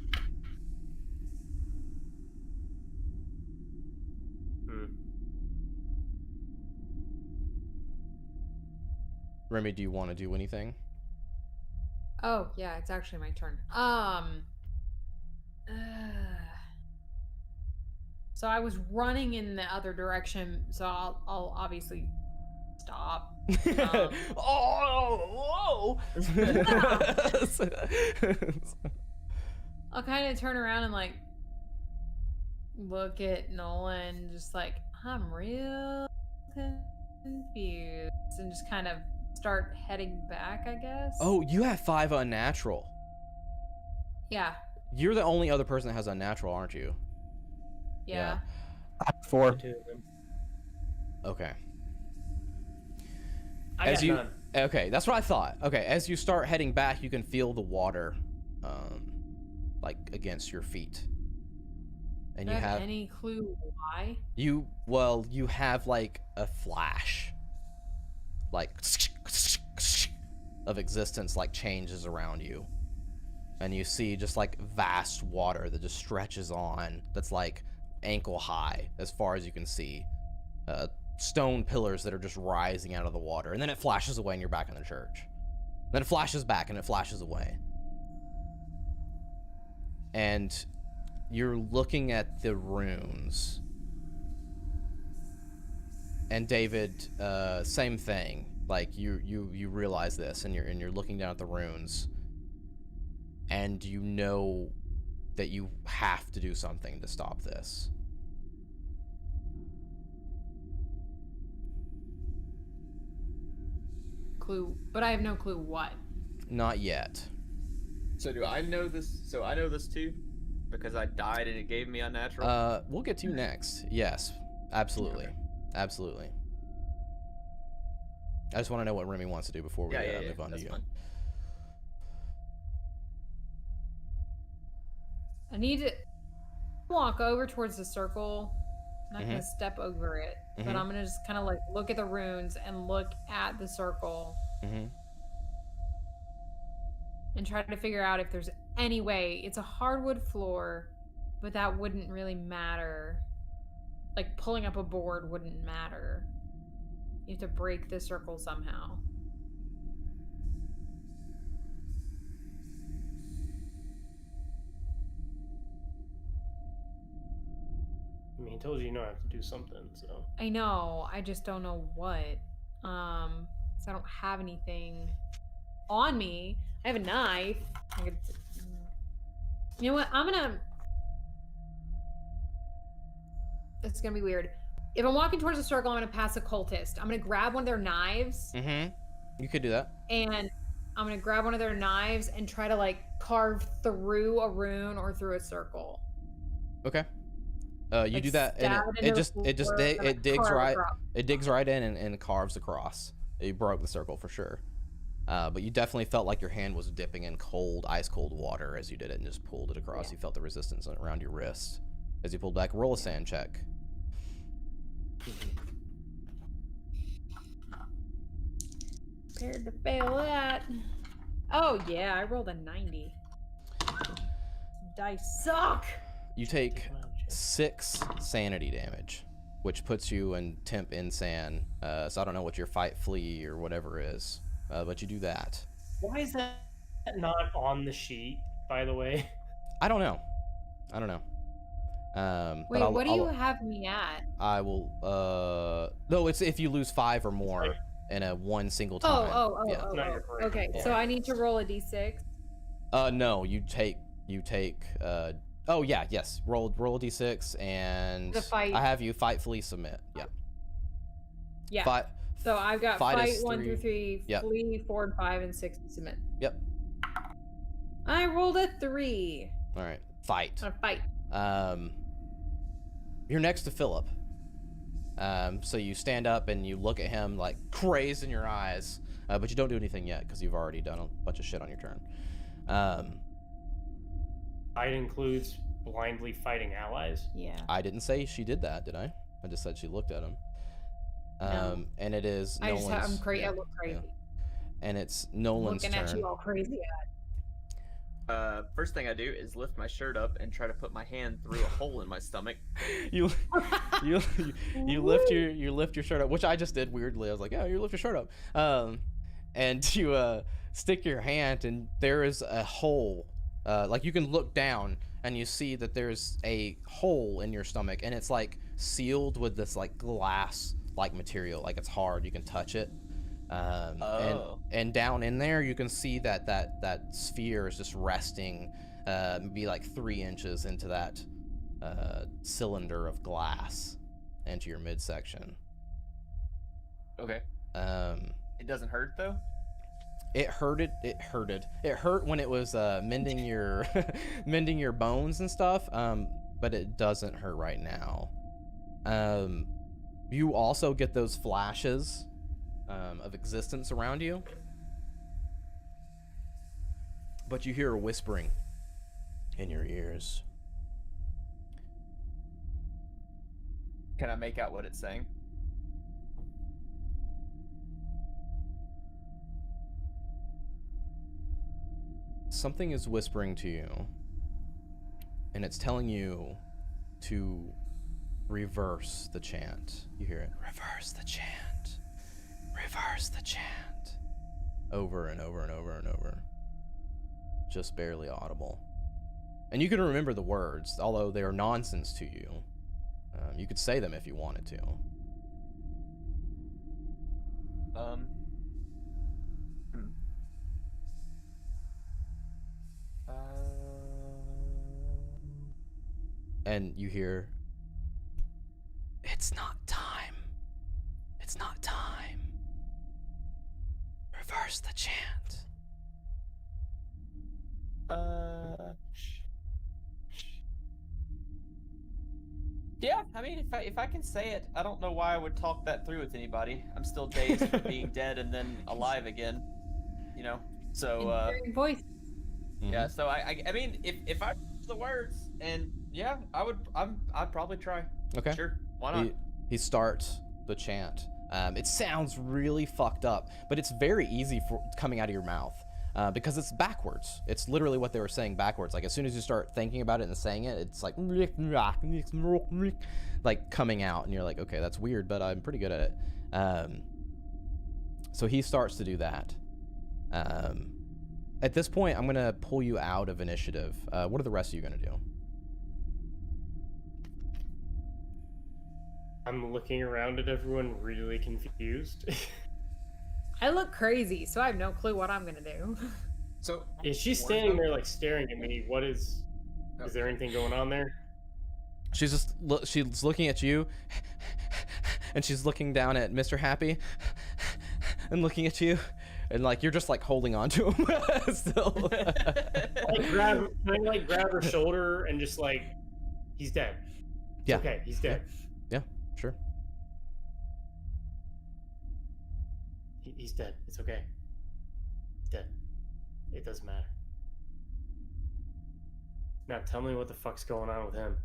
Remy, do you want to do anything?
Oh, yeah, it's actually my turn. So I was running in the other direction, so I'll obviously stop.
Oh, whoa!
I'll kind of turn around and like look at Nolan, just like I'm real confused, and just kind of start heading back, I guess.
Oh, you have 5 unnatural.
Yeah.
You're the only other person that has unnatural, aren't you?
Yeah.
4.
Two of them.
Okay.
I got none.
Okay, that's what I thought. Okay, as you start heading back, you can feel the water, like against your feet. And
Do
you
I have
have
any clue why?
you have like a flash, like of existence, like changes around you, and you see just like vast water that just stretches on, that's like ankle high as far as you can see, stone pillars that are just rising out of the water, and then it flashes away and you're back in the church. Then it flashes back and it flashes away, and you're looking at the runes. And David, same thing. Like you realize this, and you're looking down at the runes, and you know that you have to do something to stop this.
Clue, but I have no clue what.
Not yet.
So do I know this? So I know this too, because I died and it gave me unnatural.
We'll get to you next. Yes, absolutely, absolutely. I just want to know what Remy wants to do before we move on to you.
Fine.
I need to walk over towards the circle. I'm not gonna step over it, but I'm gonna just kind of like look at the runes and look at the circle and try to figure out if there's any way. It's a hardwood floor, but that wouldn't really matter. Like pulling up a board wouldn't matter. You have to break the circle somehow.
I mean, he told you don't have to do something, so.
I know. I just don't know what. So I don't have anything on me. I have a knife. I could. You know what? It's gonna be weird. If I'm walking towards a circle, I'm gonna pass a cultist. I'm gonna grab one of their knives.
You could do that.
And I'm gonna grab one of their knives and try to like carve through a rune or through a circle.
Okay. You
Like,
do that, and
stab
it digs
carve
right.
across.
It digs right in and carves across. You broke the circle for sure. But you definitely felt like your hand was dipping in cold, ice cold water as you did it and just pulled it across.
Yeah.
You felt the resistance around your wrist as you pulled back. Roll a sand check.
Prepared to fail that. Oh yeah, I rolled a 90. Dice suck.
You take 6 sanity damage, which puts you in temp insan. So I don't know what your fight, flee, or whatever is, but you do that.
Why is that not on the sheet, by the way?
I don't know.
Wait,
but
what do you have me at?
I will. No, it's if you lose 5 or more in a one single time.
Okay, so I need to roll a d6.
No, you take. Oh yeah, yes. Roll a d6 and
The fight.
I have you fight, flee, submit. Yeah.
Yeah.
Fight.
So I've got
Fight
fight
is
1
3.
through 3,
Yep.
flee 4 and 5, and 6 and submit.
Yep.
I rolled a 3.
All right. Fight.
On a fight.
You're next to Philip. So you stand up and you look at him like crazed in your eyes, but you don't do anything yet because you've already done a bunch of shit on your turn.
Fight includes blindly fighting allies.
Yeah.
I didn't say she did that, did I? I just said she looked at him.
No.
And it is
I
Nolan's.
just I'm crazy. I look crazy.
And it's Nolan's
Looking
turn.
at you all crazy.
First thing I do is lift my shirt up and try to put my hand through a hole in my stomach.
you lift your shirt up, which I just did weirdly. I was like, "Yeah, you lift your shirt up," and you stick your hand, and there is a hole. Like you can look down and you see that there's a hole in your stomach, and it's like sealed with this like glass like material. Like it's hard, you can touch it. And down in there you can see that sphere is just resting maybe like 3 inches into that cylinder of glass into your midsection.
Okay. It doesn't hurt though?
It hurted. It hurt when it was mending your mending your bones and stuff, but it doesn't hurt right now. You also get those flashes of existence around you, but you hear a whispering in your ears.
Can I make out what it's saying?
Something is whispering to you, and it's telling you to reverse the chant. You hear it. Reverse the chant. Reverse the chant. Over and over and over and over. Just barely audible. And you can remember the words, although they are nonsense to you. You could say them if you wanted to. And you hear, it's not time. It's not time. Reverse the chant.
Yeah, I mean, if I can say it, I don't know why I would talk that through with anybody. I'm still dazed from being dead and then alive again, you know. So
Endearing voice.
yeah. So I mean, if I the words, and yeah, I'd probably try.
Okay.
Sure. Why not?
He starts the chant. It sounds really fucked up, but it's very easy for coming out of your mouth. Because it's backwards. It's literally what they were saying backwards. Like as soon as you start thinking about it and saying it, it's like coming out, and you're like, okay, that's weird, but I'm pretty good at it. So he starts to do that. At this point, I'm gonna pull you out of initiative. What are the rest of you gonna do?
I'm looking around at everyone really confused.
I look crazy, so I have no clue what I'm gonna do.
So
Is she standing there like staring at me? What is there anything going on there?
She's just she's looking at you, and she's looking down at Mr. Happy, and looking at you, and like you're just like holding on to him still.
Can I grab her shoulder and just like, he's dead. It's
Yeah.
okay, he's dead.
Yeah, sure.
He's dead. It's okay. He's dead. It doesn't matter. Now tell me what the fuck's going on with him.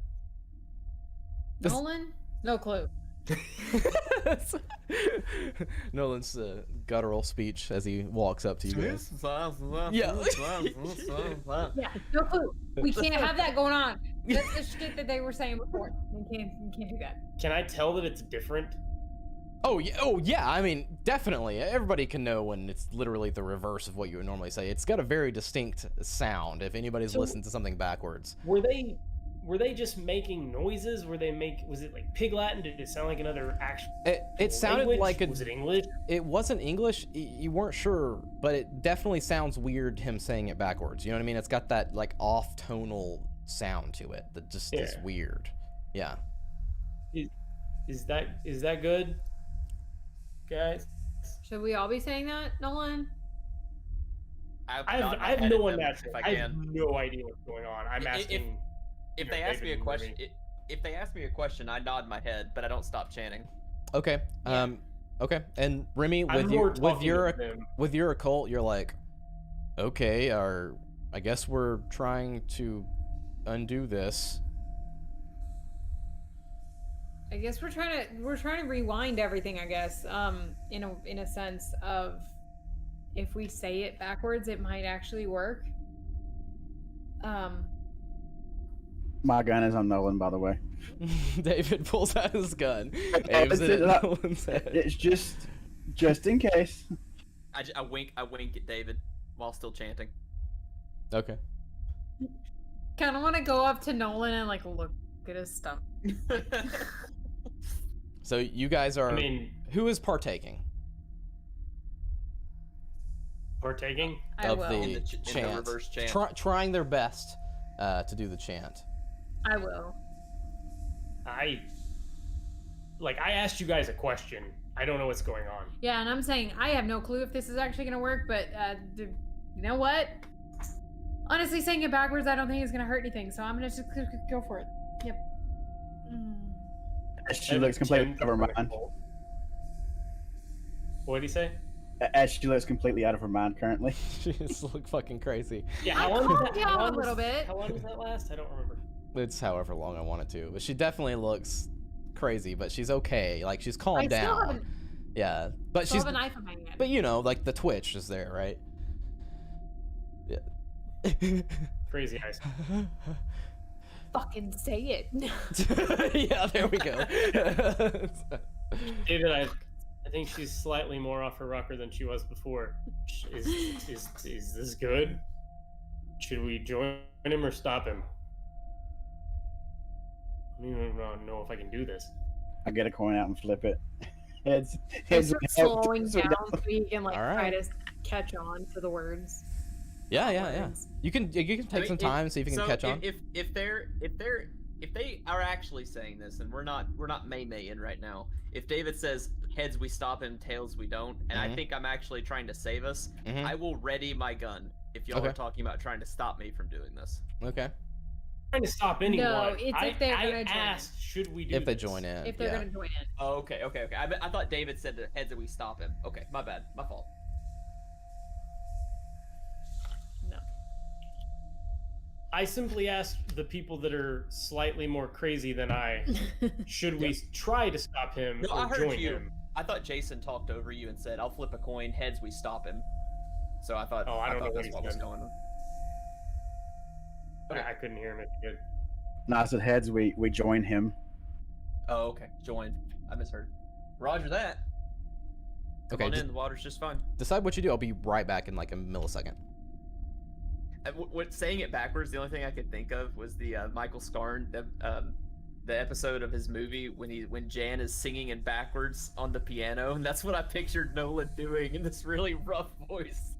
Nolan? No clue.
Nolan's guttural speech as he walks up to you guys. Yeah.
Yeah, no clue. We can't have that going on. That's the shit that they were saying before. We can't do that.
Can I tell that it's different?
Oh yeah. I mean, definitely. Everybody can know when it's literally the reverse of what you would normally say. It's got a very distinct sound. If anybody's listened to something backwards.
Were they just making noises? Was it like Pig Latin? Did it sound like another actual?
It sounded
language?
like
Was it English?
It wasn't English. You weren't sure, but it definitely sounds weird him saying it backwards. You know what I mean? It's got that like off tonal sound to it that just is weird. Yeah.
Is that good, guys?
Should we all be saying that, Nolan?
I have no one natural. I have no idea what's going on. I'm asking.
If they ask me a question, if they ask me a question, I nod my head, but I don't stop chanting.
Okay.
Yeah.
Okay. And Remy, with your occult, you're like, okay, I guess we're trying to undo this.
I guess we're trying to rewind everything, I guess. In a sense of if we say it backwards, it might actually work.
My gun is on Nolan, by the way.
David pulls out his gun, aims it at Nolan's head.
It's just in case.
I wink at David while still chanting.
Okay.
Kind of want to go up to Nolan and like look at his stomach.
So you guys are. Who is partaking?
I
of
will.
the chant.
In the reverse chant.
Trying their best to do the chant.
I will.
I asked you guys a question. I don't know what's going on.
Yeah, and I'm saying I have no clue if this is actually gonna work, but you know what? Honestly, saying it backwards, I don't think it's gonna hurt anything, so I'm gonna just go for it. Yep.
She looks completely out of her mind.
What did he say?
As she looks completely out of her mind currently.
She just look fucking crazy.
Yeah,
how long does that last? I don't remember.
It's however long I want it to, but she definitely looks crazy, but she's okay. Like she's calmed
I still
down.
haven't.
Yeah, but
Still
she's.
have a knife in my hand.
But you know, like the twitch is there, right? Yeah.
Crazy eyes.
Fucking say it.
Yeah, there we go.
David, I think she's slightly more off her rocker than she was before. Is this good? Should we join him or stop him? I don't even know if I can do this.
I get a coin out and flip it. Heads.
He's
Heads.
slowing down so you can like
All right.
try to catch on to the words.
Yeah. You can take some time and see if you can catch on.
If they are actually saying this, and we're not May-Maying right now. If David says heads we stop him, tails we don't, and I think I'm actually trying to save us, I will ready my gun if y'all are talking about trying to stop me from doing this.
Okay.
Trying to stop anyone.
No, it's if they're
I
gonna join
asked, should we do
If they
this?
join in.
If they're gonna join in.
Oh, okay. I thought David said the heads that we stop him. Okay, my bad, my fault.
No.
I simply asked the people that are slightly more crazy than I, should we try to stop him
No,
or
I heard
join
you.
him?
I thought Jason talked over you and said, "I'll flip a coin. Heads we stop him." So I thought.
Oh, I don't know what
that's
he
what was
said.
going on.
Okay. I couldn't hear him if he did.
No, I said heads. We join him.
Oh, okay. Join. I misheard. Roger that. Come
Okay.
on in. The water's just fine.
Decide what you do. I'll be right back in like a millisecond.
What saying it backwards? The only thing I could think of was the Michael Scarn, the episode of his movie when Jan is singing in backwards on the piano, and that's what I pictured Nolan doing in this really rough voice.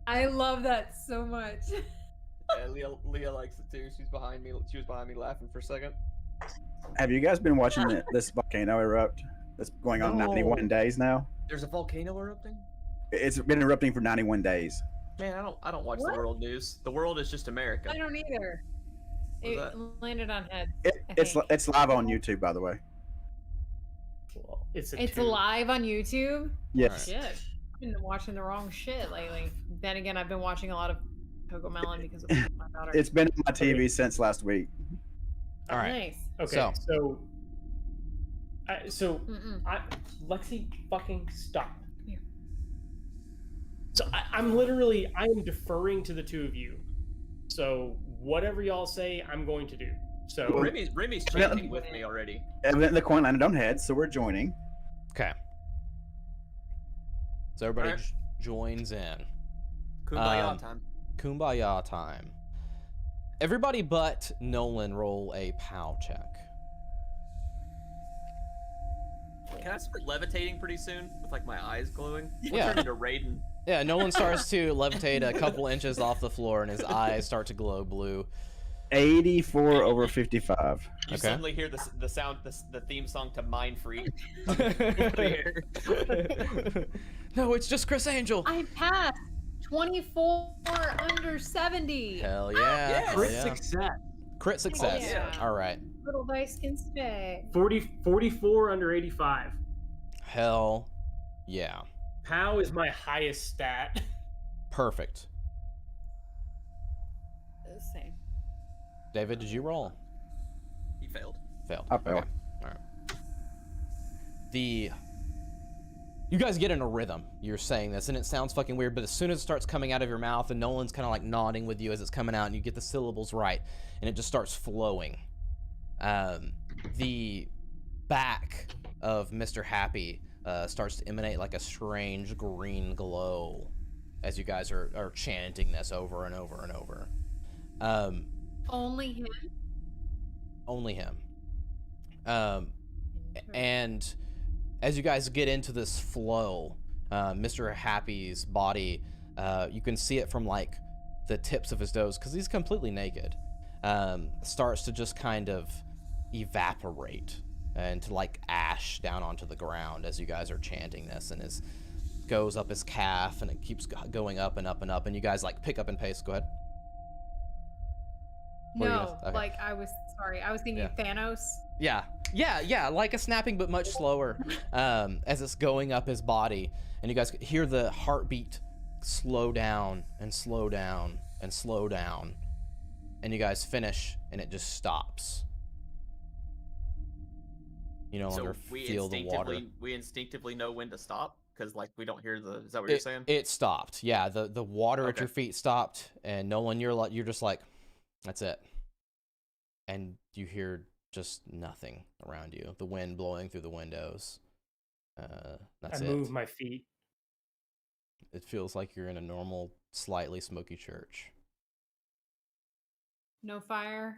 I love that so much.
Yeah, Leah likes it too. She's behind me. She was behind me laughing for a second.
Have you guys been watching this volcano erupt? That's going on 91 days now.
There's a volcano erupting?
It's been erupting for 91 days.
Man, I don't watch
What?
the world news. The world is just America.
I don't either.
What was
It
that?
landed on heads.
It's
think.
it's live on YouTube, by the way.
Well, it's
It's
tube.
live on YouTube.
Yes.
Shit. I've been watching the wrong shit lately. Then again, I've been watching a lot of Cocomelon because of my daughter.
It's been on my TV since last week.
All right.
Nice.
Okay,
So-
Mm-mm.
Lexi, fucking stop.
Here.
So I am deferring to the two of you. So whatever y'all say, I'm going to do. So
Remy's chanting with me already.
Evidently, the coin landed on heads, so we're joining.
Okay. So everybody
Alright.
joins in.
Kumbaya time.
Kumbaya time. Everybody but Nolan roll a POW check.
Can I start levitating pretty soon with like my eyes glowing? We'll
Yeah.
turn into Raiden.
Yeah, Nolan starts to levitate a couple inches off the floor, and his eyes start to glow blue.
84 over 55.
You
Okay.
suddenly hear the sound, the theme song to Mind Freak.
No, it's just Chris Angel.
I passed 24 under 70.
Hell yeah.
yes.
Hell
crit
yeah.
success.
Crit success.
Yeah.
All right.
Little dice can stay.
44 under 85.
Hell yeah.
POW is my highest stat.
Perfect.
Same.
David, did you roll?
He failed.
Failed.
I failed.
Okay. All right. You guys get in a rhythm. You're saying this, and it sounds fucking weird, but as soon as it starts coming out of your mouth, and Nolan's kind of like nodding with you as it's coming out, and you get the syllables right, and it just starts flowing. The back of Mr. Happy starts to emanate like a strange green glow as you guys are chanting this over and over and over.
Only him.
Only him. And as you guys get into this flow, Mr. Happy's body, you can see it from like the tips of his toes, because he's completely naked, starts to just kind of evaporate and to like ash down onto the ground as you guys are chanting this, and his goes up his calf, and it keeps going up and up and up, and you guys like pick up and pace. Go ahead. What are you
No,
gonna- okay.
like I was thinking
Yeah.
Thanos.
Yeah, like a snapping, but much slower, as it's going up his body, and you guys hear the heartbeat slow down and slow down and slow down and you guys finish, and it just stops. You no longer feel the water.
We instinctively know when to stop because like we don't hear the. Is that what you're saying?
It stopped. Yeah, the water at your feet stopped, and Nolan, you're just like, that's it. And you hear just nothing around you. The wind blowing through the windows. That's
I
it.
move my feet.
It feels like you're in a normal, slightly smoky church.
No fire.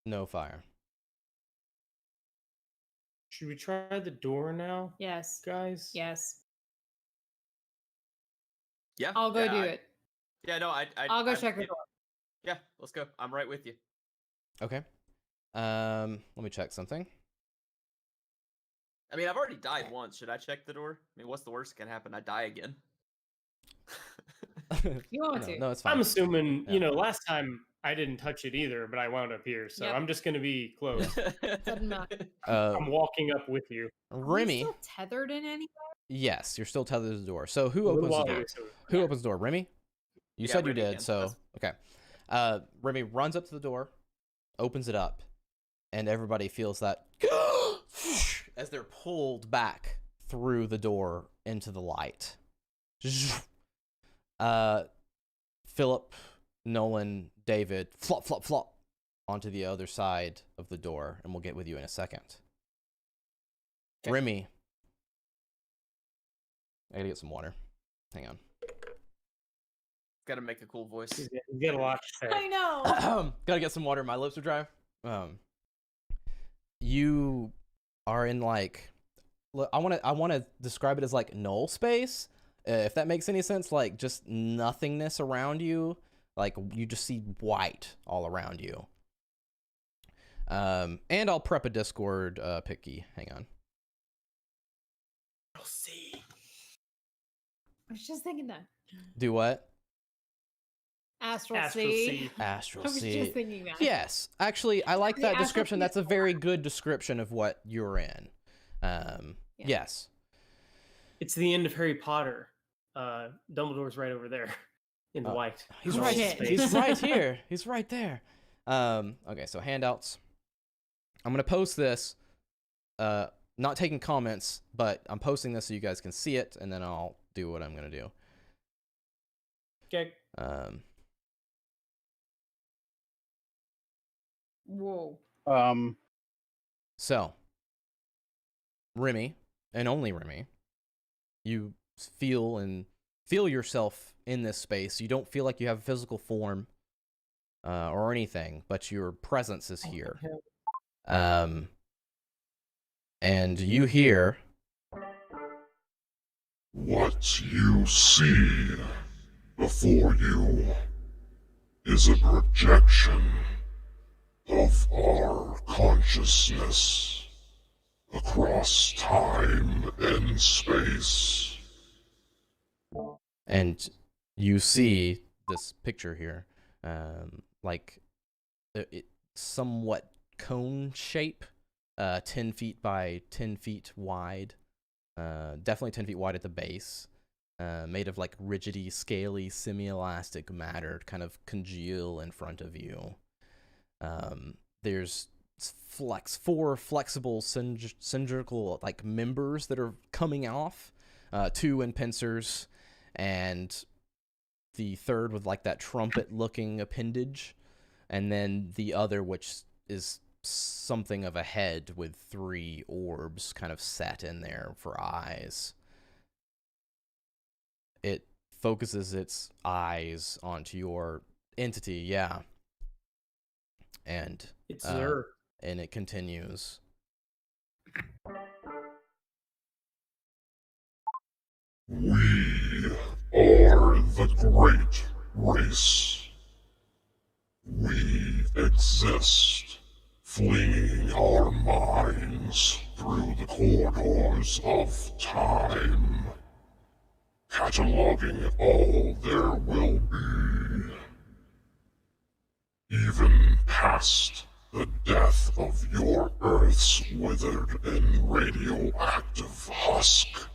No fire.
Should we try the door now,
Yes.
guys?
Yes.
Yeah.
I'll go do it.
Yeah, no,
I'll go check the door.
Yeah, let's go. I'm right with you.
Okay. Let me check something.
I mean, I've already died once. Should I check the door? I mean, what's the worst that can happen? I die again.
You want to?
No, it's fine.
I'm assuming,
Yeah.
last time I didn't touch it either, but I wound up here, so
Yep.
I'm just going to be close.
Doesn't matter.
I'm walking up with you.
Are we
Remy.
still tethered in any?
Yes, you're still tethered to the door. So who
A little
opens the
while
door?
ago, so-
Who opens the door? Remy? You
Yeah,
said you
Remy
did,
can.
so okay. Remy runs up to the door, opens it up, and everybody feels that as they're pulled back through the door into the light. Philip, Nolan, David, flop, flop, flop onto the other side of the door, and we'll get with you in a second.
Okay.
Remy. I gotta get some water. Hang on.
Gotta make a cool voice.
You get a lot to say.
I know.
Gotta get some water. My lips are dry. You are in like, I want to describe it as like null space, if that makes any sense. Like just nothingness around you. Like you just see white all around you. And I'll prep a Discord picky. Hang on.
I'll see.
I was just thinking that.
Do what?
Astral
Astral
sea.
sea.
Astral
I was
sea.
just thinking that.
Yes, actually, I like
The
that
astral
description.
sea
That's a
is
very good description of what you're in. Yes.
It's the end of Harry Potter. Dumbledore's right over there in the white.
He's
Oh,
right.
shit.
He's right here. He's right there. Okay, so handouts. I'm gonna post this. Not taking comments, but I'm posting this so you guys can see it, and then I'll do what I'm gonna do.
Okay.
Whoa.
So, Remy, and only Remy, you feel yourself in this space. You don't feel like you have a physical form or anything, but your presence is here. And you hear,
what you see before you is a projection of our consciousness across time and space.
and you see this picture here, like it somewhat cone shape, 10 feet by 10 feet wide, definitely 10 feet wide at the base, made of like rigidy, scaly, semi-elastic matter kind of congeal in front of you. There's four flexible cylindrical like members that are coming off, two in pincers, and the third with like that trumpet-looking appendage, and then the other which is something of a head with three orbs kind of set in there for eyes. It focuses its eyes onto your entity, yeah. And
It's Zer.
and it continues.
We are the great race. We exist, flinging our minds through the corridors of time, cataloging all there will be, even past the death of your Earth's withered and radioactive husk,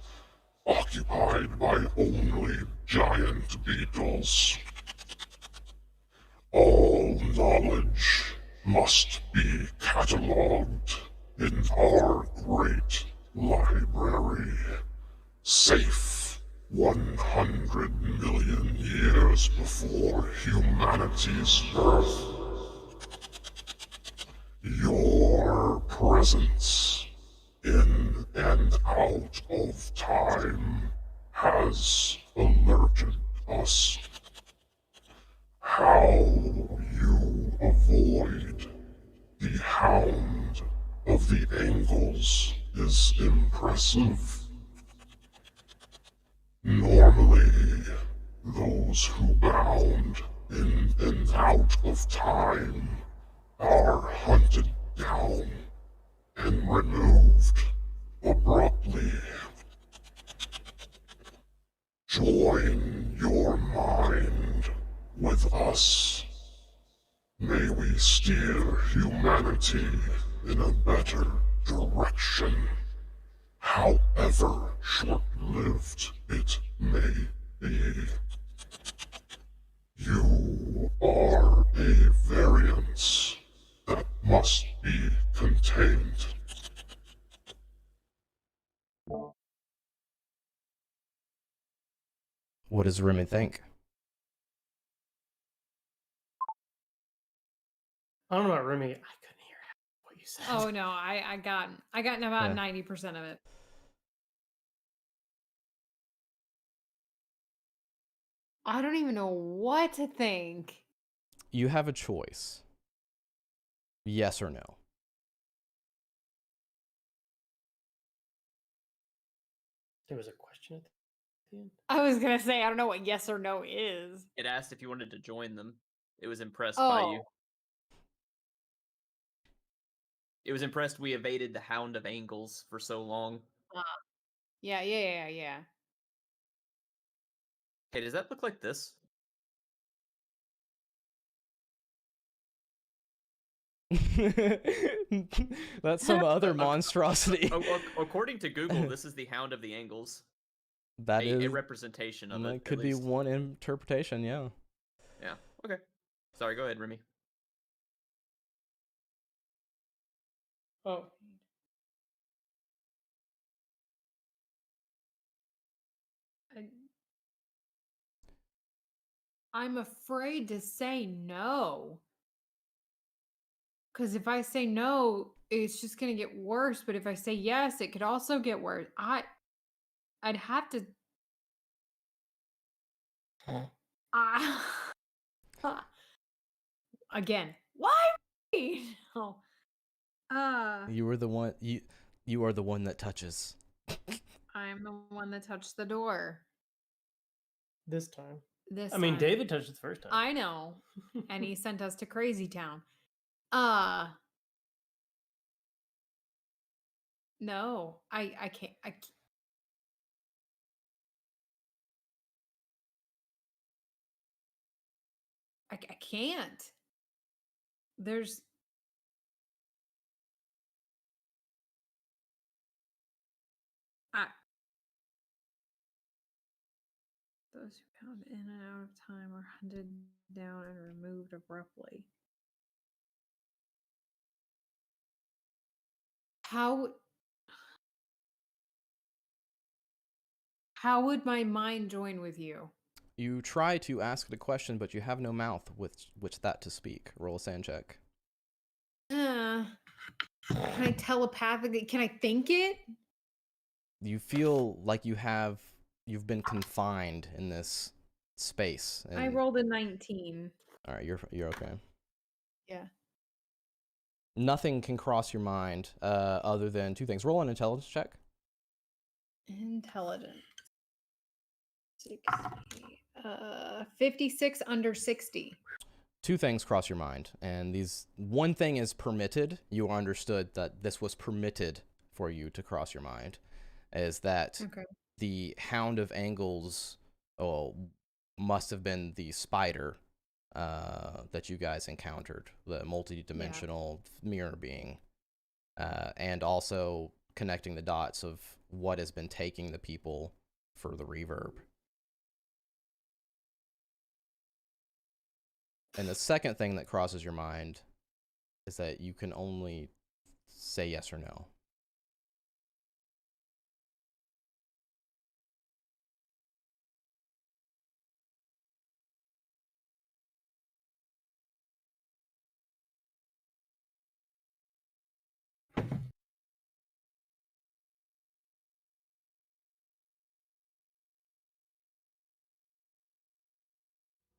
occupied by only giant beetles. All must be catalogued in our great library, safe 100 million years before humanity's birth. Your presence in and out of time has alerted us. How you avoid the Hound of the Angles is impressive. Normally, those who bound in and out of time are hunted down and removed abruptly. Join your mind with us. May we steer humanity in a better direction, however short-lived it may be. You are a variance that must be contained.
What does Remy think?
I don't know about Remy. I couldn't hear what you said.
Oh no, I got about 90% of it. I don't even know what to think.
You have a choice. Yes or no.
There was a question at the end.
I was gonna say I don't know what yes or no is.
It asked if you wanted to join them. It was impressed by you. It was impressed we evaded the Hound of Angles for so long.
Yeah.
Hey, does that look like this?
That's some other monstrosity.
According to Google, this is the Hound of the Angles.
That is
a representation of it.
That could be one interpretation, yeah.
Yeah. Okay. Sorry, go ahead, Remy.
Oh,
I'm afraid to say no. Because if I say no, it's just gonna get worse. But if I say yes, it could also get worse. I'd have to. Again, why? No.
You were the one. You are the one that touches.
I'm the one that touched the door
this time.
this
I mean,
time.
David touched it the first time.
I know, and he sent us to Crazy Town. No, I can't. I can't. There's. Those who found in and out of time are hunted down and removed abruptly. How would my mind join with you?
You try to ask the question, but you have no mouth with which that to speak. Roll a sand check.
Can I telepathically? Can I think it?
You feel like you've been confined in this space.
I rolled a 19.
All right, you're okay.
Yeah.
Nothing can cross your mind other than two things. Roll an intelligence check.
Intelligence. 60. 56 under 60.
Two things cross your mind, and these one thing is permitted. You understood that this was permitted for you to cross your mind, is that the Hound of Angles must have been the spider that you guys encountered, the multi-dimensional mirror being, and also connecting the dots of what has been taking the people for the reverb. And the second thing that crosses your mind is that you can only say yes or no.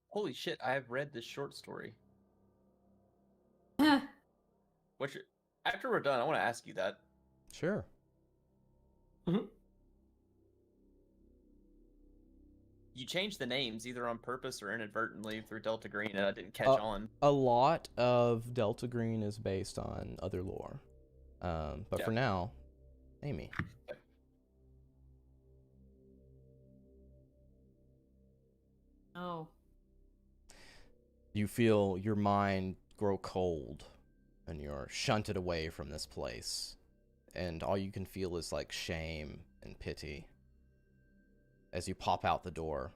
Holy shit! I have read this short story. Which, after we're done, I want to ask you that.
Sure.
You changed the names either on purpose or inadvertently through Delta Green, and I didn't catch on.
A lot of Delta Green is based on other lore. But for now, Amy.
Oh.
You feel your mind grow cold, and you're shunted away from this place. And all you can feel is like shame and pity as you pop out the door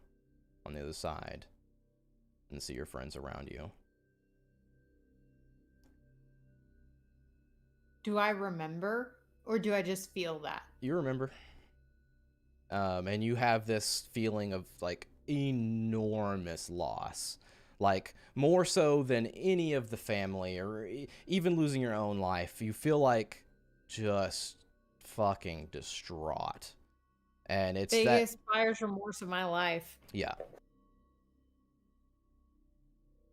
on the other side and see your friends around you.
Do I remember, or do I just feel that?
You remember. And you have this feeling of like enormous loss. Like more so than any of the family or even losing your own life. You feel like just fucking distraught. And it's
biggest buyer's remorse of my life.
Yeah.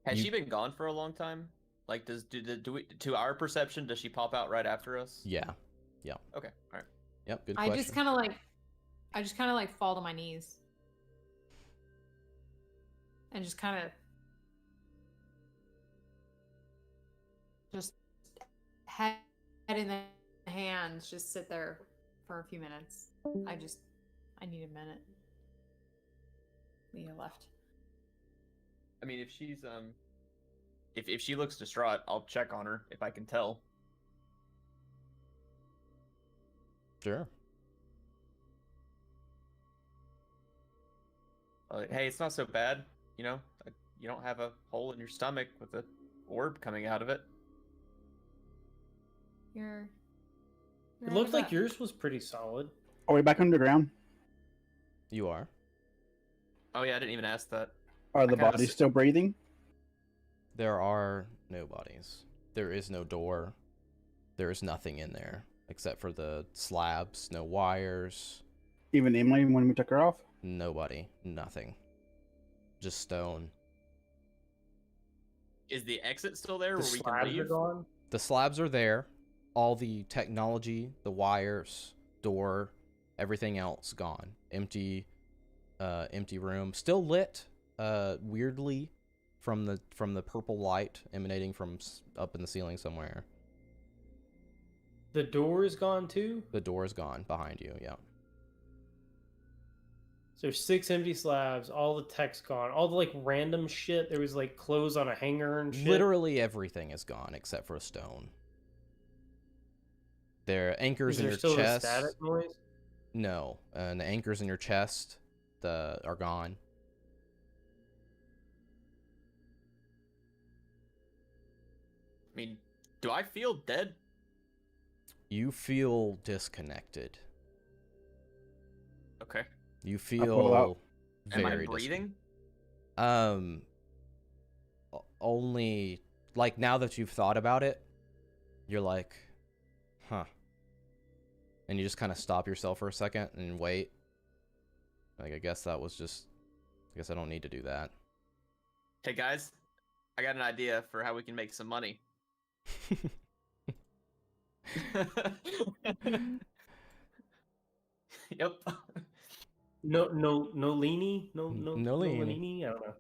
Has she been gone for a long time? Like, do we, to our perception, does she pop out right after us?
Yeah. Yeah.
Okay. All right.
Yep. Good question.
I just kind of like fall to my knees and just kind of just head in the hands, just sit there for a few minutes. I need a minute. Leah left.
I mean, if she's if she looks distraught, I'll check on her if I can tell.
Sure.
Hey, it's not so bad, you know. You don't have a hole in your stomach with a orb coming out of it.
It looked like yours was pretty solid.
Are we back underground?
You are.
Oh yeah, I didn't even ask that.
Are the bodies still breathing?
There are no bodies. There is no door. There is nothing in there except for the slabs, no wires.
Even Emily when we took her off?
Nobody. Nothing. Just stone.
Is the exit still there
The
where we can
slabs
leave?
are gone.
The slabs are there. All the technology, the wires, door, everything else gone. Empty room. Still lit, weirdly, from the purple light emanating from up in the ceiling somewhere.
The door is gone too?
The door is gone behind you, yeah.
So 6 empty slabs, all the tech's gone, all the like random shit. There was like clothes on a hanger and shit.
Literally everything is gone except for a stone. There are anchors in your
still
chest.
The static noise?
No, and the anchors in your chest are gone.
I mean, do I feel dead?
You feel disconnected.
Okay.
You feel
Am I
very
breathing?
Only like now that you've thought about it, you're like, huh. And you just kind of stop yourself for a second and wait. Like, I guess I don't need to do that.
Hey guys, I got an idea for how we can make some money. Yep.
No Leany? No
Leany.
Leany? I don't know.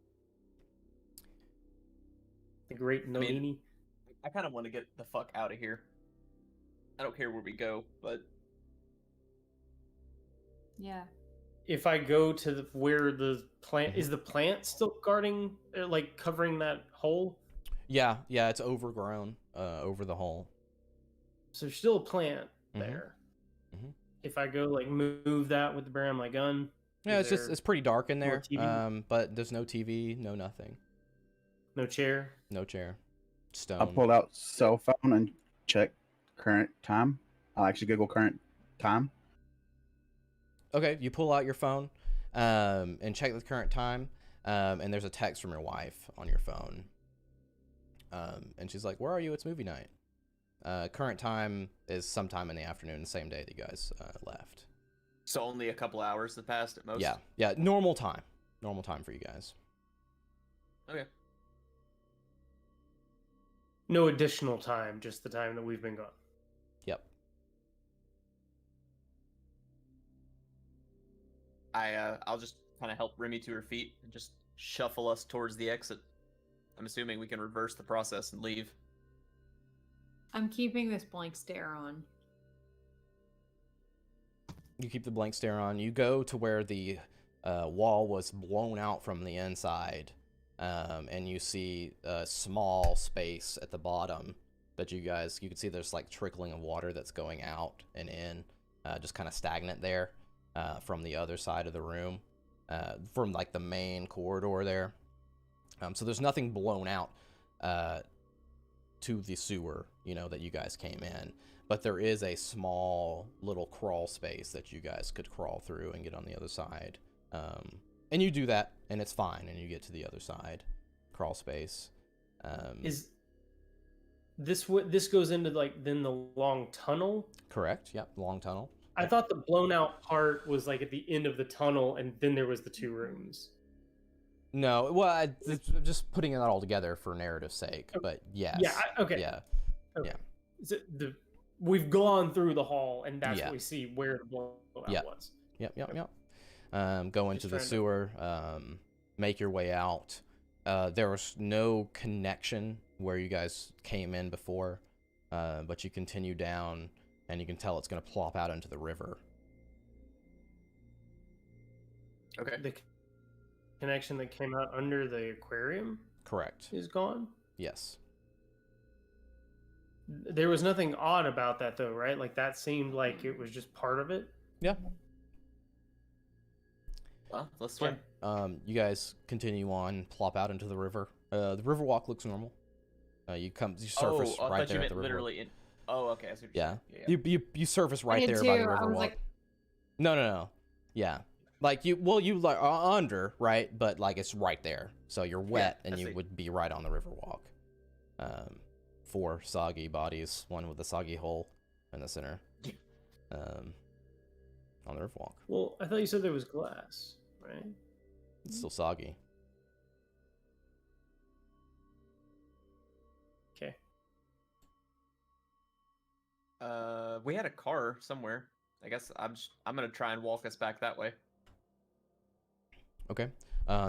The great Nolini.
I kind of want to get the fuck out of here. I don't care where we go, but
Yeah.
If I go to where the plant is, the plant still guarding, like covering that hole?
Yeah, it's overgrown over the hole.
So there's still a plant there.
Mm-hmm.
If I go like move that with the barrel on my gun.
Yeah, it's pretty dark in there.
TV?
But there's no TV, no nothing.
No chair.
No chair. stone.
I'll pull out cell phone and check current time. I'll actually Google current time.
Okay, you pull out your phone and check the current time, and there's a text from your wife on your phone. And she's like, "Where are you? It's movie night." Current time is sometime in the afternoon, the same day that you guys left.
So only a couple hours have passed at most?
Yeah, normal time. Normal time for you guys.
Okay.
No additional time, just the time that we've been gone.
Yep.
I'll just kind of help Remy to her feet and just shuffle us towards the exit. I'm assuming we can reverse the process and leave.
I'm keeping this blank stare on.
You keep the blank stare on. You go to where the wall was blown out from the inside, and you see a small space at the bottom that you can see there's like trickling of water that's going out and in, just kind of stagnant there from the other side of the room, from like the main corridor there. So there's nothing blown out to the sewer, that you guys came in. But there is a small little crawl space that you guys could crawl through and get on the other side. And you do that, and it's fine, and you get to the other side. Crawl space.
Is this what this goes into, like, then the long tunnel?
Correct, yep, long tunnel.
I thought the blown out part was like at the end of the tunnel, and then there was the two rooms.
No, well, I'm just putting it all together for narrative's sake, but yes.
Yeah, okay.
Yeah.
Okay.
Yeah.
So we've gone through the hall, and that's
Yeah.
what we see where the blowout was.
Yep. Go into the sewer, make your way out. There was no connection where you guys came in before, but you continue down, and you can tell it's going to plop out into the river.
Okay.
The connection that came out under the aquarium
Correct.
is gone?
Yes.
There was nothing odd about that, though, right? Like, that seemed like it was just part of it?
Yeah.
Well, let's swim.
You guys continue on, plop out into the river. The river walk looks normal. You surface
I
right
thought
there
you
at the
meant
river.
literally in. Oh, okay. I see what
Yeah.
you're saying.
You surface right
did
there by
too.
the
I
river
was
walk.
like-
No. Yeah. Like you like are under, right? But like it's right there. So you're wet and
I
you
see.
would be right on the river walk. 4 soggy bodies, one with a soggy hole in the center. On the river walk.
Well, I thought you said there was glass, right?
It's still soggy.
Okay.
We had a car somewhere. I guess I'm gonna try and walk us back that way.
Okay.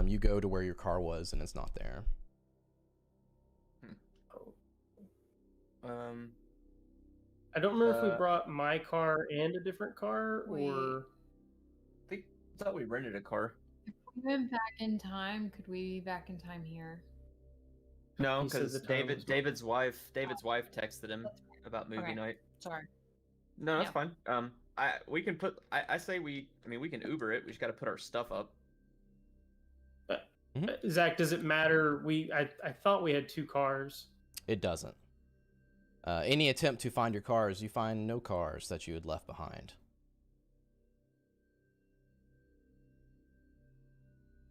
You go to where your car was and it's not there.
I don't remember if we brought my car and a different car,
Wait.
or...
I thought we rented a car.
If we went back in time, could we be back in time here?
No,
He said
because
the time was-
David's wife texted him about movie
Okay.
night.
Sorry.
No, that's
Yeah.
fine. We can put. I say we can Uber it. We just got to put our stuff up.
Zach, does it matter? I thought we had 2 cars.
It doesn't. Any attempt to find your cars, you find no cars that you had left behind.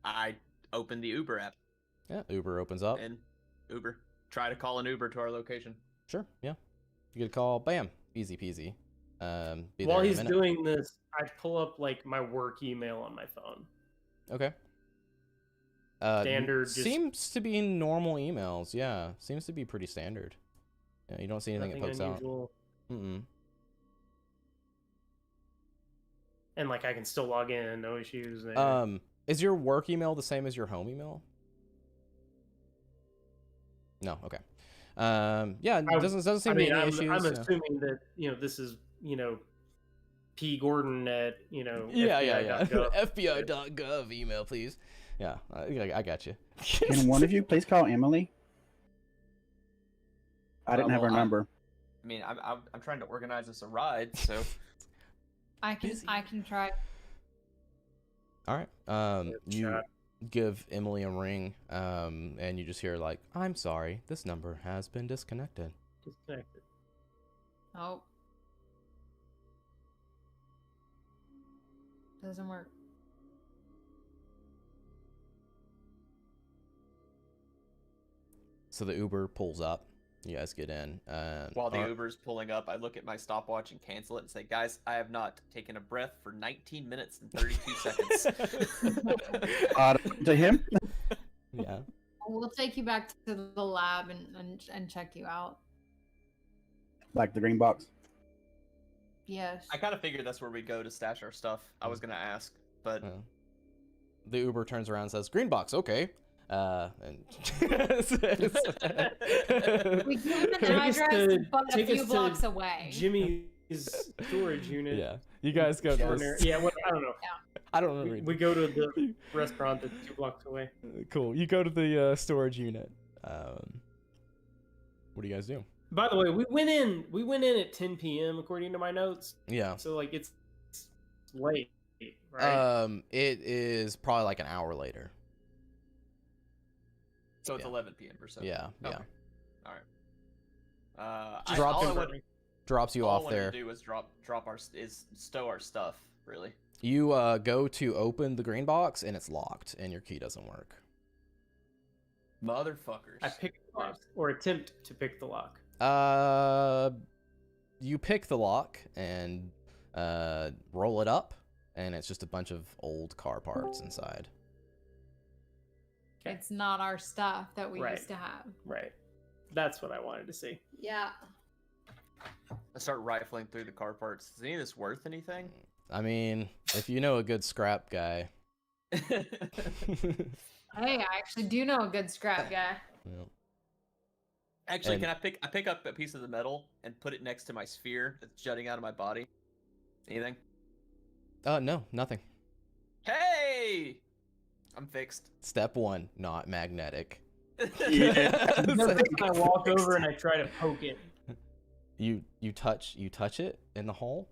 I opened the Uber app
Yeah, Uber opens up.
and Uber. Try to call an Uber to our location.
Sure, yeah. You get a call, bam, easy peasy. Be there
While
in a
he's
minute.
doing this, I pull up like my work email on my phone.
Okay.
Standard, just-
Seems to be normal emails, yeah. Seems to be pretty standard. Yeah, you don't see anything that
Nothing
pokes
unusual.
out. Mm-mm.
And like I can still log in, no issues there.
Is your work email the same as your home email? No, okay. Yeah, it doesn't seem to be any issues.
I'm
yeah.
assuming that this is P Gordon at
Yeah.
FBI.gov.
FBI.gov email, please. Yeah, I got you.
Can one of you please call Emily? I didn't have her
Well,
number.
I mean, I'm trying to organize us a ride, so
I can try.
All right. You
Chat.
give Emily a ring, and you just hear like, "I'm sorry, this number has been disconnected."
Disconnected.
Oh. Doesn't work.
So the Uber pulls up. You guys get in.
While the Uber's pulling up, I look at my stopwatch and cancel it and say, "Guys, I have not taken a breath for 19 minutes and 32 seconds."
To him?
Yeah.
We'll take you back to the lab and check you out.
Like the green box?
Yes.
I kind of figured that's where we go to stash our stuff. I was gonna ask, but
The Uber turns around and says, "Green box, okay." And
We give him an address, but a few blocks away.
Jimmy's storage unit.
yeah, you guys go to this.
Yeah, what, I don't know.
I don't remember.
We go to the restaurant that's 2 blocks away.
Cool. You go to the storage unit. What do you guys do?
By the way, we went in at 10 p.m. according to my notes.
Yeah.
So like it's late, right?
It is probably like an hour later.
so it's 11 p.m. or so.
Yeah.
Okay.
Yeah.
All right.
Drops you
all
off
I wanted
there.
to do was stow our stuff. Really.
You go to open the green box and it's locked and your key doesn't work.
Motherfuckers.
I pick the lock or attempt to pick the lock.
You pick the lock and roll it up, and it's just a bunch of old car parts inside.
It's not our stuff that we used to have.
Right. That's what I wanted to see.
Yeah.
I start rifling through the car parts. Is any of this worth anything?
I mean, if you know a good scrap guy.
Hey, I actually do know a good scrap guy.
Yeah.
Actually, can I pick up a piece of the metal and put it next to my sphere that's jutting out of my body? Anything?
No, nothing.
Hey! I'm fixed.
Step 1, not magnetic.
I walk over and I try to poke it.
You touch it in the hole?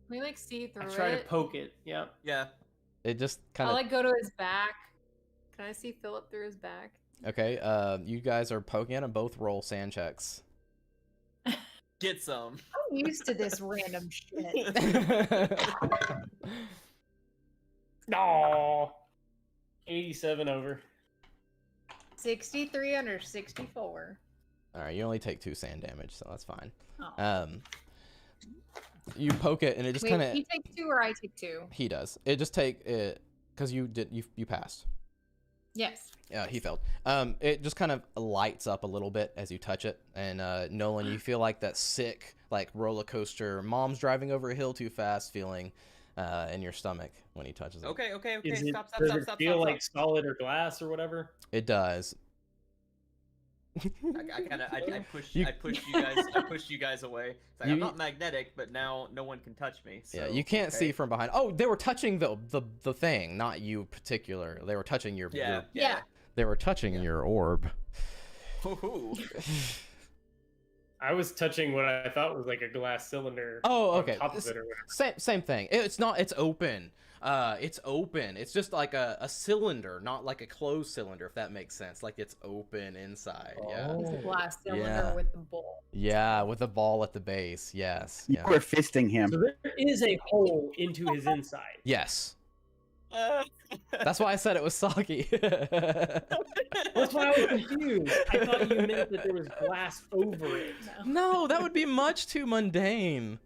We like see through
I
it.
try to poke it. Yeah.
Yeah.
It just
I
kind of
like go to his back. Can I see Philip through his back?
Okay, you guys are poking at him. Both roll sand checks.
Get some.
I'm used to this random shit.
No. 87 over.
63 under 64.
All right, you only take 2 sand damage, so that's fine.
Oh.
You poke it, and it just
Wait,
kind of.
he takes 2 or I take 2?
He does. It just take it because you passed.
Yes.
Yeah, he failed. It just kind of lights up a little bit as you touch it, and Nolan, you feel like that sick, like roller coaster, mom's driving over a hill too fast feeling in your stomach when he touches it.
Okay.
Does
Stop.
it feel like solid or glass or whatever?
It does.
I push you guys away. It's like, I'm not magnetic, but now no one can touch me. So,
Yeah, you can't see from behind. Oh, they were touching the thing, not you particular. They were touching your
Yeah.
They were touching your orb.
Ooh.
Uh,
I was touching what I thought was like a glass cylinder.
Oh, okay.
On top of it or whatever.
Same thing. It's not. It's open. It's open. It's just like a cylinder, not like a closed cylinder, if that makes sense. Like it's open inside. Yeah.
It's a glass cylinder
Yeah.
with the bowl.
Yeah, with a ball at the base. Yes.
You
Yeah.
were fisting him.
So there is a hole into his inside.
Yes. That's why I said it was soggy.
That's why I was confused. I thought you meant that there was glass over it.
No, that would be much too mundane.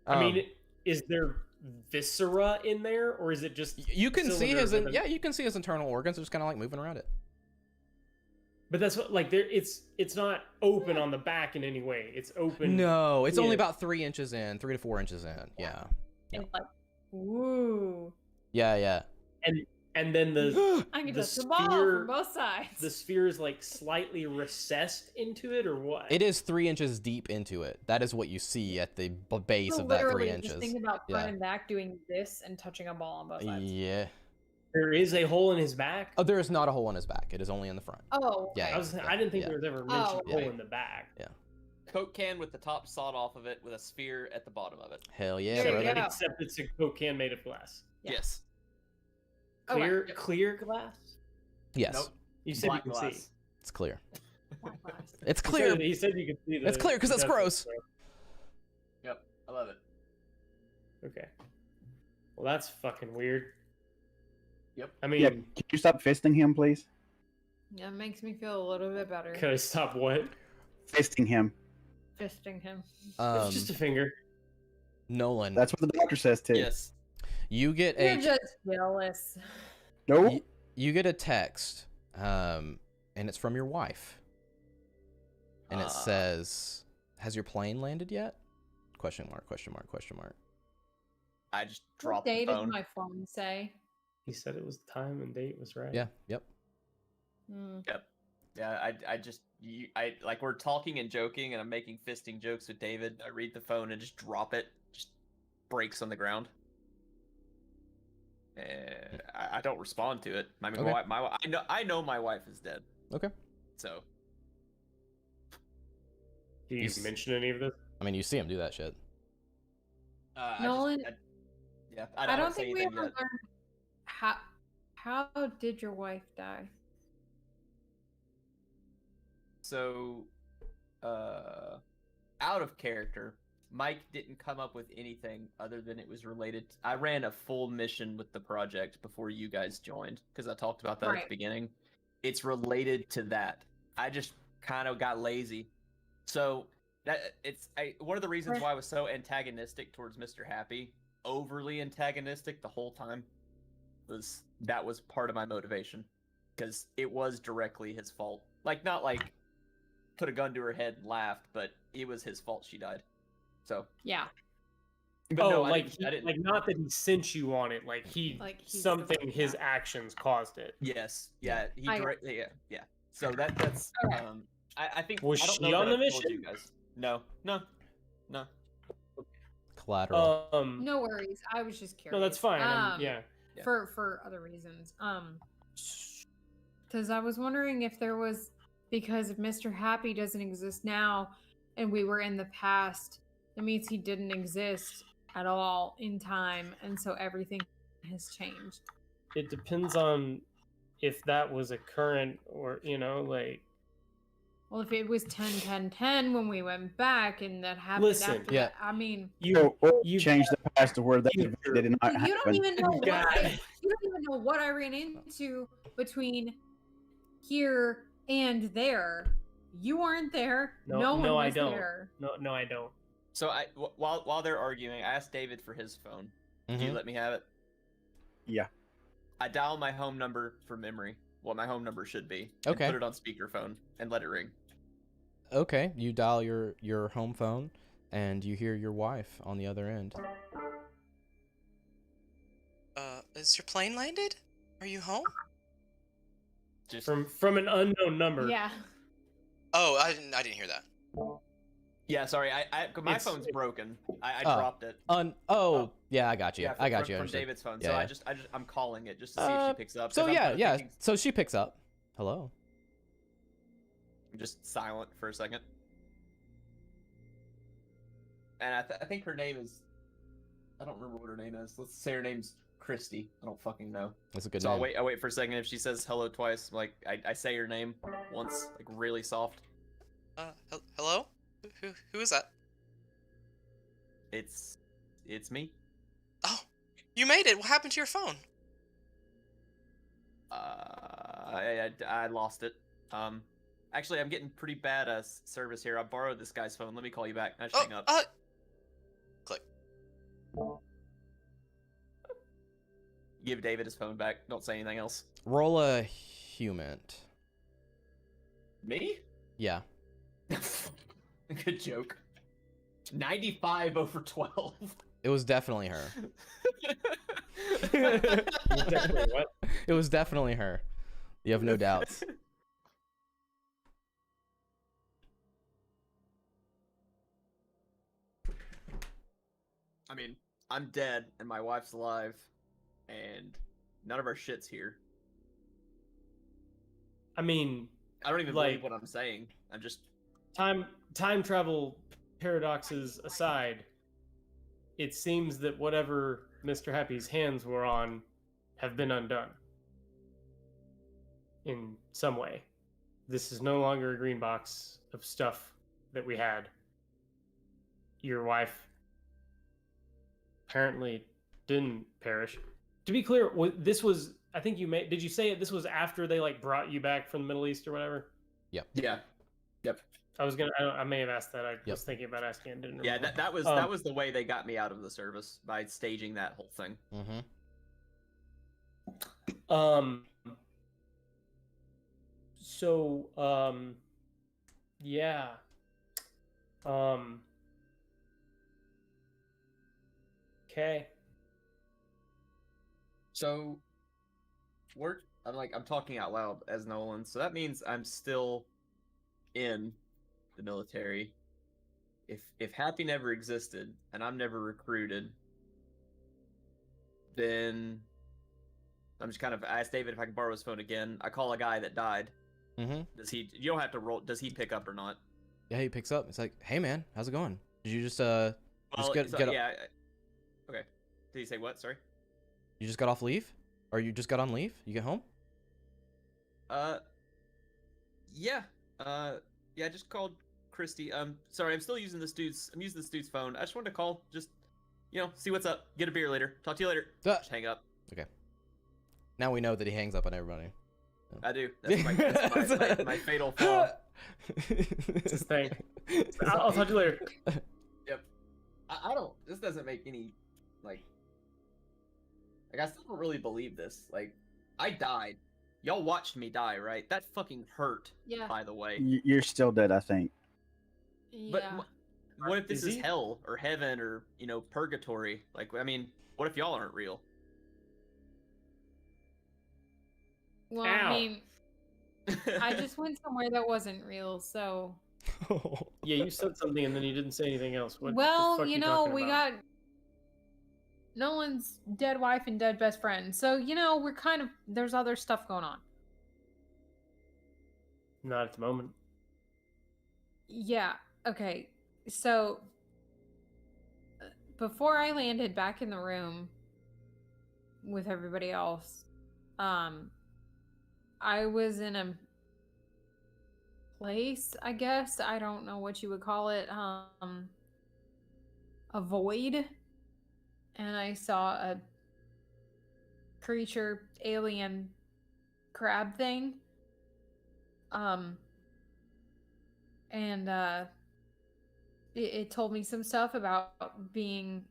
I mean, is there viscera in there, or is it just?
You can see
cylinder
his
with a-
yeah, you can see his internal organs. They're just kind of like moving around it.
But that's what like there. It's not open on the back in any way. It's open.
No, it's only
Yeah.
about 3 inches in, 3 to 4 inches in. Yeah.
And like, woo.
Yeah.
And then the
I can
the
touch the ball
sphere-
from both sides.
the sphere is like slightly recessed into it, or what?
It is 3 inches deep into it. That is what you see at the base
So
of that 3
literally,
inches.
Just think about
Yeah.
front and back doing this and touching a ball on both sides.
Yeah.
There is a hole in his back.
Oh, there is not a hole in his back. It is only in the front.
Oh,
Yeah.
okay.
I didn't think
Yeah.
there was ever
Oh,
mentioned a hole
yeah.
in the back.
Coke can with the top sawed off of it with a sphere at the bottom of it.
Hell yeah,
There you
brother.
go.
Except it's a Coke can made of glass.
Yeah.
Yes.
Oh, wow.
Clear glass.
Yes,
Nope.
You said
Black
you can
glass.
see.
it's clear.
Black glass.
It's
He
clear.
said, he said you could see the.
It's clear 'cause that's
the
gross.
dust,
Yep. I love it.
so- Okay. Well, that's fucking weird.
Yep.
I mean,
Yeah, can you stop fisting him, please?
That makes me feel a little bit better.
can I stop what?
Fisting him.
Fisting him.
It's just a finger.
Nolan,
That's what the doctor says too.
Yes.
you get
You're
a
just jealous.
No.
you get a text, and it's from your wife, and it says, "Has your plane landed yet?" Question mark. Question mark. Question mark.
I just
What
dropped the
date does
phone.
my phone say?
He said it was time and date was right.
Yeah. Yep.
Hmm.
Yep. Yeah, I like we're talking and joking, and I'm making fisting jokes with David. I read the phone and just drop it, just breaks on the ground. And I don't respond to it. I mean,
Okay.
I know my wife is dead.
Okay.
So
Do you
You s-
mention any of this?
I mean, you see him do that shit.
Nolan,
yeah,
I don't
say
think we
anything
ever
yet.
learned how did your wife die?
So, out of character, Mike didn't come up with anything other than it was related. I ran a full mission with the project before you guys joined because I talked about that at
Right.
the beginning. It's related to that. I just kind of got lazy. So one of the reasons why I was so antagonistic towards Mr. Happy, overly antagonistic the whole time, was part of my motivation because it was directly his fault. Like not like put a gun to her head and laughed, but it was his fault she died. So
Yeah.
but
Oh,
no,
like
I didn't.
like not that he sent you on it. Like he
Like he's the
something
one,
his
yeah.
actions caused it.
Yes, yeah, he
I-
directly, yeah. So that's
Okay.
I think
Was
I don't
she
know
on
that
the
I've told
mission?
you guys. No.
Collateral.
No worries. I was just curious.
No, that's fine. Yeah.
Yeah.
For other reasons. Because I was wondering if there was, because if Mr. Happy doesn't exist now, and we were in the past, it means he didn't exist at all in time, and so everything has changed.
It depends on if that was a current or like.
Well, if it was 10-10-10 when we went back, and that happened
Listen,
after
yeah.
that, I mean,
Or
you
change the past to where that
you-
did not
you don't
happen.
even know what
got-
you don't even know what I ran into between here and there. You weren't there.
No,
No one
no, I
was
don't.
there.
No, I don't.
So while they're arguing, I asked David for his phone. Do you
Mhm.
let me have it?
Yeah.
I dial my home number for memory. What my home number should be. and
Okay.
Put it on speakerphone and let it ring.
Okay, you dial your home phone, and you hear your wife on the other end.
Is your plane landed? Are you home?
Just
From an unknown number.
Yeah.
Oh, I didn't hear that.
yeah, sorry. My
It's-
phone's broken. I
Oh.
dropped it.
Yeah, I got you.
Yeah,
I got you.
from
understood.
David's phone.
Yeah,
So
yeah.
I'm calling it just to see if she picks up. 'cause
So
I'm
yeah,
kinda
yeah.
thinking-
So she picks up. Hello.
I'm just silent for a second. And I think her name is. I don't remember what her name is. Let's say her name's Christy. I don't fucking know.
That's a good
So
name.
I wait for a second. If she says hello twice, like I say her name once, like really soft.
Hello? Who is that?
It's me.
Oh, you made it. What happened to your phone?
I lost it. Actually, I'm getting pretty bad service here. I borrowed this guy's phone. Let me call you back. I just hang up.
Click.
Give David his phone back. Don't say anything else.
Roll a human.
Me?
Yeah.
Good joke. 95 over 12.
It was definitely her.
Definitely what?
It was definitely her. You have no doubts.
I mean, I'm dead and my wife's alive, and none of our shit's here.
I mean,
I don't even
Like-
believe what I'm saying. I'm just
time travel paradoxes aside, it seems that whatever Mr. Happy's hands were on have been undone in some way. This is no longer a green box of stuff that we had. Your wife apparently didn't perish. To be clear, this was, I think you did you say it? This was after they like brought you back from the Middle East or whatever?
Yep.
Yeah. Yep.
I may have asked that. I was thinking about asking and didn't remember.
Yeah, that was the way they got me out of the service, by staging that whole thing.
So, yeah. Okay.
So, I'm talking out loud as Nolan, so that means I'm still in the military. If Happy never existed and I'm never recruited, then I'm just kind of ask David if I can borrow his phone again. I call a guy that died. Does he? You don't have to roll. Does he pick up or not?
Yeah, he picks up. It's like, hey man, how's it going? Did you just
yeah. Okay. Did he say what? Sorry.
You just got off leave, or you just got on leave? You get home?
Yeah. Yeah. I just called Christy. Sorry, I'm still using this dude's. I'm using this dude's phone. I just wanted to call, just see what's up. Get a beer later. Talk to you later. Just hang up.
Okay. Now we know that he hangs up on everybody.
I do. That's my fatal flaw.
It's his thing. I'll talk to you later.
Yep. I don't. This doesn't make any like. I still don't really believe this. Like, I died. Y'all watched me die, right? That fucking hurt.
Yeah.
By the way.
You're still dead, I think.
Yeah.
But what if this
Is
is
he?
hell or heaven or purgatory? Like, I mean, what if y'all aren't real?
Well,
Ow.
I mean, I just went somewhere that wasn't real, so.
Yeah, you said something and then you didn't say anything else. What the
Well,
fuck
you
you
know,
talking
we
about?
got Nolan's dead wife and dead best friend, so we're kind of there's other stuff going on.
Not at the moment.
Yeah. Okay. So before I landed back in the room with everybody else, I was in a place, I guess. I don't know what you would call it. A void. And I saw a creature, alien crab thing. It told me some stuff about being,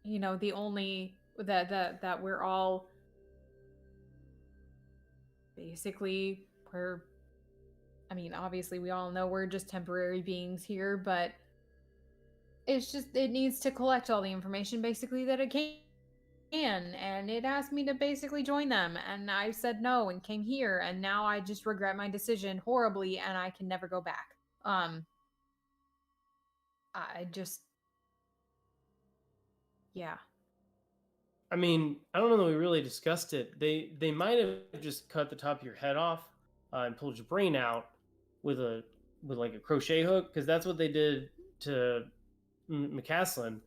the only that we're all basically obviously we all know we're just temporary beings here, but it's just it needs to collect all the information basically that it can, and it asked me to basically join them, and I said no and came here, and now I just regret my decision horribly and I can never go back. Yeah.
I mean, I don't know that we really discussed it. They might have just cut the top of your head off and pulled your brain out with like a crochet hook, because that's what they did to McCaslin.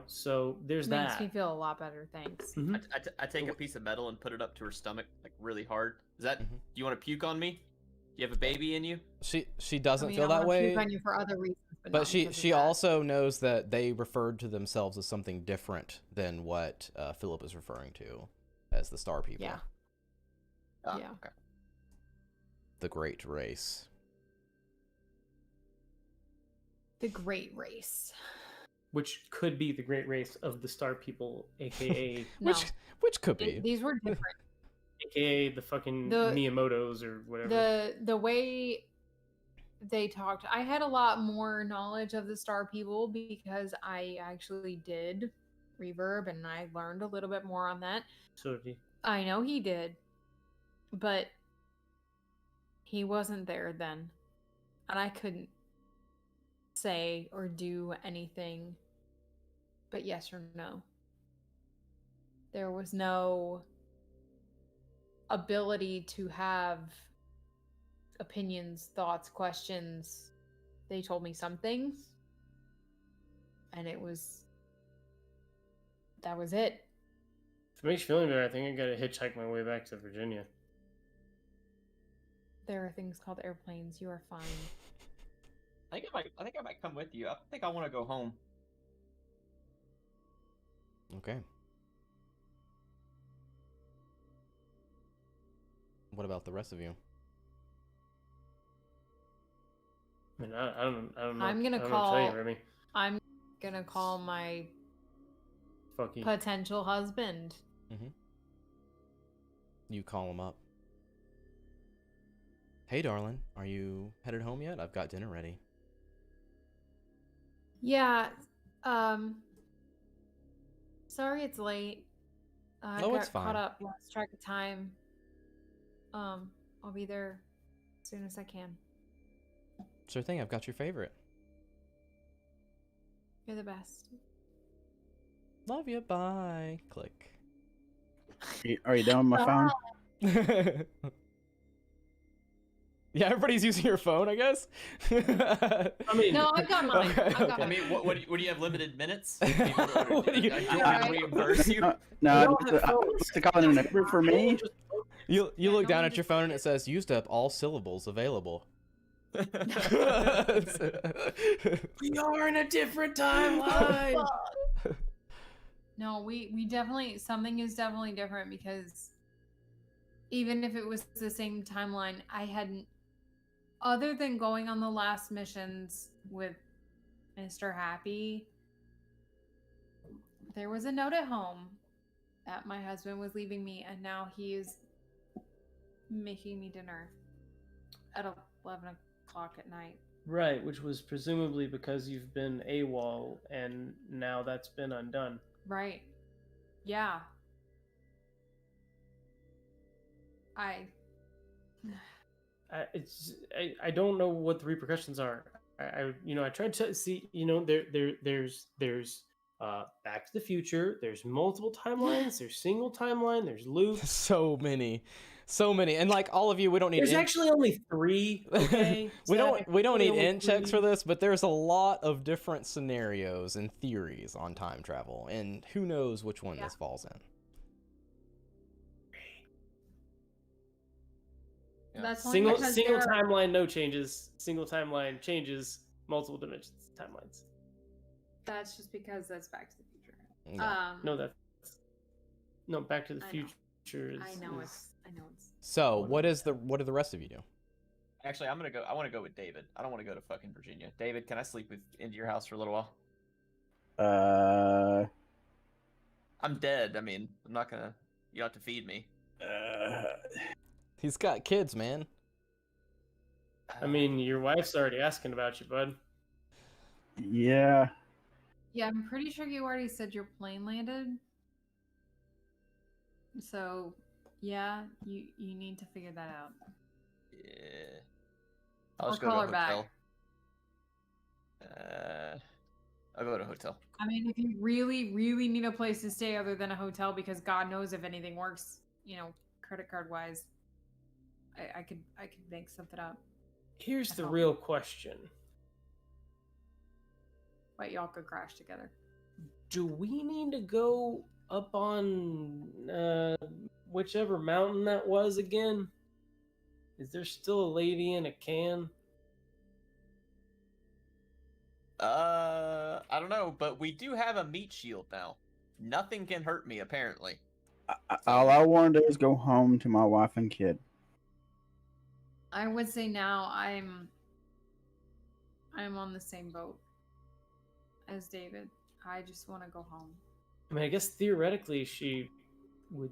So there's
Makes
that.
me feel a lot better, thanks.
Mhm.
I take a piece of metal and put it up to her stomach, like really hard. Is that? Do you want to puke on me? Do you have a baby in you?
She doesn't feel
I
that
wanna
way.
puke on you for other reasons, but
But
not
she
because of that.
also knows that they referred to themselves as something different than what Philip is referring to as the Star People.
Yeah.
Ah,
Yeah.
Okay.
The Great Race.
The Great Race.
Which could be the Great Race of the Star People, aka
No,
Which could be.
these were different.
aka the fucking
The-
Miyamotos or whatever.
The way they talked, I had a lot more knowledge of the Star People because I actually did reverb and I learned a little bit more on that.
So did he.
I know he did, but he wasn't there then, and I couldn't say or do anything but yes or no. There was no ability to have opinions, thoughts, questions. They told me some things, and that was it.
If it makes you feel any better, I think I gotta hitchhike my way back to Virginia.
There are things called airplanes. You are fine.
I think I might come with you. I think I want to go home.
Okay. What about the rest of you?
I mean, I don't know.
I'm gonna
I don't know what to
call.
tell you, Remy.
I'm gonna call my
Fuck you.
potential husband.
You call him up. Hey, darling, are you headed home yet? I've got dinner ready.
Yeah. Sorry it's late. I
Oh,
got
it's fine.
caught up, lost track of time. I'll be there as soon as I can.
Sure thing, I've got your favorite.
You're the best.
Love you, bye. Click.
Are you done with my phone?
Yeah, everybody's using your phone, I guess.
I mean,
No, I've got mine.
Okay,
I've got
okay.
I mean, what do you have limited minutes? I mean,
What do you-
do you want me to reimburse you?
No, just to call it a number for me.
You look down at your phone and it says used up all syllables available.
we are in a different timeline.
No, we definitely, something is definitely different because even if it was the same timeline, I hadn't, other than going on the last missions with Mr. Happy, there was a note at home that my husband was leaving me, and now he is making me dinner at 11 o'clock at night.
Right, which was presumably because you've been AWOL, and now that's been undone.
Right. Yeah.
I don't know what the repercussions are. I tried to see, there's Back to the Future, there's multiple timelines, there's single timeline, there's loops.
So many, and like all of you, we don't need.
There's actually only 3. Okay,
we don't need
only
end checks
3.
for this, but there's a lot of different scenarios and theories on time travel, and who knows which one this falls in.
That's
Single
because there are-
timeline, no changes. Single timeline changes, multiple dimensions timelines.
That's just because that's Back to the Future.
Yeah.
No, Back to the
I know.
Future is.
I know it's.
So what do the rest of you do?
Actually, I want to go with David. I don't want to go to fucking Virginia. David, can I sleep into your house for a little while? I'm dead. I mean, I'm not gonna. You don't have to feed me.
He's got kids, man.
I mean, your wife's already asking about you, bud.
Yeah.
Yeah, I'm pretty sure you already said your plane landed. So, yeah, you need to figure that out.
Yeah. I'll
Or
just go to
call
a
her back.
hotel. I'll go to a hotel.
I mean, if you really, really need a place to stay other than a hotel, because God knows if anything works, credit card wise, I could make something up.
Here's the
Uh-huh.
real question.
But y'all could crash together.
Do we need to go up on whichever mountain that was again? Is there still a lady in a can?
I don't know, but we do have a meat shield now. Nothing can hurt me, apparently.
All I want to do is go home to my wife and kid.
I would say now I'm on the same boat as David. I just want to go home.
I mean, I guess theoretically she would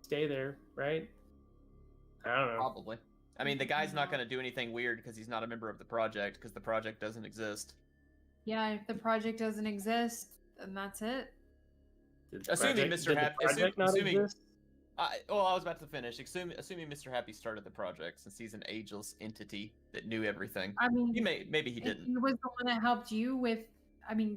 stay there, right? I don't know.
Probably. I mean, the guy's not going to do anything weird because he's not a member of the project, because the project doesn't exist.
Yeah, if the project doesn't exist, then that's it.
Did the
Assuming
project-
Mr.
did the
Happy-
project not
assuming-
exist?
I was about to finish. Assuming Mr. Happy started the project, since he's an ageless entity that knew everything.
I mean,
Maybe he
if
didn't.
he was the one that helped you with,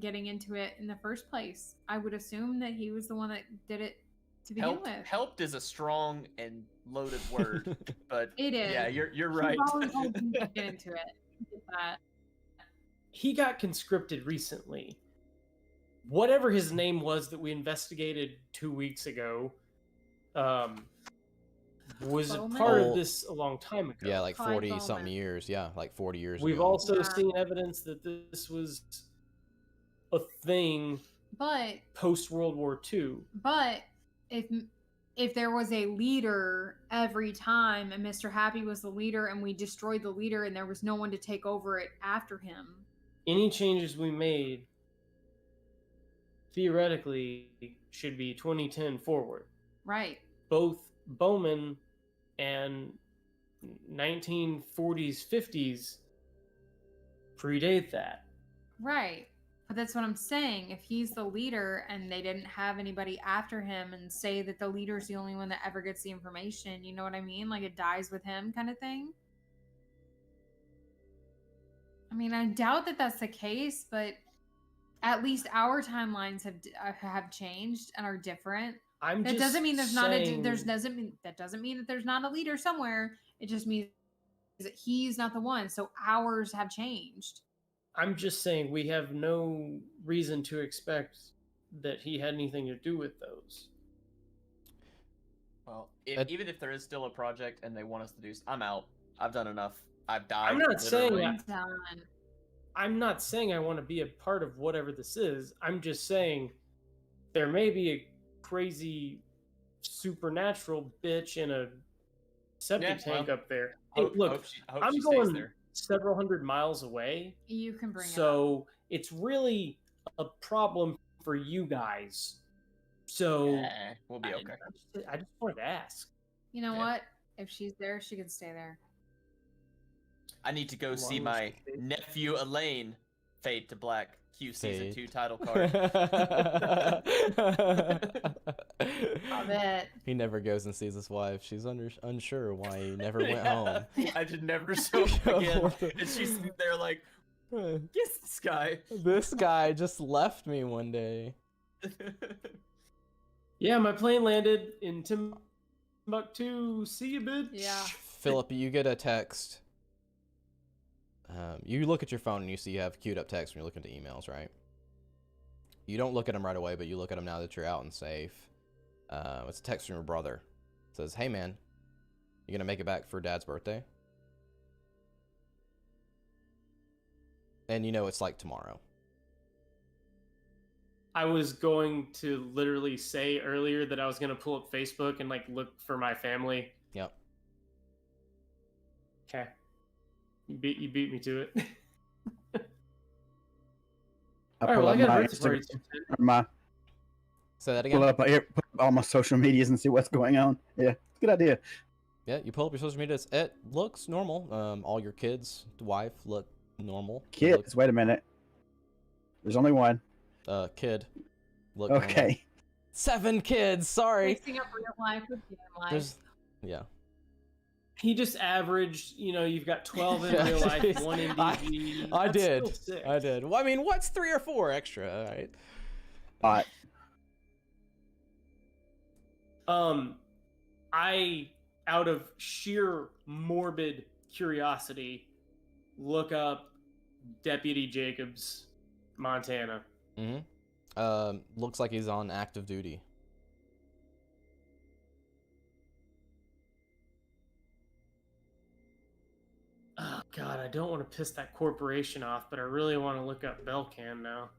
getting into it in the first place. I would assume that he was the one that did it to begin with.
Helped is a strong and loaded word, but
It is.
yeah, you're right.
Get into it. Get that.
He got conscripted recently. Whatever his name was that we investigated 2 weeks ago, was a
Bowman?
part of this a long time ago.
Yeah, like
Clyde
40 something
Bowman.
years. Yeah, like 40 years
We've
ago.
also
Yeah.
seen evidence that this was a thing
But
post World War II.
But if there was a leader every time and Mr. Happy was the leader and we destroyed the leader and there was no one to take over it after him.
Any changes we made theoretically should be 2010 forward.
Right.
Both Bowman and 1940s, 50s predate that.
Right. But that's what I'm saying. If he's the leader and they didn't have anybody after him and say that the leader's the only one that ever gets the information, you know what I mean? Like it dies with him kind of thing. I mean, I doubt that that's the case, but at least our timelines have changed and are different. That doesn't mean there's not that doesn't mean that there's not a leader somewhere. It just means that he's not the one. So ours have changed.
I'm just saying we have no reason to expect that he had anything to do with those.
Well, even if there is still a project and they want us to do, I'm out. I've done enough. I've died.
I'm not saying
literally.
I'm not saying I want to be a part of whatever this is. I'm just saying there may be a crazy supernatural bitch in a septic tank up there. Hey, look,
I hope
I'm
she
going
stays there.
several hundred miles away.
You can bring it up.
So it's really a problem for you guys. So
Yeah, we'll be okay.
I just wanted to ask.
You know
Yeah.
what? If she's there, she can stay there.
I need to go
As
see
long as
my
she-
nephew Elaine fade to black Q season
Fade.
2 title card.
Love it.
He never goes and sees his wife. She's unsure why he never went home.
I just never show up again. And she's sitting there like, yes, this guy.
This guy just left me one day.
Yeah, my plane landed in Timbuktu. See you, bitch.
Yeah.
Philip, you get a text. You look at your phone and you see you have queued up text when you're looking at emails, right? You don't look at them right away, but you look at them now that you're out and safe. It's a text from your brother. It says, "Hey man, you gonna make it back for Dad's birthday?" And you know it's like tomorrow.
I was going to literally say earlier that I was going to pull up Facebook and like look for my family.
Yep.
Okay. You beat me to it.
I
All right,
pull
well, I
up
got
my
a birthday party.
Instagram, or my
Say that
pull
again.
up here, put up all my social medias and see what's going on. Yeah, it's a good idea.
Yeah, you pull up your social media. It looks normal. All your kids, wife look normal. They
Kids, wait a minute. There's only one.
Kid. Look normal.
Okay.
7 kids. Sorry.
Mixing up real life with human life.
There's, yeah.
He just averaged, you've got 12 in real life, 1 in DG.
I
That's
did.
still 6.
I did. Well, I mean, what's 3 or 4 extra, all right?
I, out of sheer morbid curiosity, look up Deputy Jacobs, Montana.
Mm-hmm. Looks like he's on active duty.
Oh God, I don't want to piss that corporation off, but I really want to look up Belcan now.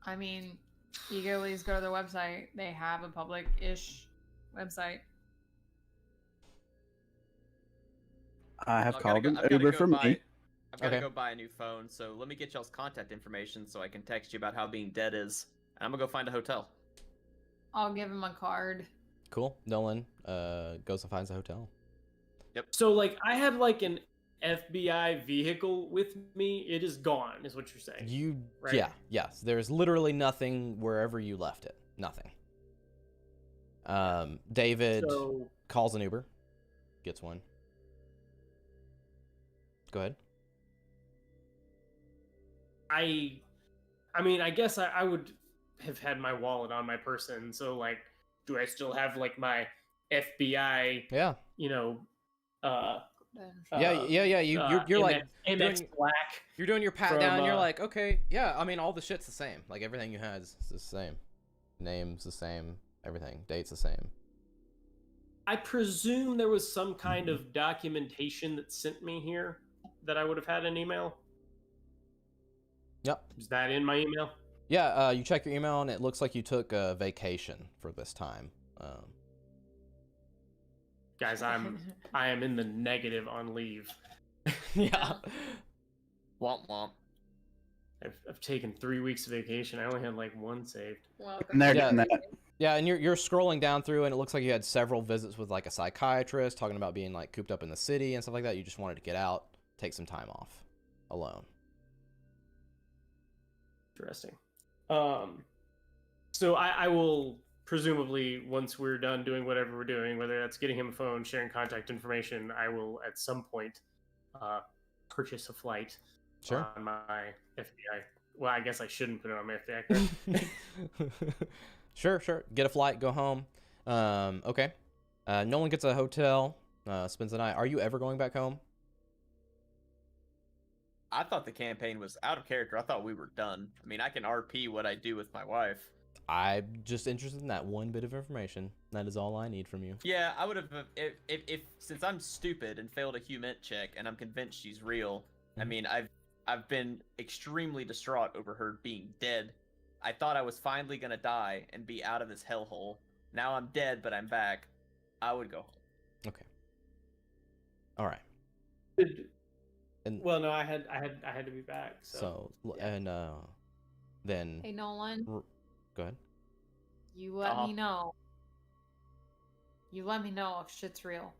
I mean, you can always go to their website. They have a public-ish website.
I have
I've
called
gotta
an
go- I've gotta
Uber
go
for
buy-
me.
I've got to
Okay.
go buy a new phone, so let me get y'all's contact information so I can text you about how being dead is. And I'm gonna go find a hotel.
I'll give him a card.
Cool. Nolan goes and finds a hotel.
So, like, I had like an FBI vehicle with me. It is gone, is what you're saying.
You,
Right.
yeah, yes. There's literally nothing wherever you left it. Nothing. David
So,
calls an Uber, gets one. Go ahead.
I mean, I guess I would
have had my wallet on my person. So like, do I still have like my FBI?
Yeah.
You know.
Yeah. You're like
MX Black.
You're doing your pat
from,
down. And you're like, okay, yeah. I mean, all the shit's the same. Like everything you had is the same. Name's the same. Everything. Date's the same.
I presume there was some kind of documentation that sent me here that I would have had an email.
Yep.
Is that in my email?
Yeah. You check your email and it looks like you took a vacation for this time.
Guys, I am in the negative on leave.
Yeah.
Womp womp.
I've taken 3 weeks of vacation. I only had like one saved.
And they're doing that.
Yeah, and you're scrolling down through, and it looks like you had several visits with like a psychiatrist talking about being like cooped up in the city and stuff like that. You just wanted to get out, take some time off, alone.
Interesting. So I will presumably, once we're done doing whatever we're doing, whether that's getting him a phone, sharing contact information, I will at some point purchase a flight on my FBI. Well, I guess I shouldn't put it on my FBI card.
Sure. Get a flight, go home. Okay. Nolan gets a hotel, spends the night. Are you ever going back home?
I thought the campaign was out of character. I thought we were done. I mean, I can RP what I do with my wife.
I'm just interested in that one bit of information. That is all I need from you.
Yeah, I would have if since I'm stupid and failed a human check and I'm convinced she's real. I mean, I've been extremely distraught over her being dead. I thought I was finally gonna die and be out of this hellhole. Now I'm dead, but I'm back. I would go home.
Okay. All right.
Well, no, I had to be back. So
and then.
Hey Nolan.
Go ahead.
You let me know. You let me know if shit's real.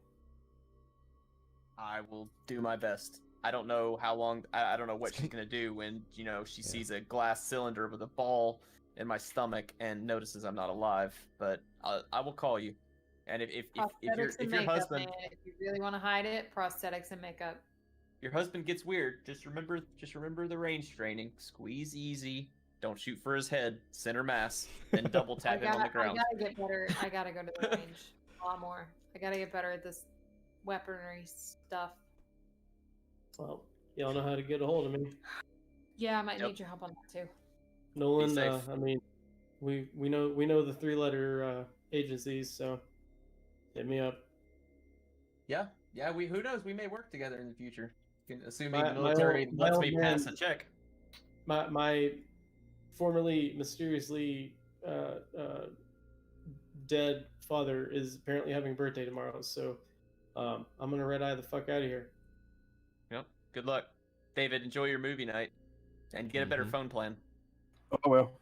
I will do my best. I don't know how long. I don't know what she's gonna do when she sees a glass cylinder with a ball in my stomach and notices I'm not alive. But I will call you. And if your husband,
man. If you really want to hide it, prosthetics and makeup.
Your husband gets weird. Just remember the range training. Squeeze easy. Don't shoot for his head. Center mass. Then double tap him on the ground.
I gotta get better. I gotta go to the range a lot more. I gotta get better at this weaponry stuff.
Well, y'all know how to get a hold of me.
Yeah, I might need your help on that too.
Nolan, I mean, we know the 3-letter agencies, so hit me up.
Yeah. Who knows? We may work together in the future. Assuming the military lets me pass a check.
My formerly mysteriously dead father is apparently having a birthday tomorrow, so I'm gonna red eye the fuck out of here.
Yep. Good luck, David. Enjoy your movie night, and get a better phone plan.
Oh well.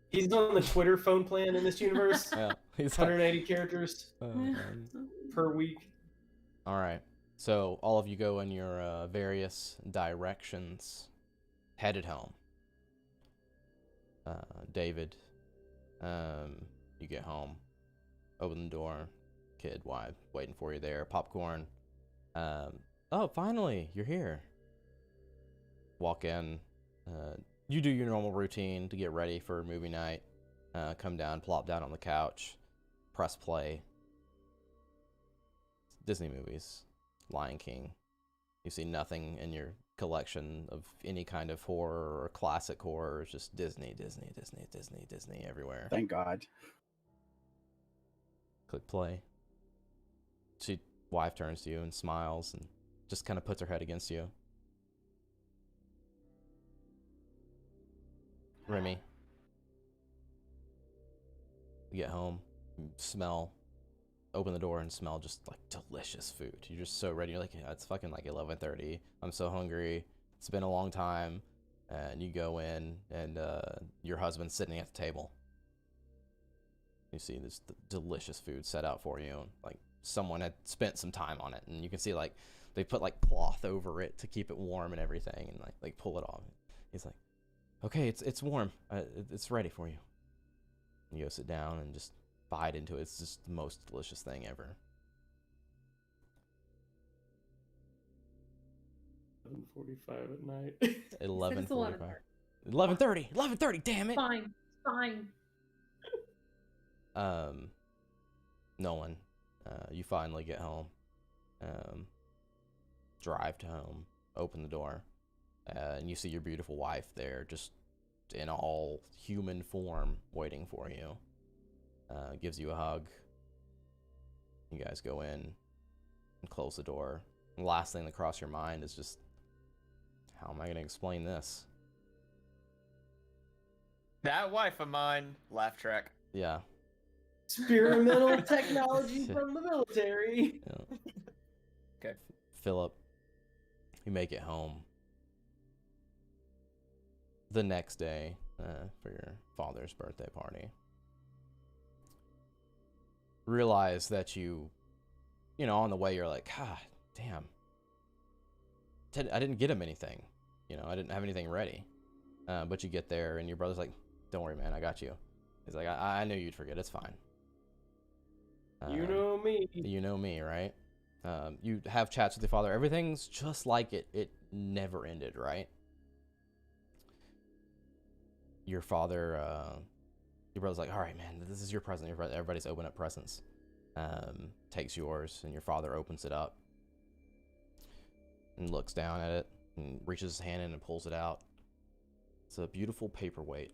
He's on the Twitter phone plan in this universe.
Yeah, he's
180 characters per week.
All right. So all of you go in your various directions, headed home. David, you get home, open the door, kid, wife, waiting for you there, popcorn. Oh, finally, you're here. Walk in. You do your normal routine to get ready for movie night. Come down, plop down on the couch, press play. Disney movies, Lion King. You see nothing in your collection of any kind of horror or classic horror. It's just Disney everywhere.
Thank God.
Click play. Wife turns to you and smiles and just kind of puts her head against you. Remy. You get home, open the door and smell just like delicious food. You're just so ready. You're like, yeah, it's fucking like 11:30. I'm so hungry. It's been a long time. And you go in and your husband's sitting at the table. You see this delicious food set out for you. Like someone had spent some time on it, and you can see like they put like cloth over it to keep it warm and everything, and like pull it off. He's like, okay, it's warm. It's ready for you. And you go sit down and just bite into it. It's just the most delicious thing ever.
11:45 at night.
11:45. 11:30. 11:30. Damn it.
Fine.
Nolan, you finally get home. Drive to home. Open the door, and you see your beautiful wife there, just in all human form, waiting for you. Gives you a hug. You guys go in and close the door. The last thing that crosses your mind is just, how am I going to explain this?
That wife of mine, laugh track.
Yeah.
Experimental technology from the military.
Yeah.
Okay.
Philip, you make it home the next day for your father's birthday party. Realize that you know, on the way you're like, God damn, I didn't get him anything. You know, I didn't have anything ready. But you get there and your brother's like, don't worry, man, I got you. He's like, I knew you'd forget. It's fine.
You know me.
You know me, right? You have chats with your father. Everything's just like it never ended, right? Your father, your brother's like, all right, man, this is your present. Everybody's open up presents. Takes yours, and your father opens it up and looks down at it and reaches his hand in and pulls it out. It's a beautiful paperweight,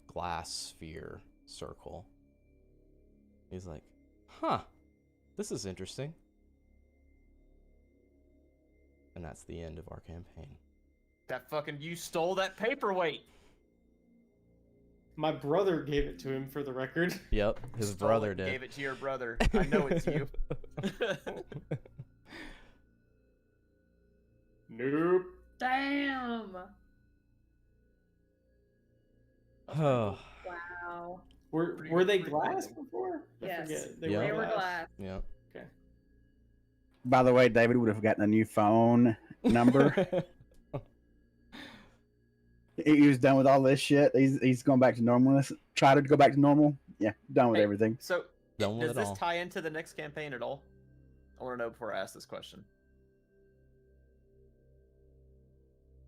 glass sphere circle. He's like, huh, this is interesting. And that's the end of our campaign.
That fucking, you stole that paperweight.
My brother gave it to him, for the record.
Yep, his
Stole
brother
it,
did.
Gave it to your brother. I know it's you.
Nope.
Damn.
Oh.
Wow.
Were they glass before? I
Yes.
forget.
Yeah.
They were glass.
Yeah.
Okay.
By the way, David would have gotten a new phone number. He was done with all this shit. He's going back to normal. Try to go back to normal. Yeah, done with
Hey,
everything.
So,
Done with
does
it
this
all.
tie into the next campaign at all? I want to know before I ask this question.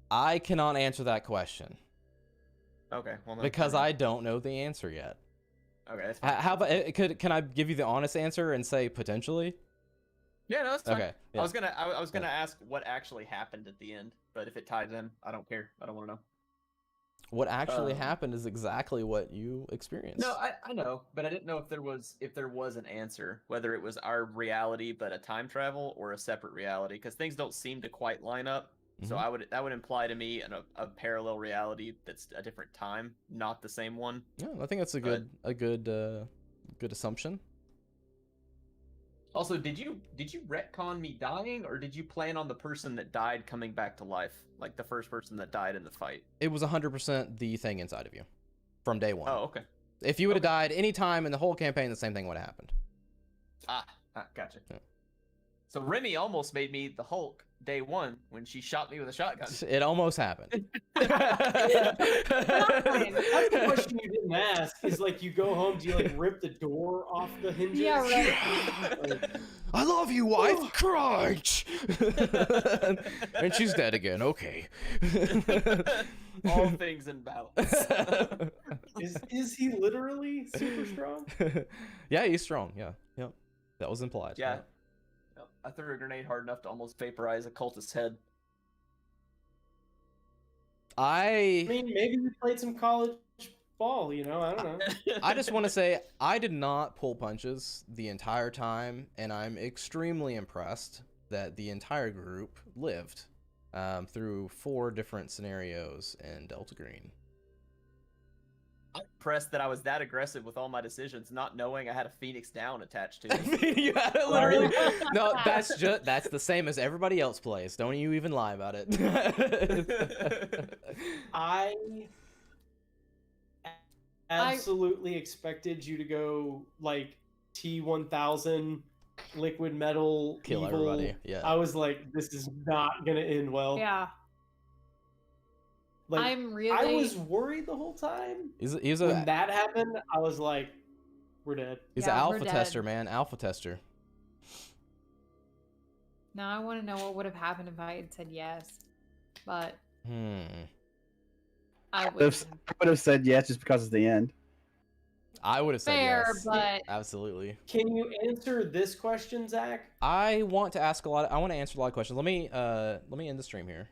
I cannot answer that question
Okay, well, then,
because I don't know the answer yet.
Okay, that's fine.
How about can I give you the honest answer and say potentially?
Yeah, no, that's fine.
Okay. Yeah.
I was gonna ask what actually happened at the end, but if it ties in, I don't care. I don't want to know.
What actually happened is exactly what you experienced.
No, I know, but I didn't know if there was an answer, whether it was our reality but a time travel or a separate reality, because things don't seem to quite line up. So that would imply to me a parallel reality that's a different time, not the same one.
Yeah, I think that's a good assumption.
Also, did you retcon me dying, or did you plan on the person that died coming back to life, like the first person that died in the fight?
It was 100% the thing inside of you from day one.
Oh, okay.
If you would have died any time in the whole campaign, the same thing would have happened.
Gotcha.
Yeah.
So Remy almost made me the Hulk day one when she shot me with a shotgun.
It almost happened.
That's the question you didn't ask. Is like, you go home, do you like rip the door off the hinges?
Yeah, right.
I love you, wife. Crunch. And she's dead again. Okay.
All things in balance.
Is he literally super strong?
Yeah, he's strong. Yeah. Yep. That was implied.
Yeah. I threw a grenade hard enough to almost vaporize a cultist's head.
I
mean, maybe we played some college ball, you know? I don't know.
I just want to say I did not pull punches the entire time, and I'm extremely impressed that the entire group lived through 4 different scenarios in Delta Green.
I'm impressed that I was that aggressive with all my decisions, not knowing I had a Phoenix Down attached to it.
You had it literally. No, that's the same as everybody else plays. Don't you even lie about it.
I absolutely expected you to go like T-1000 liquid metal
Kill
evil.
everybody. Yeah.
I was like, this is not gonna end well.
Yeah.
Like,
I'm really.
I was worried the whole time. When that happened, I was like, we're dead.
He's an alpha tester, man. Alpha tester.
Now I want to know what would have happened if I had said yes, but I
would have said yes just because it's the end.
I would have said
fair,
yes.
but
Absolutely.
Can you answer this question, Zach?
I want to answer a lot of questions. Let me end the stream here.